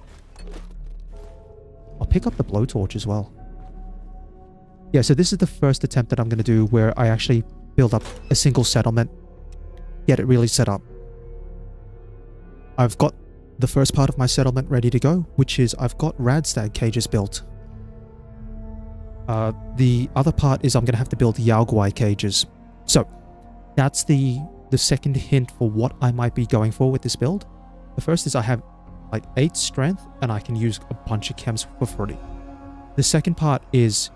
[SPEAKER 1] I'll pick up the blowtorch as well. Yeah, so this is the first attempt that I'm going to do where I actually build up a single settlement. Get it really set up. I've got the first part of my settlement ready to go, which is I've got Bethesda'd cages built. The other part is I'm going to have to build Yaogwai cages. So, that's the second hint for what I might be going for with this build. The first is I have like 8 strength and I can use a bunch of chems for free. The second part is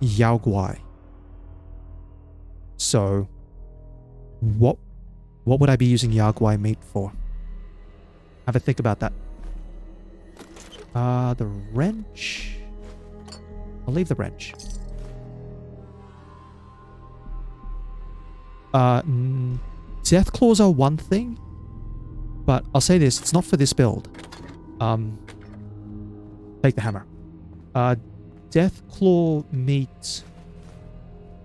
[SPEAKER 1] Yaogwai. So, what would I be using Yaogwai meat for? Have a think about that. The wrench. I'll leave the wrench. Death claws are one thing, but I'll say this: it's not for this build. Take the hammer. Death claw meat.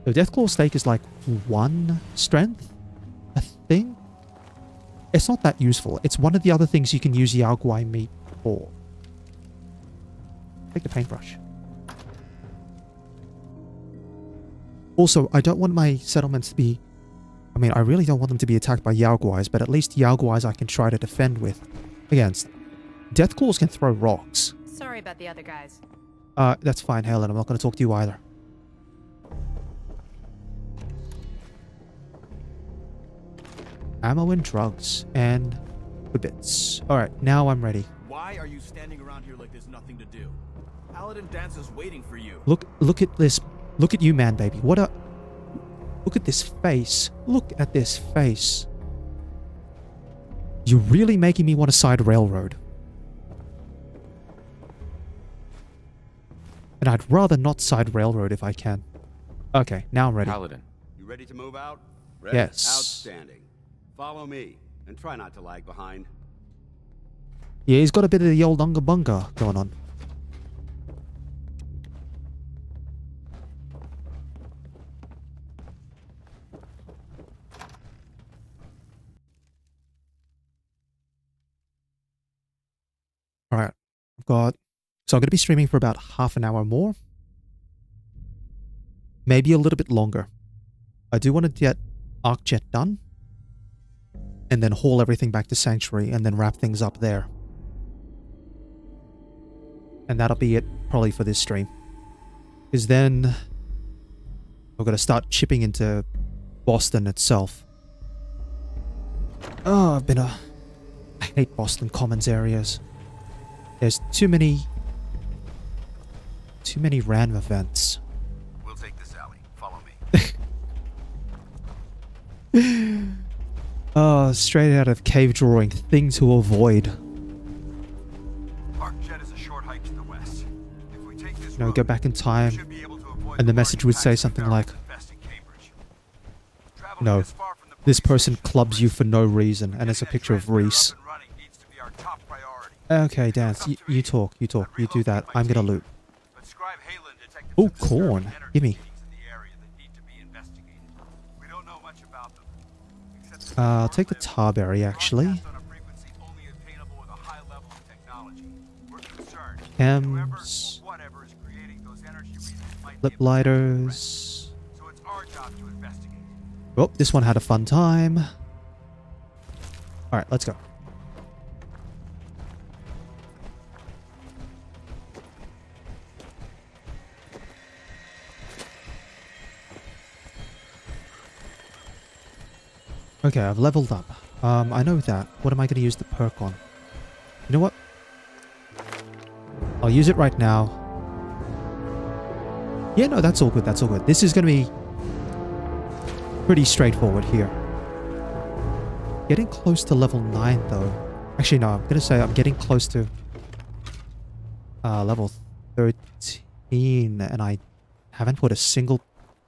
[SPEAKER 1] The death claw steak is like 1 strength, I think. It's not that useful. It's one of the other things you can use Yaogwai meat for. Take the paintbrush. Also, I don't want my settlements to be... I mean, I really don't want them to be attacked by Yaogwais, but at least Yaogwais I can try to defend with. Against. Deathclaws can throw rocks.
[SPEAKER 3] Sorry about the other guys.
[SPEAKER 1] That's fine, Helen. I'm not going to talk to you either. Ammo and drugs. And bits. Alright, now I'm ready.
[SPEAKER 9] Why are you standing around here like there's nothing to do? Paladin Dance is waiting for you.
[SPEAKER 1] Look at this. Look at you, man, baby. What a... Look at this face. Look at this face. You're really making me want a side railroad. And I'd rather not side railroad if I can. Okay, now I'm ready.
[SPEAKER 7] Paladin.
[SPEAKER 8] You ready to move out? Ready?
[SPEAKER 1] Yes.
[SPEAKER 8] Outstanding. Follow me, and try not to lag behind.
[SPEAKER 1] Yeah, he's got a bit of the old unga bunga going on. Alright, I've got... So I'm going to be streaming for about half an hour more. Maybe a little bit longer. I do want to get ArcJet done. And then haul everything back to Sanctuary and then wrap things up there. And that'll be it probably for this stream. Because then we're going to start chipping into Boston itself. Oh, I hate Boston Commons areas. There's too many random events.
[SPEAKER 9] We'll take this alley. Follow me.
[SPEAKER 1] Oh, straight out of cave drawing. Thing to avoid.
[SPEAKER 9] ArcJet is a short hike to the west. If we take this
[SPEAKER 1] Go back in time, and the message would say something like, no, this person clubs you for no reason, and it's a picture of Reese. Okay, Dance, you talk, you do that. I'm gonna loot. Oh, corn. Gimme. I'll take the tar berry, actually.
[SPEAKER 9] On a frequency only attainable with a high level of technology. We're concerned.
[SPEAKER 1] Chems.
[SPEAKER 9] Whatever is creating those energy reasons might
[SPEAKER 1] Lip
[SPEAKER 9] be
[SPEAKER 1] lighters.
[SPEAKER 9] so it's our job to investigate.
[SPEAKER 1] Oh, this one had a fun time. Alright, let's go. Okay, I've leveled up. I know that. What am I going to use the perk on? You know what? I'll use it right now. Yeah, no, that's all good. That's all good. This is going to be pretty straightforward here. Getting close to level 9, though. Actually, no, I'm going to say I'm getting close to level 13, and I haven't put a single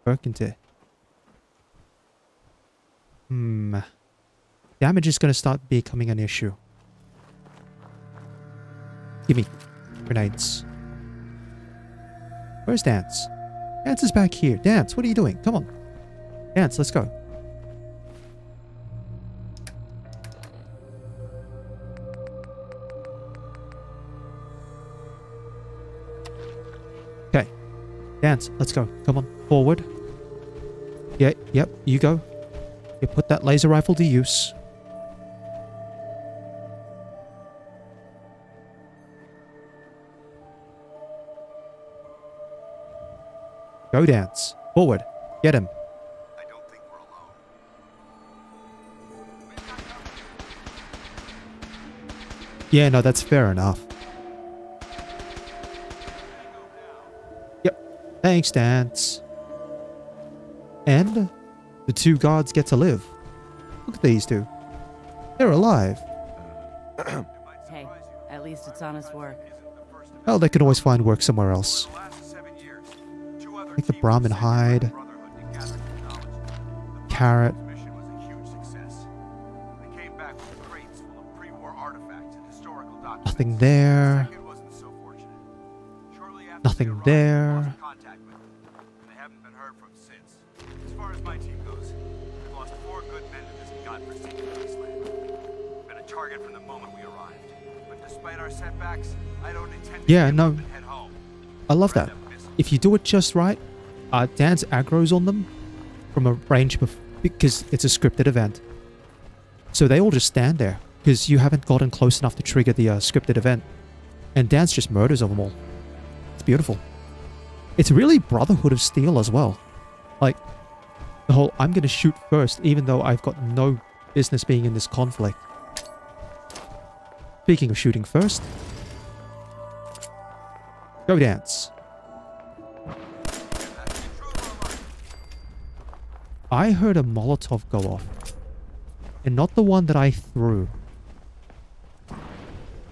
[SPEAKER 1] perk into. Damage is going to start becoming an issue. Give me grenades. Where's Dance? Dance is back here. Dance, what are you doing? Come on. Dance, let's go. Okay. Dance, let's go. Come on. Forward. Yeah, yep, you go. You put that laser rifle to use. Go, Dance. Forward. Get him.
[SPEAKER 9] I don't think we're alone.
[SPEAKER 1] Yeah, no, that's fair enough. Yep. Thanks, Dance. And the two guards get to live. Look at these two. They're alive.
[SPEAKER 10] Hey, at least it's honest work.
[SPEAKER 1] Oh, they can always find work somewhere else. Like the Brahmin hide. Carrot. Nothing there. Nothing there. Yeah, no. I love that. If you do it just right, Dance aggro's on them from a range because it's a scripted event. So they all just stand there because you haven't gotten close enough to trigger the scripted event. And Dance just murders them all. It's beautiful. It's really Brotherhood of Steel as well. Like, the whole I'm going to shoot first even though I've got no business being in this conflict. Speaking of shooting first. Go, Dance. I heard a Molotov go off. And not the one that I threw.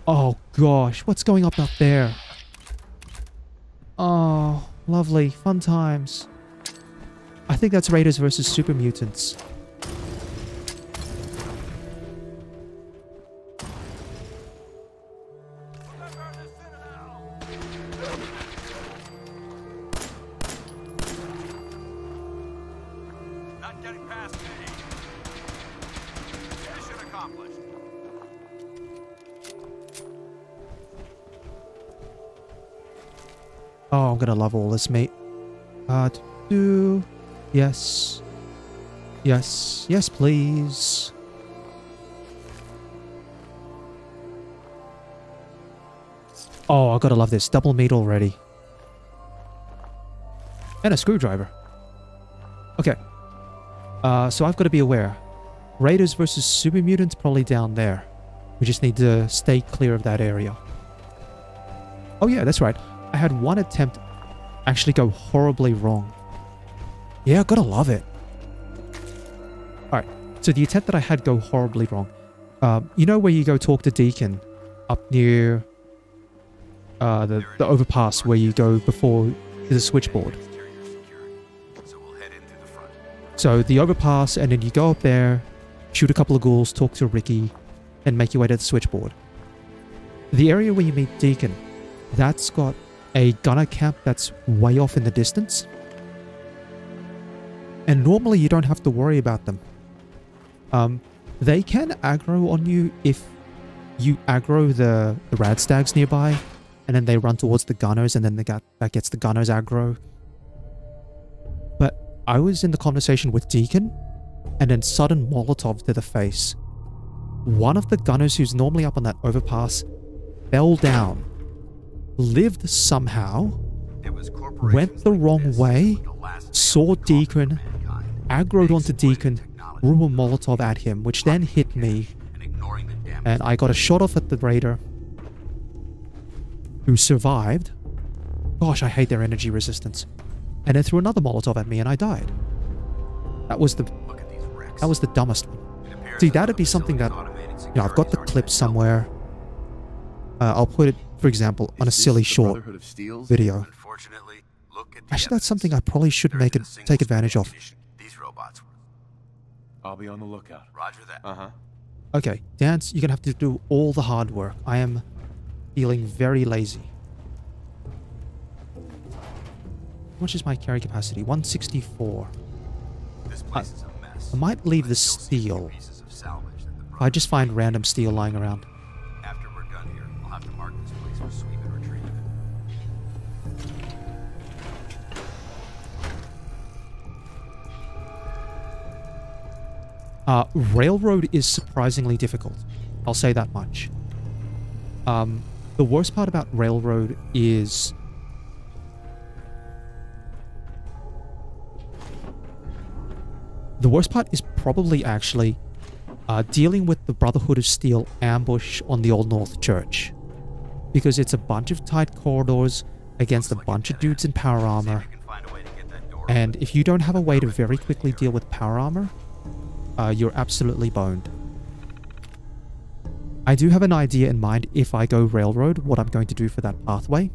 [SPEAKER 1] Oh gosh, what's going up there? Oh, lovely. Fun times. I think that's Raiders versus Super Mutants. Oh, I'm gonna love all this, mate. Yes. Yes. Yes, please. Oh, I gotta love this. Double meat already. And a screwdriver. Okay. So I've got to be aware. Raiders versus Super Mutants probably down there. We just need to stay clear of that area. Oh yeah, that's right. I had one attempt actually go horribly wrong. Yeah, gotta love it. Alright, so the attempt that I had go horribly wrong. You know where you go talk to Deacon up near the overpass where you go before the switchboard? So the overpass, and then you go up there, shoot a couple of ghouls, talk to Ricky, and make your way to the switchboard. The area where you meet Deacon, that's got a gunner camp that's way off in the distance. And normally you don't have to worry about them. They can aggro on you if you aggro the rad stags nearby, and then they run towards the gunners, and then that gets the gunners aggro. But I was in the conversation with Deacon, and then sudden Molotov to the face. One of the gunners who's normally up on that overpass fell down, lived somehow, went the wrong way, saw Deacon, aggroed onto Deacon, threw a Molotov at him, which then hit me, and I got a shot off at the raider, who survived. Gosh, I hate their energy resistance. And then threw another Molotov at me, and I died. That was the dumbest one. See, that'd be something that, you know, I've got the clip somewhere. I'll put it, for example, on a silly short video. Actually, that's something I probably should take advantage of.
[SPEAKER 4] I'll be on the lookout.
[SPEAKER 8] Roger that.
[SPEAKER 1] Okay, Dance, you're gonna have to do all the hard work. I am feeling very lazy. How much is my carry capacity? 164.
[SPEAKER 8] This place is a mess.
[SPEAKER 1] I might leave the steel. I just find random steel lying around.
[SPEAKER 8] After we're done here, I'll have to mark this place for sweep and retrieve.
[SPEAKER 1] Railroad is surprisingly difficult. I'll say that much. The worst part about Railroad is... The worst part is probably actually dealing with the Brotherhood of Steel ambush on the Old North Church. Because it's a bunch of tight corridors against a bunch of dudes in power armor. And if you don't have a way to very quickly deal with power armor, you're absolutely boned. I do have an idea in mind if I go Railroad, what I'm going to do for that pathway.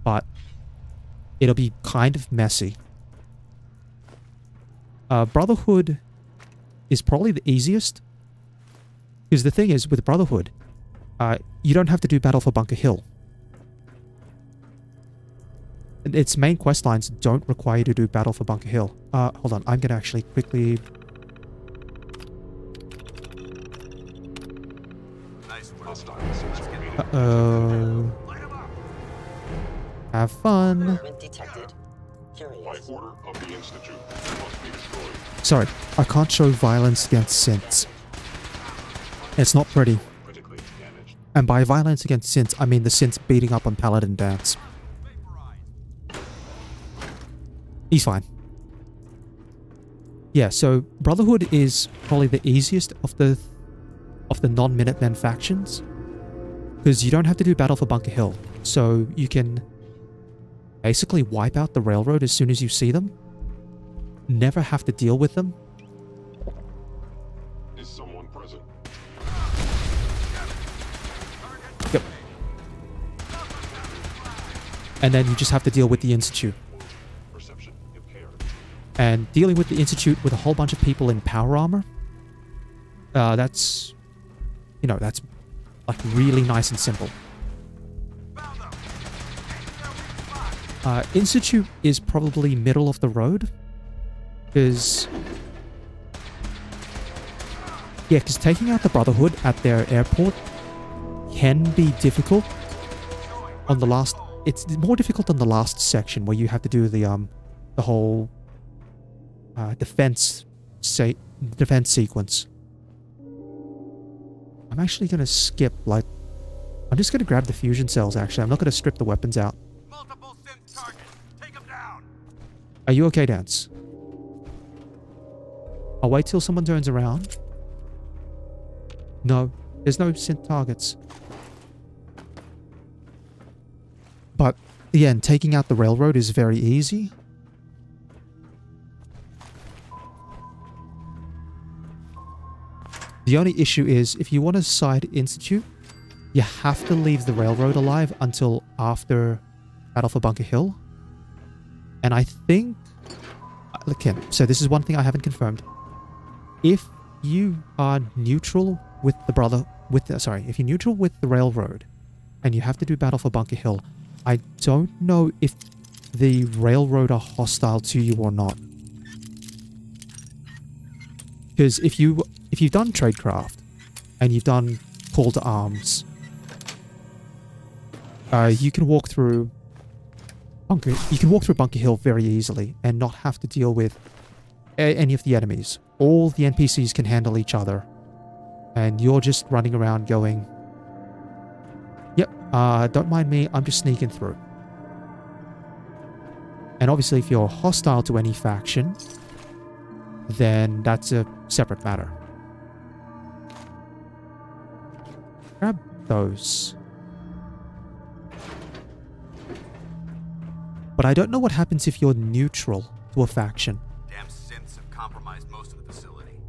[SPEAKER 1] But it'll be kind of messy. Brotherhood is probably the easiest. Because the thing is, with Brotherhood, you don't have to do battle for Bunker Hill. Its main quest lines don't require you to do battle for Bunker Hill. Hold on, I'm gonna actually quickly... Uh-oh. Have fun. Sorry, I can't show violence against synths. It's not pretty. And by violence against synths, I mean the synths beating up on Paladin Dance. He's fine. Yeah, so Brotherhood is probably the easiest of the non-Minutemen factions. Because you don't have to do battle for Bunker Hill. So you can basically wipe out the railroad as soon as you see them. Never have to deal with them.
[SPEAKER 11] Is someone present?
[SPEAKER 1] Yep. And then you just have to deal with the Institute. And dealing with the Institute with a whole bunch of people in power armor, that's, you know, that's like really nice and simple. Institute is probably middle of the road, because taking out the Brotherhood at their airport can be difficult. On the last, it's more difficult on the last section where you have to do the whole defense sequence. I'm actually gonna skip, like, I'm just gonna grab the fusion cells. Actually, I'm not gonna strip the weapons out.
[SPEAKER 8] Multiple synth targets. Take them down.
[SPEAKER 1] Are you okay, Dance? I'll wait till someone turns around. No, there's no synth targets. But again, taking out the railroad is very easy. The only issue is, if you want to side Institute, you have to leave the railroad alive until after Battle for Bunker Hill. And I think... Look, so this is one thing I haven't confirmed. If you are neutral with the if you're neutral with the railroad, and you have to do Battle for Bunker Hill, I don't know if the railroad are hostile to you or not. Because if you've done tradecraft and you've done call to arms, you can walk through Bunker Hill very easily and not have to deal with any of the enemies. All the NPCs can handle each other, and you're just running around going, "Yep, don't mind me. I'm just sneaking through." And obviously, if you're hostile to any faction, then that's a separate matter. Grab those. But I don't know what happens if you're neutral to a faction.
[SPEAKER 8] Damn synths have compromised most of the facility.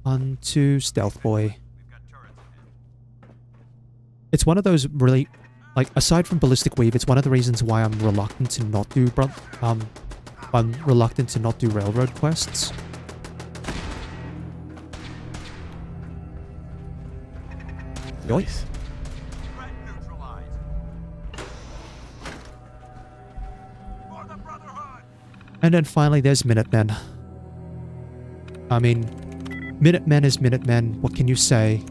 [SPEAKER 1] On to Stealth Boy. It's one of those really, like, aside from Ballistic Weave, it's one of the reasons why I'm reluctant to not do railroad quests. Yoink. And then finally there's Minutemen. I mean, Minutemen is Minutemen, what can you say?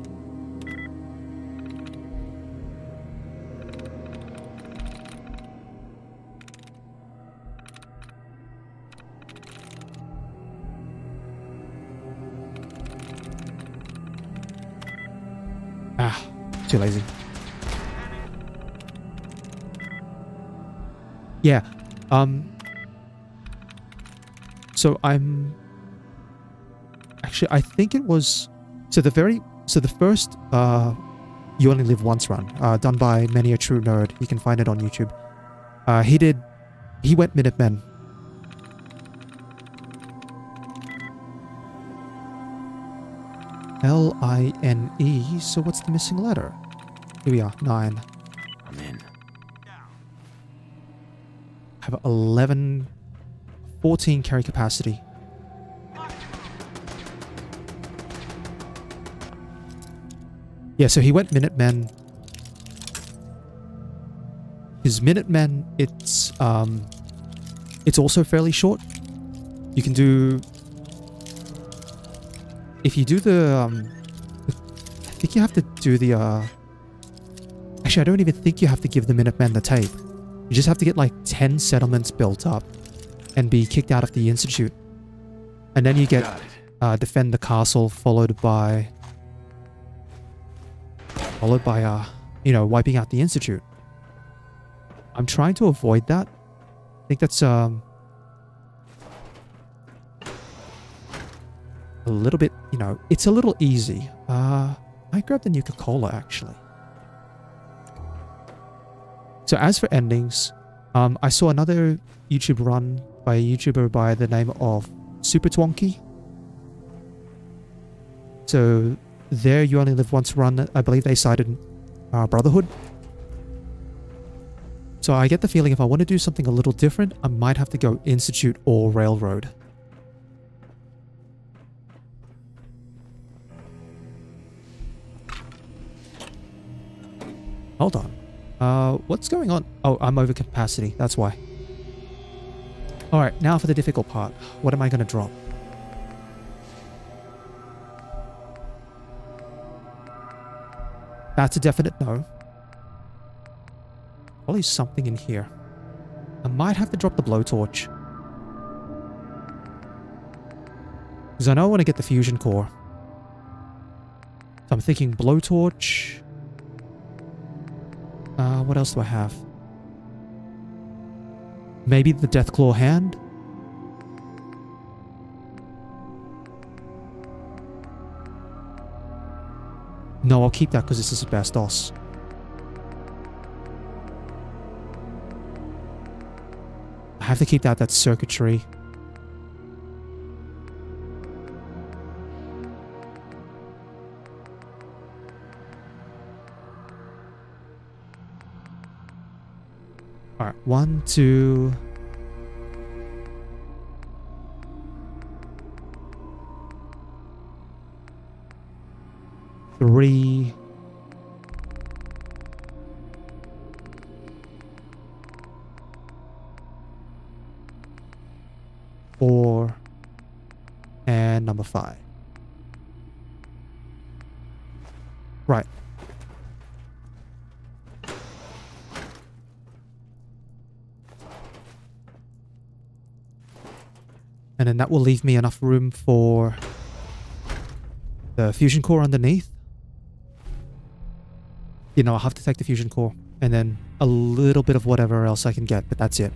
[SPEAKER 1] Too lazy. Yeah. So I'm actually, I think it was the first You Only Live Once run, done by Many a True Nerd. You can find it on YouTube. He went Minutemen. L-I-N-E, so what's the missing letter? Here we are, 9.
[SPEAKER 7] I'm in.
[SPEAKER 1] I have 14 carry capacity. Yeah, so he went Minutemen. His Minutemen, it's also fairly short. You can do... If you do the, I think you have to do the, actually, I don't even think you have to give the Minutemen the tape. You just have to get like 10 settlements built up and be kicked out of the Institute. And then you get, defend the castle, followed by, you know, wiping out the Institute. I'm trying to avoid that. I think that's, a little bit, you know, it's a little easy. I grabbed the Nuka Cola, actually. So as for endings, I saw another YouTube run by a YouTuber by the name of Super Twonky. So there, You Only Live Once run, I believe they cited Brotherhood. So I get the feeling if I want to do something a little different, I might have to go Institute or Railroad. Hold on. What's going on? Oh, I'm over capacity. That's why. Alright, now for the difficult part. What am I going to drop? That's a definite no. Probably something in here. I might have to drop the blowtorch. Because I know I want to get the fusion core. So I'm thinking blowtorch. What else do I have? Maybe the Deathclaw hand? No, I'll keep that because this is asbestos. I have to keep that, that's circuitry. Alright, 1, 2... 3... 4... Right. And then that will leave me enough room for the fusion core underneath. You know, I'll have to take the fusion core and then a little bit of whatever else I can get, but that's it.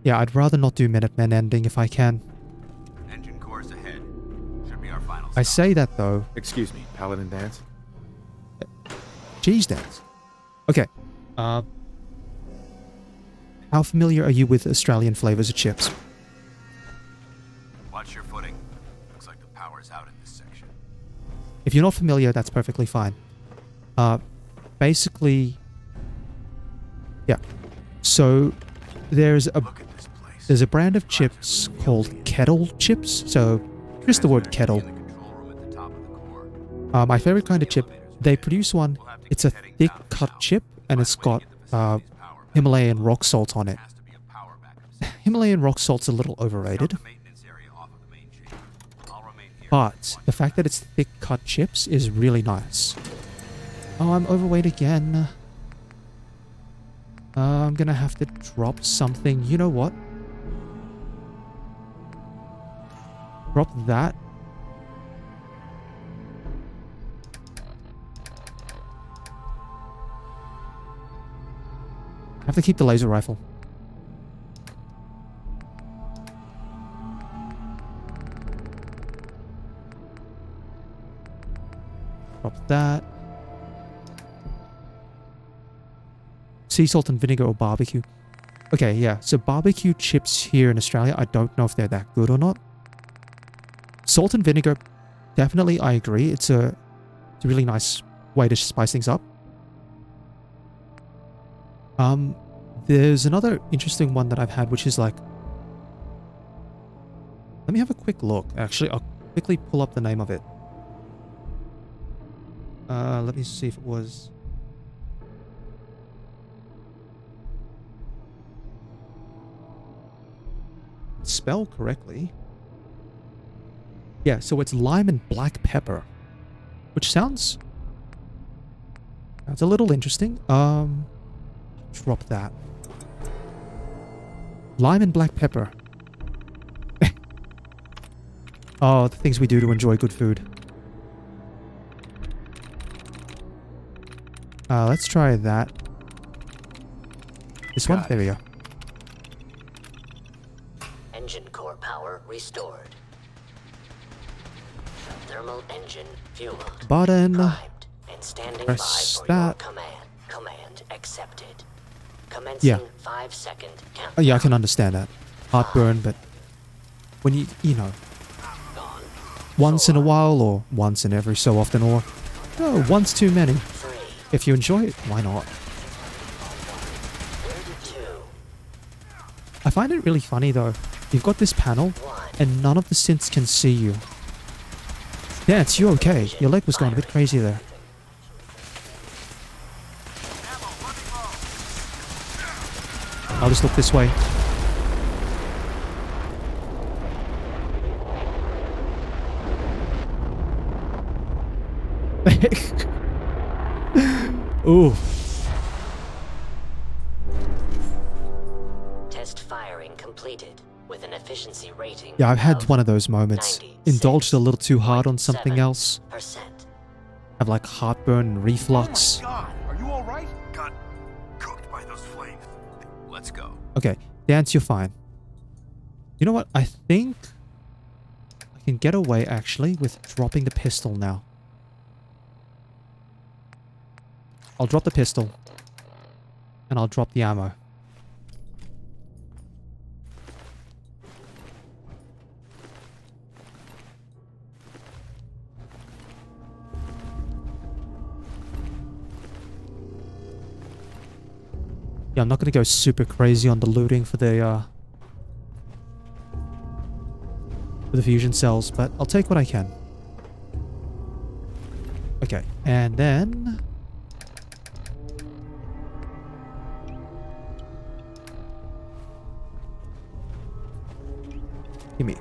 [SPEAKER 1] Yeah, I'd rather not do Minutemen ending if I can.
[SPEAKER 8] Engine course ahead. Should be our final stop.
[SPEAKER 1] I say that though.
[SPEAKER 4] Excuse me, Paladin Dance?
[SPEAKER 1] Cheese dance. Okay. How familiar are you with Australian flavors of chips?
[SPEAKER 8] Watch your footing. Looks like the power's out in this section.
[SPEAKER 1] If you're not familiar, that's perfectly fine. Basically, yeah. So there's a
[SPEAKER 8] Look at this place.
[SPEAKER 1] there's a brand of chips called kettle chips. So just the word kettle.
[SPEAKER 8] In the control room at the top of the core.
[SPEAKER 1] My favorite kind of chip. They produce one. It's a thick cut chip, and it's got Himalayan rock salt on it.
[SPEAKER 8] Has to be a power backup.
[SPEAKER 1] Himalayan rock salt's a little overrated,
[SPEAKER 8] The maintenance area off of the main chain. I'll remain here.
[SPEAKER 1] but the fact that it's thick cut chips is really nice. Oh, I'm overweight again. I'm gonna have to drop something. You know what? Drop that. I have to keep the laser rifle. Drop that. Sea salt and vinegar or barbecue. Okay, yeah. So barbecue chips here in Australia, I don't know if they're that good or not. Salt and vinegar, definitely I agree. It's a really nice way to spice things up. There's another interesting one that I've had, which is like... Let me have a quick look. Actually, I'll quickly pull up the name of it. Let me see if it was... Spell correctly. Yeah, so it's lime and black pepper. Which sounds... That's a little interesting. Drop that. Lime and black pepper. Oh, the things we do to enjoy good food. Let's try that. This one? There we go.
[SPEAKER 11] Engine core power restored. Thermal engine fueled.
[SPEAKER 1] Button.
[SPEAKER 11] Primed and standing by
[SPEAKER 1] Press
[SPEAKER 11] for
[SPEAKER 1] that.
[SPEAKER 11] your command. Command accepted. Commencing 5-second countdown.
[SPEAKER 1] Oh, yeah, I can understand that. Heartburn, but when you know,
[SPEAKER 11] Gone.
[SPEAKER 1] once in a while or once in every so often or no, once too many.
[SPEAKER 11] 3.
[SPEAKER 1] If you enjoy it, why not?
[SPEAKER 11] 2.
[SPEAKER 1] I find it really funny though. You've got this panel and none of the synths can see you. Dance, you okay? Your leg was going a bit crazy there. I'll just look this way. Ooh.
[SPEAKER 11] Test firing completed with an efficiency rating.
[SPEAKER 1] Yeah, I've had
[SPEAKER 11] of
[SPEAKER 1] one of those moments. Indulged a little too hard on something else.
[SPEAKER 11] 96%.
[SPEAKER 1] Have like heartburn and reflux.
[SPEAKER 9] God, are you all right?
[SPEAKER 8] Got cooked by those flames. Let's go.
[SPEAKER 1] Okay, Dance, you're fine. You know what? I think I can get away actually with dropping the pistol now. I'll drop the pistol. And I'll drop the ammo. Yeah, I'm not going to go super crazy on the looting for the fusion cells, but I'll take what I can. Okay, and then... Gimme.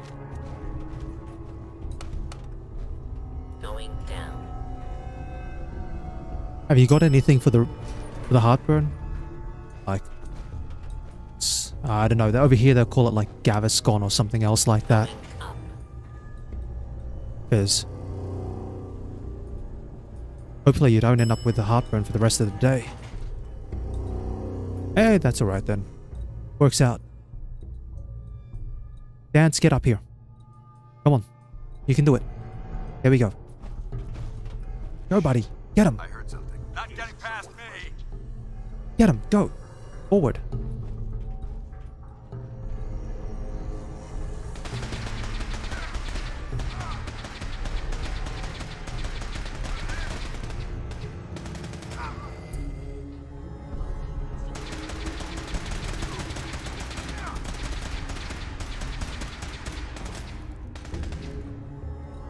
[SPEAKER 11] Going down.
[SPEAKER 1] Have you got anything for the heartburn? Like, I don't know. Over here they'll call it like Gaviscon or something else like that. Because hopefully you don't end up with the heartburn for the rest of the day. Hey, that's alright then. Works out. Dance, get up here. Come on. You can do it. Here we go. Go, buddy. Get him.
[SPEAKER 8] I heard something. Not getting past me.
[SPEAKER 1] Get him. Go. Forward.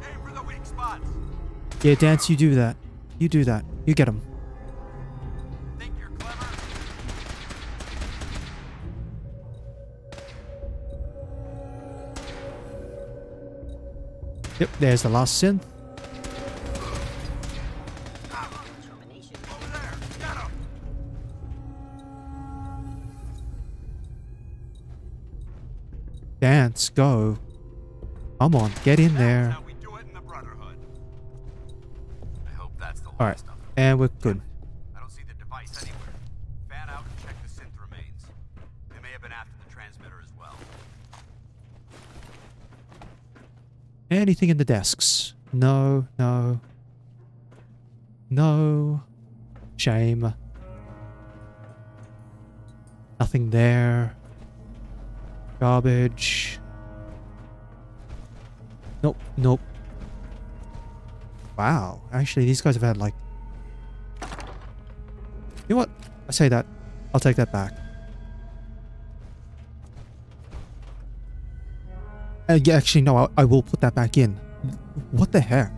[SPEAKER 8] Aim for the weak spots.
[SPEAKER 1] Yeah, Dance, you do that. You do that. You get him.
[SPEAKER 8] Think you're clever?
[SPEAKER 1] Yep, there's the last synth.
[SPEAKER 8] Over there. Get him.
[SPEAKER 1] Dance, go. Come on, get in there.
[SPEAKER 8] How we do it in the Brotherhood. I hope that's the last
[SPEAKER 1] Alright,
[SPEAKER 8] of them.
[SPEAKER 1] and we're good.
[SPEAKER 8] I don't see the device anywhere. Fan out and check the synth remains. They may have been after the transmitter as well.
[SPEAKER 1] Anything in the desks? No, no. No. Shame. Nothing there. Garbage. Nope, nope. Wow. Actually, these guys have had like... You know what? I say that. I'll take that back. Yeah, actually, no, I will put that back in. What the heck?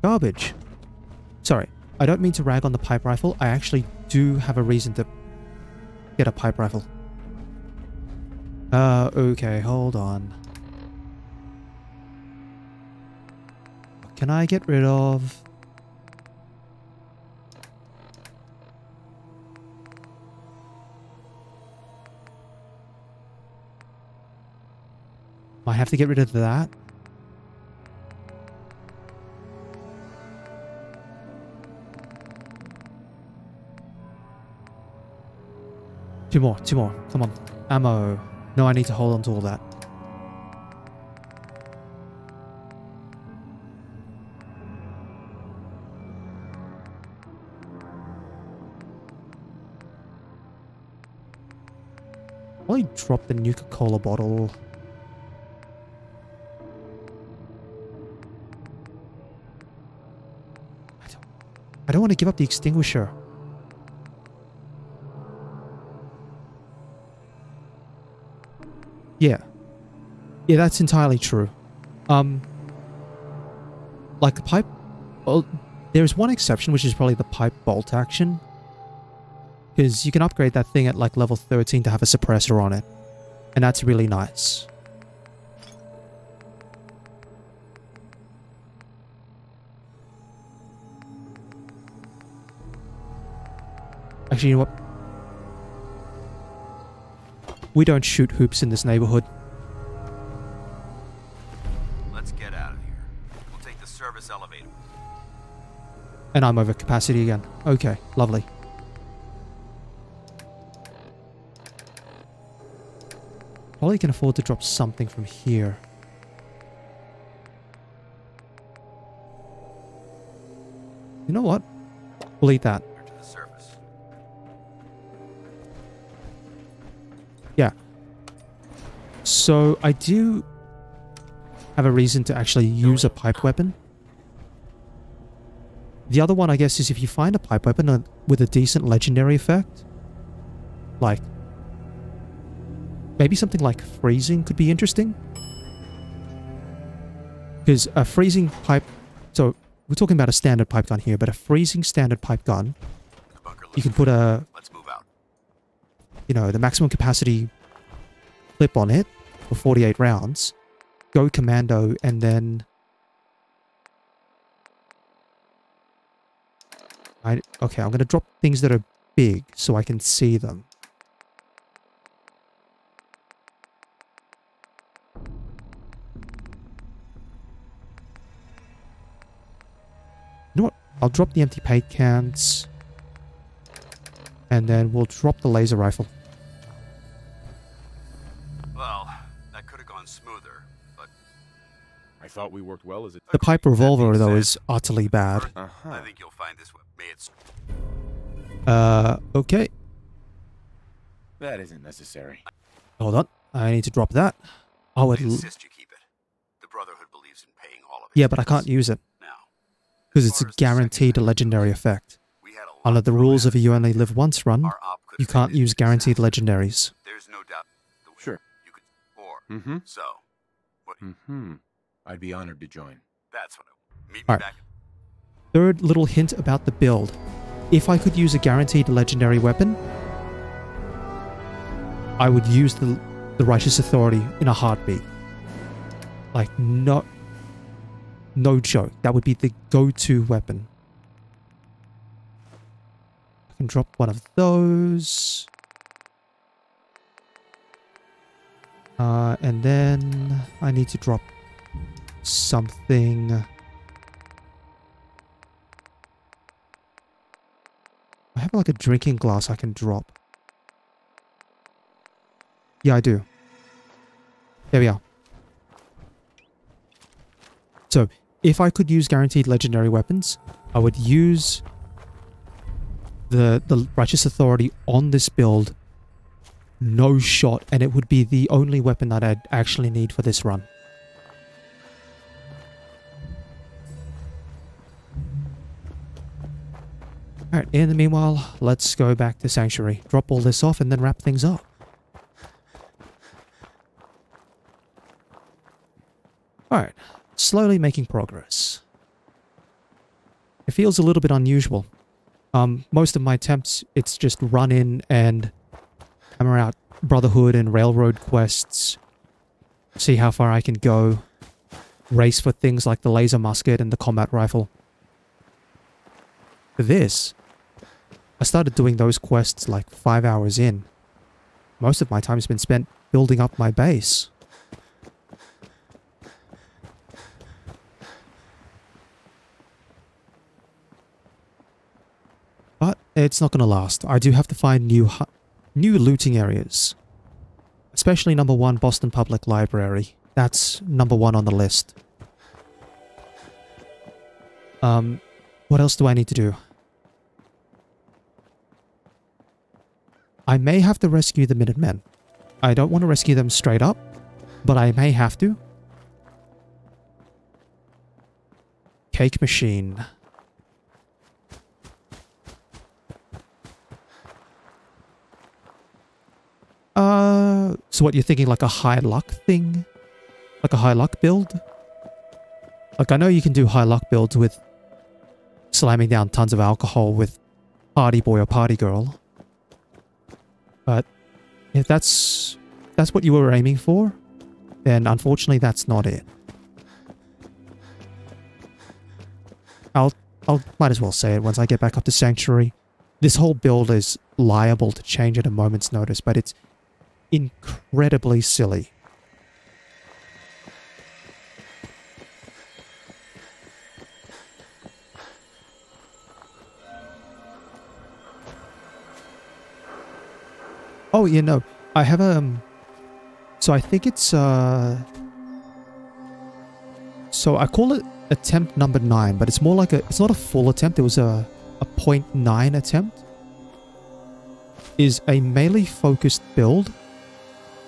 [SPEAKER 1] Garbage. Sorry, I don't mean to rag on the pipe rifle. I actually do have a reason to get a pipe rifle. Okay, hold on. What can I get rid of? I have to get rid of that. Two more. Come on. Ammo. No, I need to hold on to all that. Probably drop the Nuka Cola bottle. I don't want to give up the extinguisher. Yeah. Yeah, that's entirely true. Like the pipe... Well, there's one exception, which is probably the pipe bolt action. Because you can upgrade that thing at like level 13 to have a suppressor on it. And that's really nice. Actually, you know what? We don't shoot hoops in this neighborhood.
[SPEAKER 8] Let's get out of here. We'll take the service elevator.
[SPEAKER 1] And I'm over capacity again. Okay, lovely. Probably can afford to drop something from here. You know what? We'll eat that.
[SPEAKER 8] To the surface.
[SPEAKER 1] Yeah. So I do have a reason to actually use a pipe weapon. The other one, I guess, is if you find a pipe weapon with a decent legendary effect. Like, maybe something like freezing could be interesting. Because a freezing pipe... So, we're talking about a standard pipe gun here, but a freezing standard pipe gun, you can put a...
[SPEAKER 8] Let's move out.
[SPEAKER 1] You know, the maximum capacity clip on it, for 48 rounds, go commando, and then... Okay, I'm going to drop things that are big so I can see them. You know what? I'll drop the empty paint cans. And then we'll drop the laser rifle.
[SPEAKER 8] Well, that could have gone smoother, but
[SPEAKER 4] I thought we worked well as a
[SPEAKER 1] The pipe revolver, though, is utterly bad.
[SPEAKER 8] I think you'll find this may it's
[SPEAKER 1] Okay.
[SPEAKER 7] That isn't necessary.
[SPEAKER 1] Hold on. I need to drop that. Oh,
[SPEAKER 8] I
[SPEAKER 1] it...
[SPEAKER 8] insist you keep it. The Brotherhood believes in paying all of it.
[SPEAKER 1] Yeah, but I can't use it.
[SPEAKER 8] Now,
[SPEAKER 1] Because it's a guaranteed legendary effect.
[SPEAKER 8] we had a lot
[SPEAKER 1] Under the rules of a You Only Live Once run,
[SPEAKER 8] our op could
[SPEAKER 1] you
[SPEAKER 8] have
[SPEAKER 1] can't
[SPEAKER 8] made it
[SPEAKER 1] use guaranteed legendaries.
[SPEAKER 8] There's no doubt.
[SPEAKER 7] Sure.
[SPEAKER 8] You could or
[SPEAKER 7] Mm-hmm.
[SPEAKER 8] so. What
[SPEAKER 7] Mm-hmm. I'd be honored to join.
[SPEAKER 8] that's what I meet me
[SPEAKER 1] Alright.
[SPEAKER 8] back.
[SPEAKER 1] Third little hint about the build. If I could use a guaranteed legendary weapon, I would use the Righteous Authority in a heartbeat. Like, no joke. That would be the go-to weapon. I can drop one of those. And then I need to drop something. I have like a drinking glass I can drop. Yeah, I do. There we are. So, if I could use guaranteed legendary weapons, I would use the Righteous Authority on this build. No shot, and it would be the only weapon that I'd actually need for this run. Alright, in the meanwhile, let's go back to Sanctuary. Drop all this off and then wrap things up. Alright, slowly making progress. It feels a little bit unusual. Most of my attempts, it's just run in and hammer out Brotherhood and Railroad quests. See how far I can go. Race for things like the laser musket and the combat rifle. For this, I started doing those quests like 5 hours in. Most of my time's been spent building up my base. But it's not going to last. I do have to find new looting areas. Especially number 1, Boston Public Library. That's number 1 on the list. What else do I need to do? I may have to rescue the Minutemen. I don't want to rescue them straight up, but I may have to. Cake machine. So what, you're thinking like a high luck thing? Like a high luck build? Like, I know you can do high luck builds with slamming down tons of alcohol with party boy or party girl. But if that's what you were aiming for, then unfortunately that's not it. I'll might as well say it once I get back up to Sanctuary. This whole build is liable to change at a moment's notice, but it's incredibly silly. Oh, you know, I have so I think it's so I call it attempt number 9, but it's more like it's not a full attempt. It was a 0.9 attempt. Is a melee focused build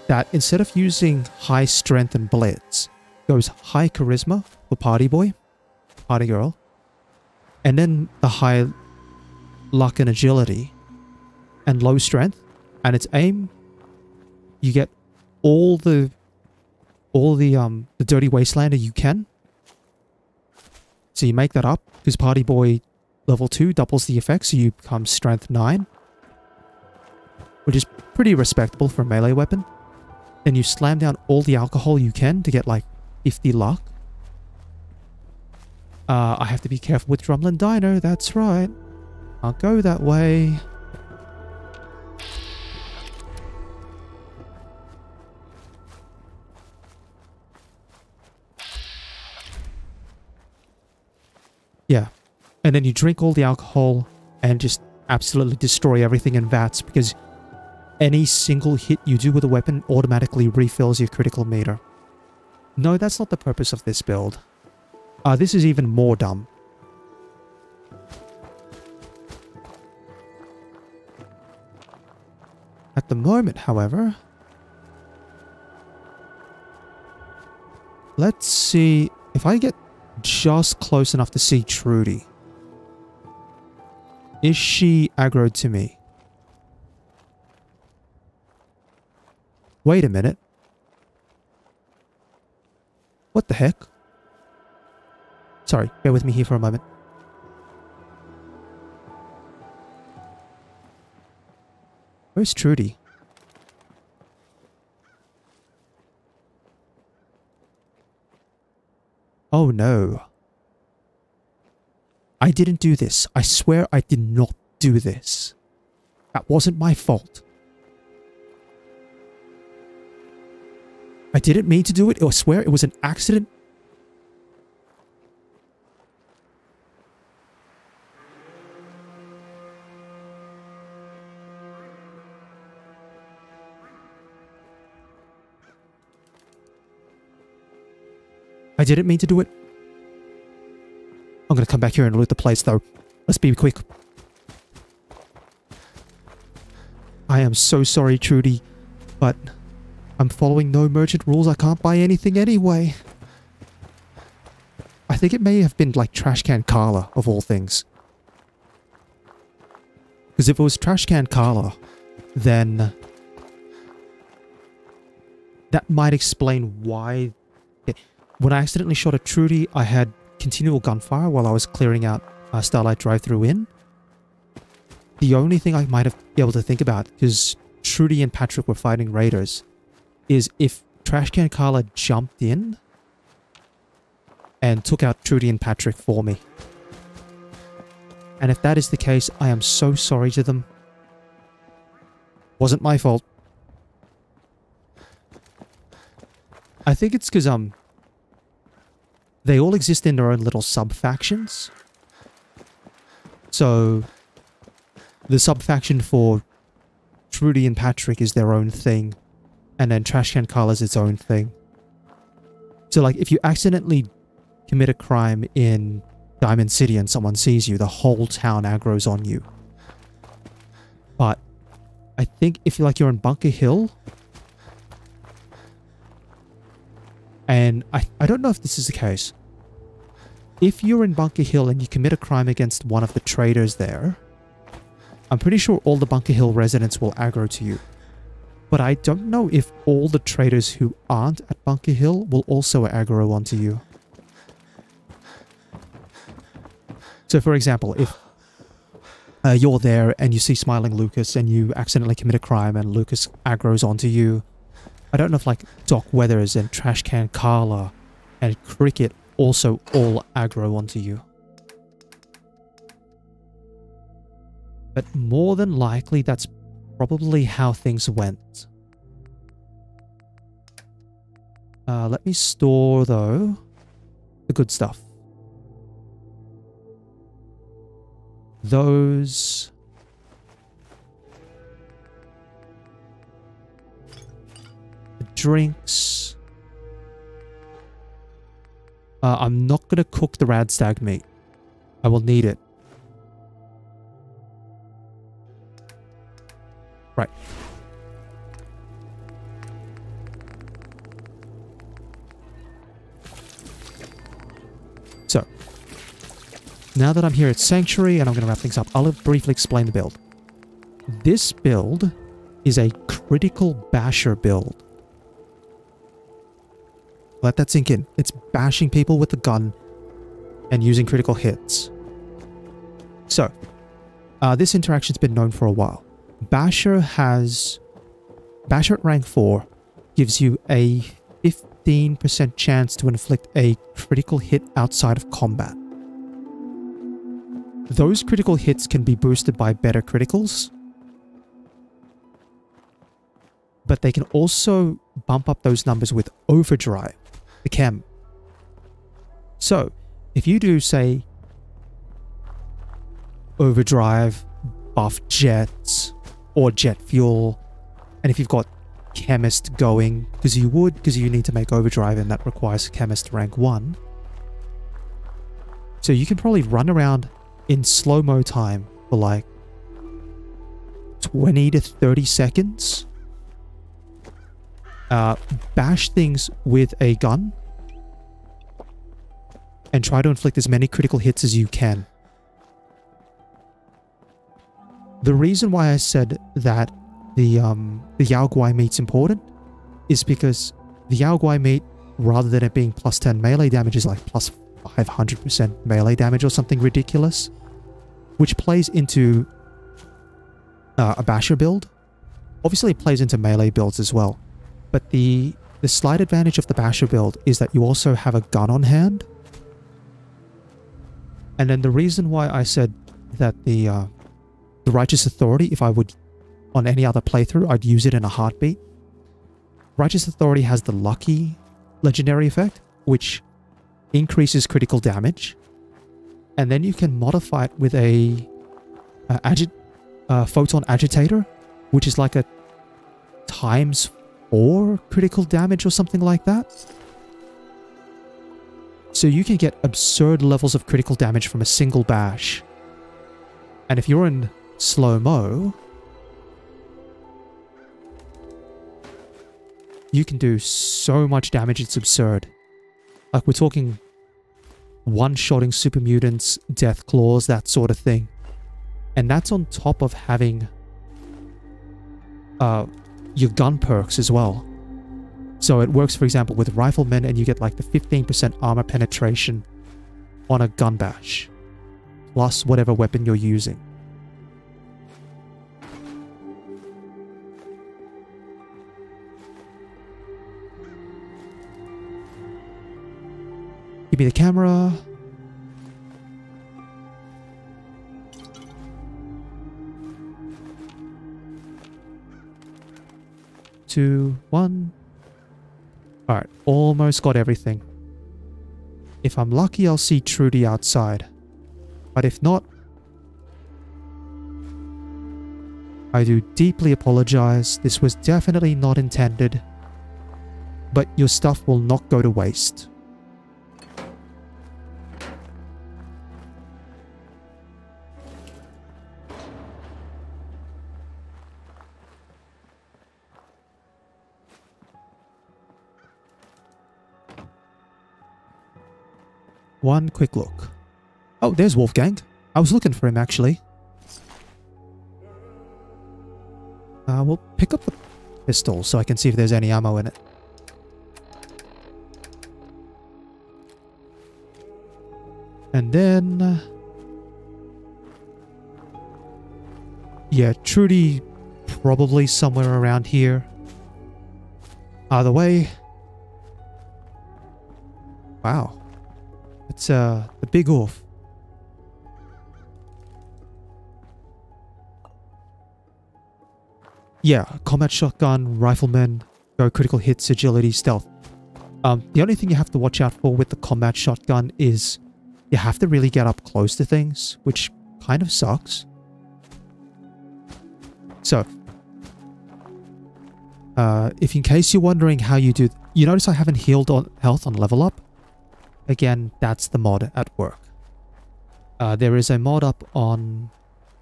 [SPEAKER 1] that instead of using high strength and blitz, goes high charisma for party boy, party girl, and then the high luck and agility and low strength. And its aim, you get all the dirty wastelander you can. So you make that up because party boy level 2 doubles the effect, so you become strength 9, which is pretty respectable for a melee weapon. then you slam down all the alcohol you can to get like 50 luck. I have to be careful with Drumlin Dino, that's right. I'll go that way. Yeah. And then you drink all the alcohol and just absolutely destroy everything in vats, because any single hit you do with a weapon automatically refills your critical meter. No, that's not the purpose of this build. This is even more dumb. At the moment, however, let's see if I get just close enough to see Trudy. Is she aggroed to me? Wait a minute. What the heck? Sorry, bear with me here for a moment. Where's Trudy? Oh no. I didn't do this. I swear I did not do this. That wasn't my fault. I didn't mean to do it. I swear it was an accident. I didn't mean to do it. I'm gonna come back here and loot the place though. Let's be quick. I am so sorry, Trudy, but I'm following no merchant rules. I can't buy anything anyway. I think it may have been like Trash Can Carla, of all things. Because if it was Trash Can Carla, then that might explain why... When I accidentally shot at Trudy, I had continual gunfire while I was clearing out Starlight Drive-Thru Inn. The only thing I might have been able to think about, because Trudy and Patrick were fighting raiders, is if Trash Can Carla jumped in and took out Trudy and Patrick for me. And if that is the case, I am so sorry to them. Wasn't my fault. I think it's because, they all exist in their own little sub-factions. So, the sub-faction for Trudy and Patrick is their own thing. And then Trash Can Carla is its own thing. So, like, if you accidentally commit a crime in Diamond City and someone sees you, the whole town aggroes on you. But, I think if you're in Bunker Hill... And I don't know if this is the case. If you're in Bunker Hill and you commit a crime against one of the traders there, I'm pretty sure all the Bunker Hill residents will aggro to you. But I don't know if all the traders who aren't at Bunker Hill will also aggro onto you. So for example, if you're there and you see Smiling Lucas and you accidentally commit a crime and Lucas aggroes onto you, I don't know if like Doc Weathers and Trash Can Carla and Cricket also all aggro onto you. But more than likely, that's probably how things went. Let me store, though, the good stuff. Those... drinks. I'm not going to cook the rads Dogmeat. I will need it. Right. So, now that I'm here at Sanctuary and I'm going to wrap things up, I'll briefly explain the build. This build is a critical basher build. Let that sink in. It's bashing people with the gun and using critical hits. So, this interaction's been known for a while. Basher at rank 4 gives you a 15% chance to inflict a critical hit outside of combat. Those critical hits can be boosted by better criticals, but they can also bump up those numbers with overdrive, the chem. So, if you do, say, overdrive, buff jets, or jet fuel, and if you've got chemist going, because you need to make overdrive and that requires chemist rank 1. So you can probably run around in slow-mo time for like 20 to 30 seconds. Bash things with a gun and try to inflict as many critical hits as you can. The reason why I said that the Yao Guai meat's important is because the Yao Guai meat, rather than it being plus 10 melee damage, is like plus 500% melee damage or something ridiculous, which plays into a basher build. Obviously it plays into melee builds as well, but the slight advantage of the basher build is that you also have a gun on hand. And then the reason why I said that the Righteous Authority, if I would on any other playthrough, I'd use it in a heartbeat. Righteous Authority has the Lucky legendary effect, which increases critical damage, and then you can modify it with a photon agitator, which is like a ×4 critical damage or something like that. So you can get absurd levels of critical damage from a single bash. And if you're in slow-mo, you can do so much damage, it's absurd. Like, we're talking one-shotting super mutants, death claws, that sort of thing. And that's on top of having your gun perks as well. So it works, for example, with riflemen, and you get like the 15% armor penetration on a gun bash, plus whatever weapon you're using. Give me the camera. Two, one. Alright, almost got everything. If I'm lucky, I'll see Trudy outside. But if not, I do deeply apologize. This was definitely not intended. But your stuff will not go to waste. One quick look. Oh, there's Wolfgang. I was looking for him, actually. We'll pick up the pistol so I can see if there's any ammo in it. And then... yeah, Trudy probably somewhere around here. Either way... wow. It's the big oof. Yeah, combat shotgun, rifleman, go critical hits, agility, stealth. The only thing you have to watch out for with the combat shotgun is you have to really get up close to things, which kind of sucks. So, if in case you're wondering how you do... you notice I haven't healed on health on level up? Again, that's the mod at work. There is a mod up on...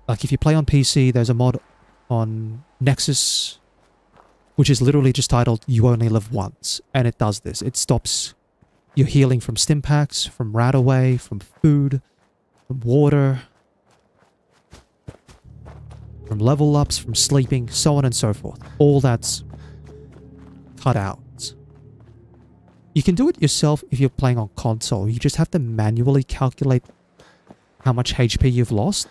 [SPEAKER 1] like, if you play on PC, there's a mod on Nexus, which is literally just titled, You Only Live Once. And it does this. It stops your healing from stim packs, from RadAway, from food, from water, from level ups, from sleeping, so on and so forth. All that's cut out. You can do it yourself if you're playing on console. You just have to manually calculate how much HP you've lost.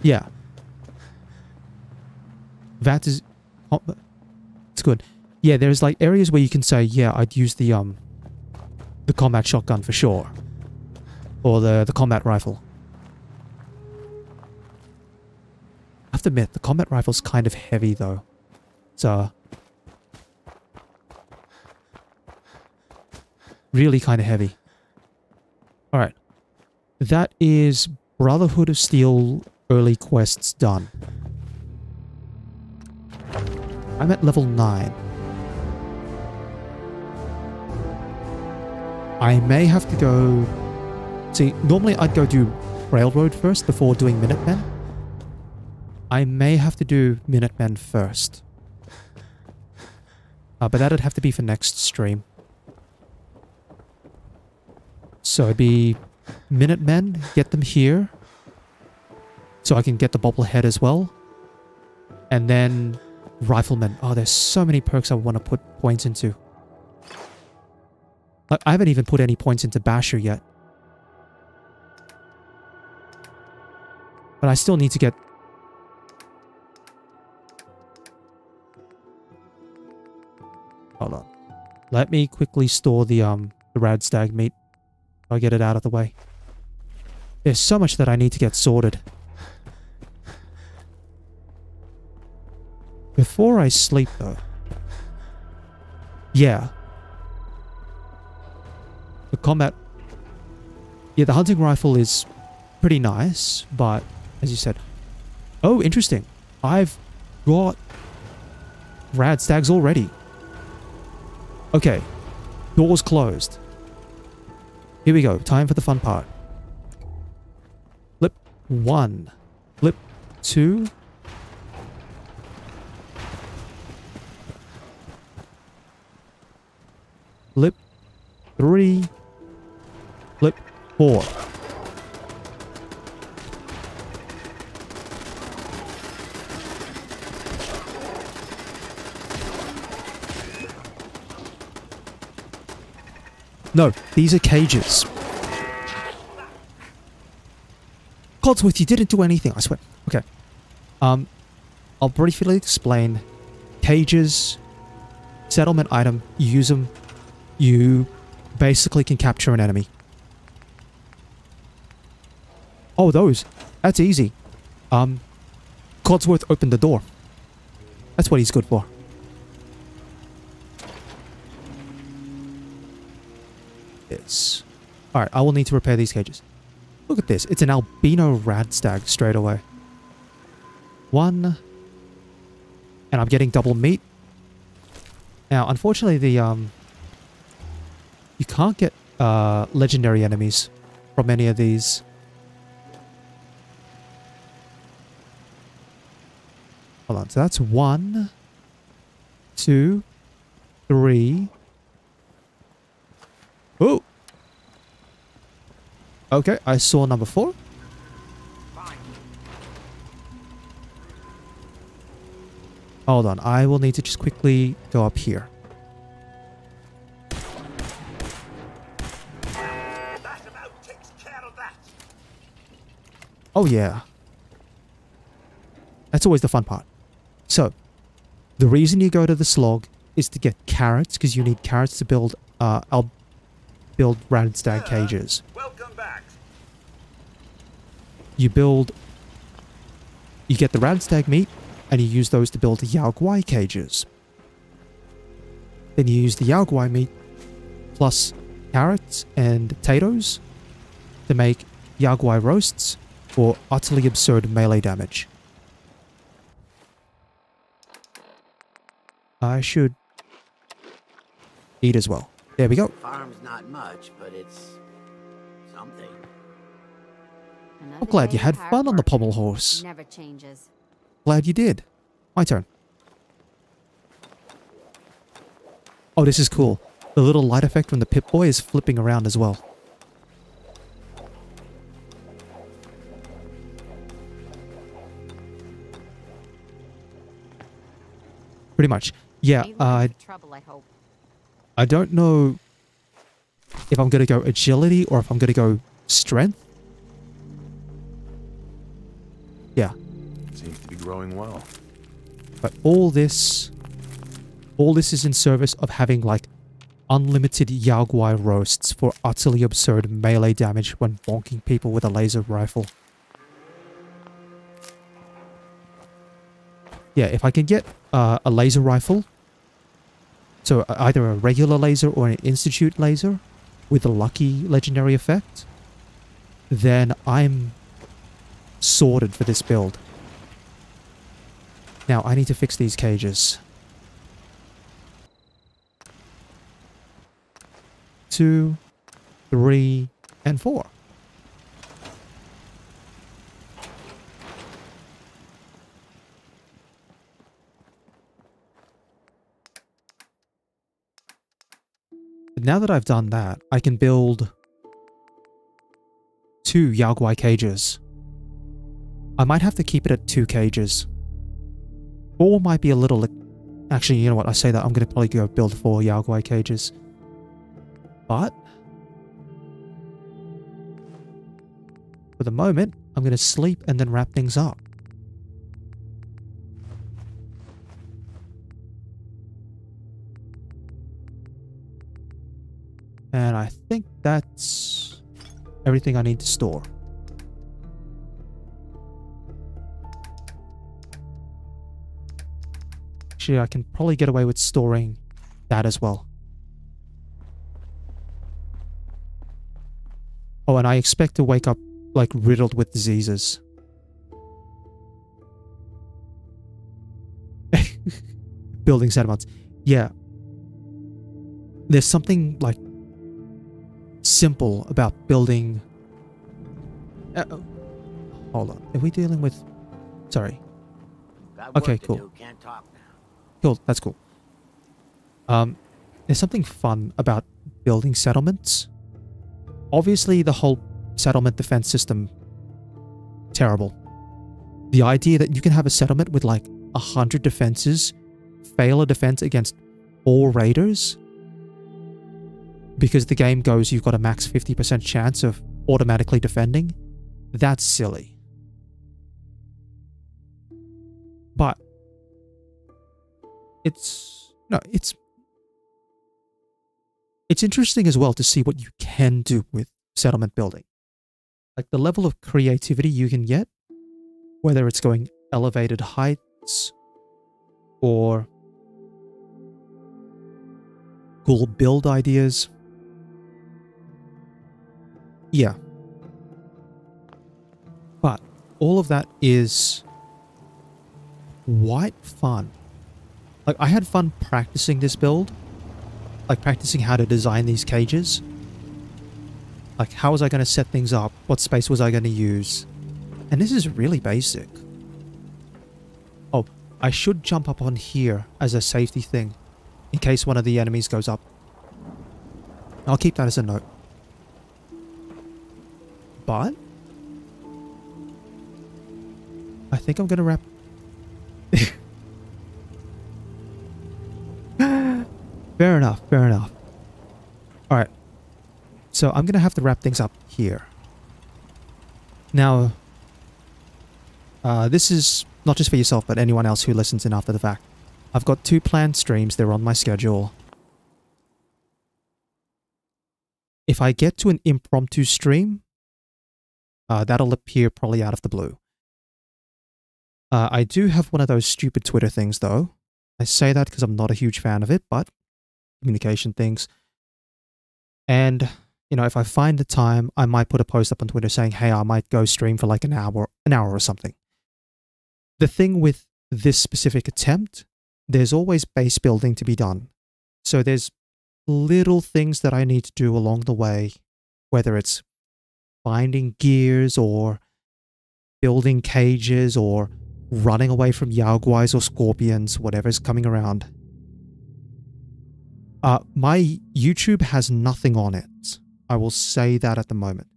[SPEAKER 1] Yeah. That is... Oh, it's good. Yeah, there's like areas where you can say, yeah, I'd use the combat shotgun for sure. Or the combat rifle. I have to admit, the combat rifle's kind of heavy though. So... really kind of heavy. Alright. That is Brotherhood of Steel early quests done. I'm at level 9. I may have to go... See, normally I'd go do Railroad first before doing Minutemen. I may have to do Minutemen first. But that'd have to be for next stream. So it'd be Minutemen, get them here. So I can get the bobblehead as well. And then Riflemen. Oh, there's so many perks I want to put points into. I haven't even put any points into Basher yet. But I still need to get... Hold on. Let me quickly store the rads Dogmeat. I'll get it out of the way. There's so much that I need to get sorted. Before I sleep, though. Yeah. The combat... Yeah, the hunting rifle is pretty nice, but as you said... Oh, interesting. I've got rad stags already. Okay. Doors closed. Here we go. Time for the fun part. Flip 1. Flip 2. Flip 3. Flip 4. No, these are cages. Codsworth, you didn't do anything, I swear. Okay. I'll briefly explain. Cages, settlement item, you use them. You basically can capture an enemy. Oh, those. That's easy. Codsworth opened the door. That's what he's good for. This. Alright, I will need to repair these cages. Look at this. It's an albino rad stag straight away. 1. And I'm getting double meat. Now, unfortunately, the you can't get legendary enemies from any of these. Hold on. So that's 1, 2, 3. Oh! Okay, I saw number 4. Hold on, I will need to just quickly go up here. Oh yeah. That's always the fun part. So, the reason you go to the slog is to get carrots, because you need carrots to build, I'll build rad stag cages.
[SPEAKER 8] Welcome back.
[SPEAKER 1] You get the rad stag meat, and you use those to build Yaogwai cages. Then you use the Yaogwai meat plus carrots and potatoes to make Yaogwai roasts for utterly absurd melee damage. I should eat as well. There we go.
[SPEAKER 11] Farm's not much, but it's something.
[SPEAKER 1] I'm glad you had fun on the pommel horse.
[SPEAKER 5] Never changes.
[SPEAKER 1] Glad you did. My turn. Oh, this is cool. The little light effect from the Pip-Boy is flipping around as well. Pretty much. Yeah,
[SPEAKER 5] Trouble, I hope.
[SPEAKER 1] I don't know if I'm going to go agility or if I'm going to go strength. Yeah.
[SPEAKER 4] Seems to be growing well.
[SPEAKER 1] But all this is in service of having like unlimited Yaoguai roasts for utterly absurd melee damage when bonking people with a laser rifle. Yeah, if I can get a laser rifle, so either a regular laser or an institute laser with a lucky legendary effect, then I'm sorted for this build. Now I need to fix these cages. 2, 3, and 4. But now that I've done that, I can build 2 Yaoguai cages. I might have to keep it at 2 cages. 4 might be a little... Actually, you know what? I say that I'm going to probably go build 4 Yaoguai cages. But for the moment, I'm going to sleep and then wrap things up. And I think that's everything I need to store. Actually, I can probably get away with storing that as well. Oh, and I expect to wake up, like, riddled with diseases. Building settlements. Yeah. There's something, like, simple about building... hold on. Are we dealing with... Sorry. Okay, cool. Cool, that's cool. There's something fun about building settlements. Obviously, the whole settlement defense system, terrible. The idea that you can have a settlement with like 100 defenses, fail a defense against 4 raiders, because the game goes you've got a max 50% chance of automatically defending, that's silly. But it's interesting as well to see what you can do with settlement building. Like the level of creativity you can get, whether it's going elevated heights or cool build ideas. Yeah. But all of that is quite fun. Like I had fun practicing this build. Like practicing how to design these cages. Like how was I going to set things up? What space was I going to use? And this is really basic. Oh, I should jump up on here as a safety thing in case one of the enemies goes up. I'll keep that as a note. But I think I'm going to wrap... Fair enough, fair enough. Alright. So I'm going to have to wrap things up here. Now, this is not just for yourself, but anyone else who listens in after the fact. I've got 2 planned streams. They're on my schedule. If I get to an impromptu stream, that'll appear probably out of the blue. I do have one of those stupid Twitter things, though. I say that because I'm not a huge fan of it, but communication things. And, you know, if I find the time, I might put a post up on Twitter saying, hey, I might go stream for like an hour or something. The thing with this specific attempt, there's always base building to be done. So there's little things that I need to do along the way, whether it's finding gears or building cages or running away from Yaoguais or scorpions, whatever's coming around. My YouTube has nothing on it. I will say that at the moment.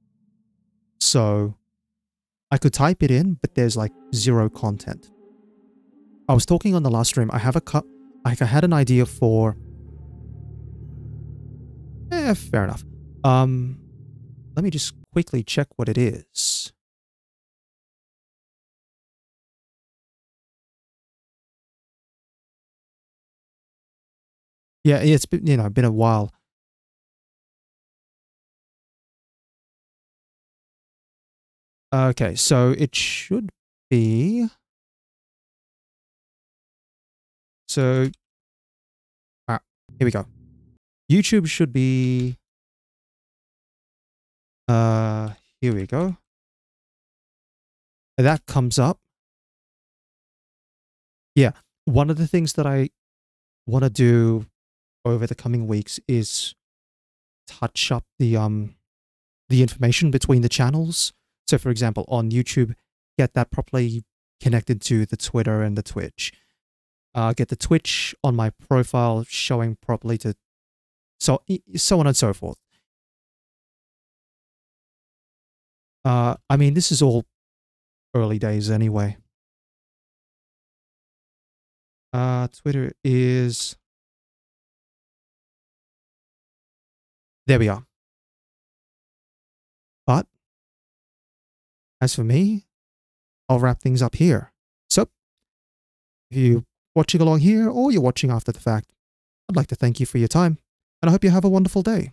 [SPEAKER 1] So I could type it in, but there's like 0 content. I was talking on the last stream. I had an idea for... fair enough. Let me just quickly check what it is. Yeah, it's been, you know, been a while. Okay, so it should be... So, here we go. YouTube should be... here we go. That comes up. Yeah, one of the things that I want to do over the coming weeks is touch up the information between the channels. So for example, on YouTube, get that properly connected to the Twitter and the Twitch. Get the Twitch on my profile showing properly to so on and so forth. I mean, this is all early days anyway. Twitter is... There we are. But as for me, I'll wrap things up here. So, if you're watching along here or you're watching after the fact, I'd like to thank you for your time, and I hope you have a wonderful day.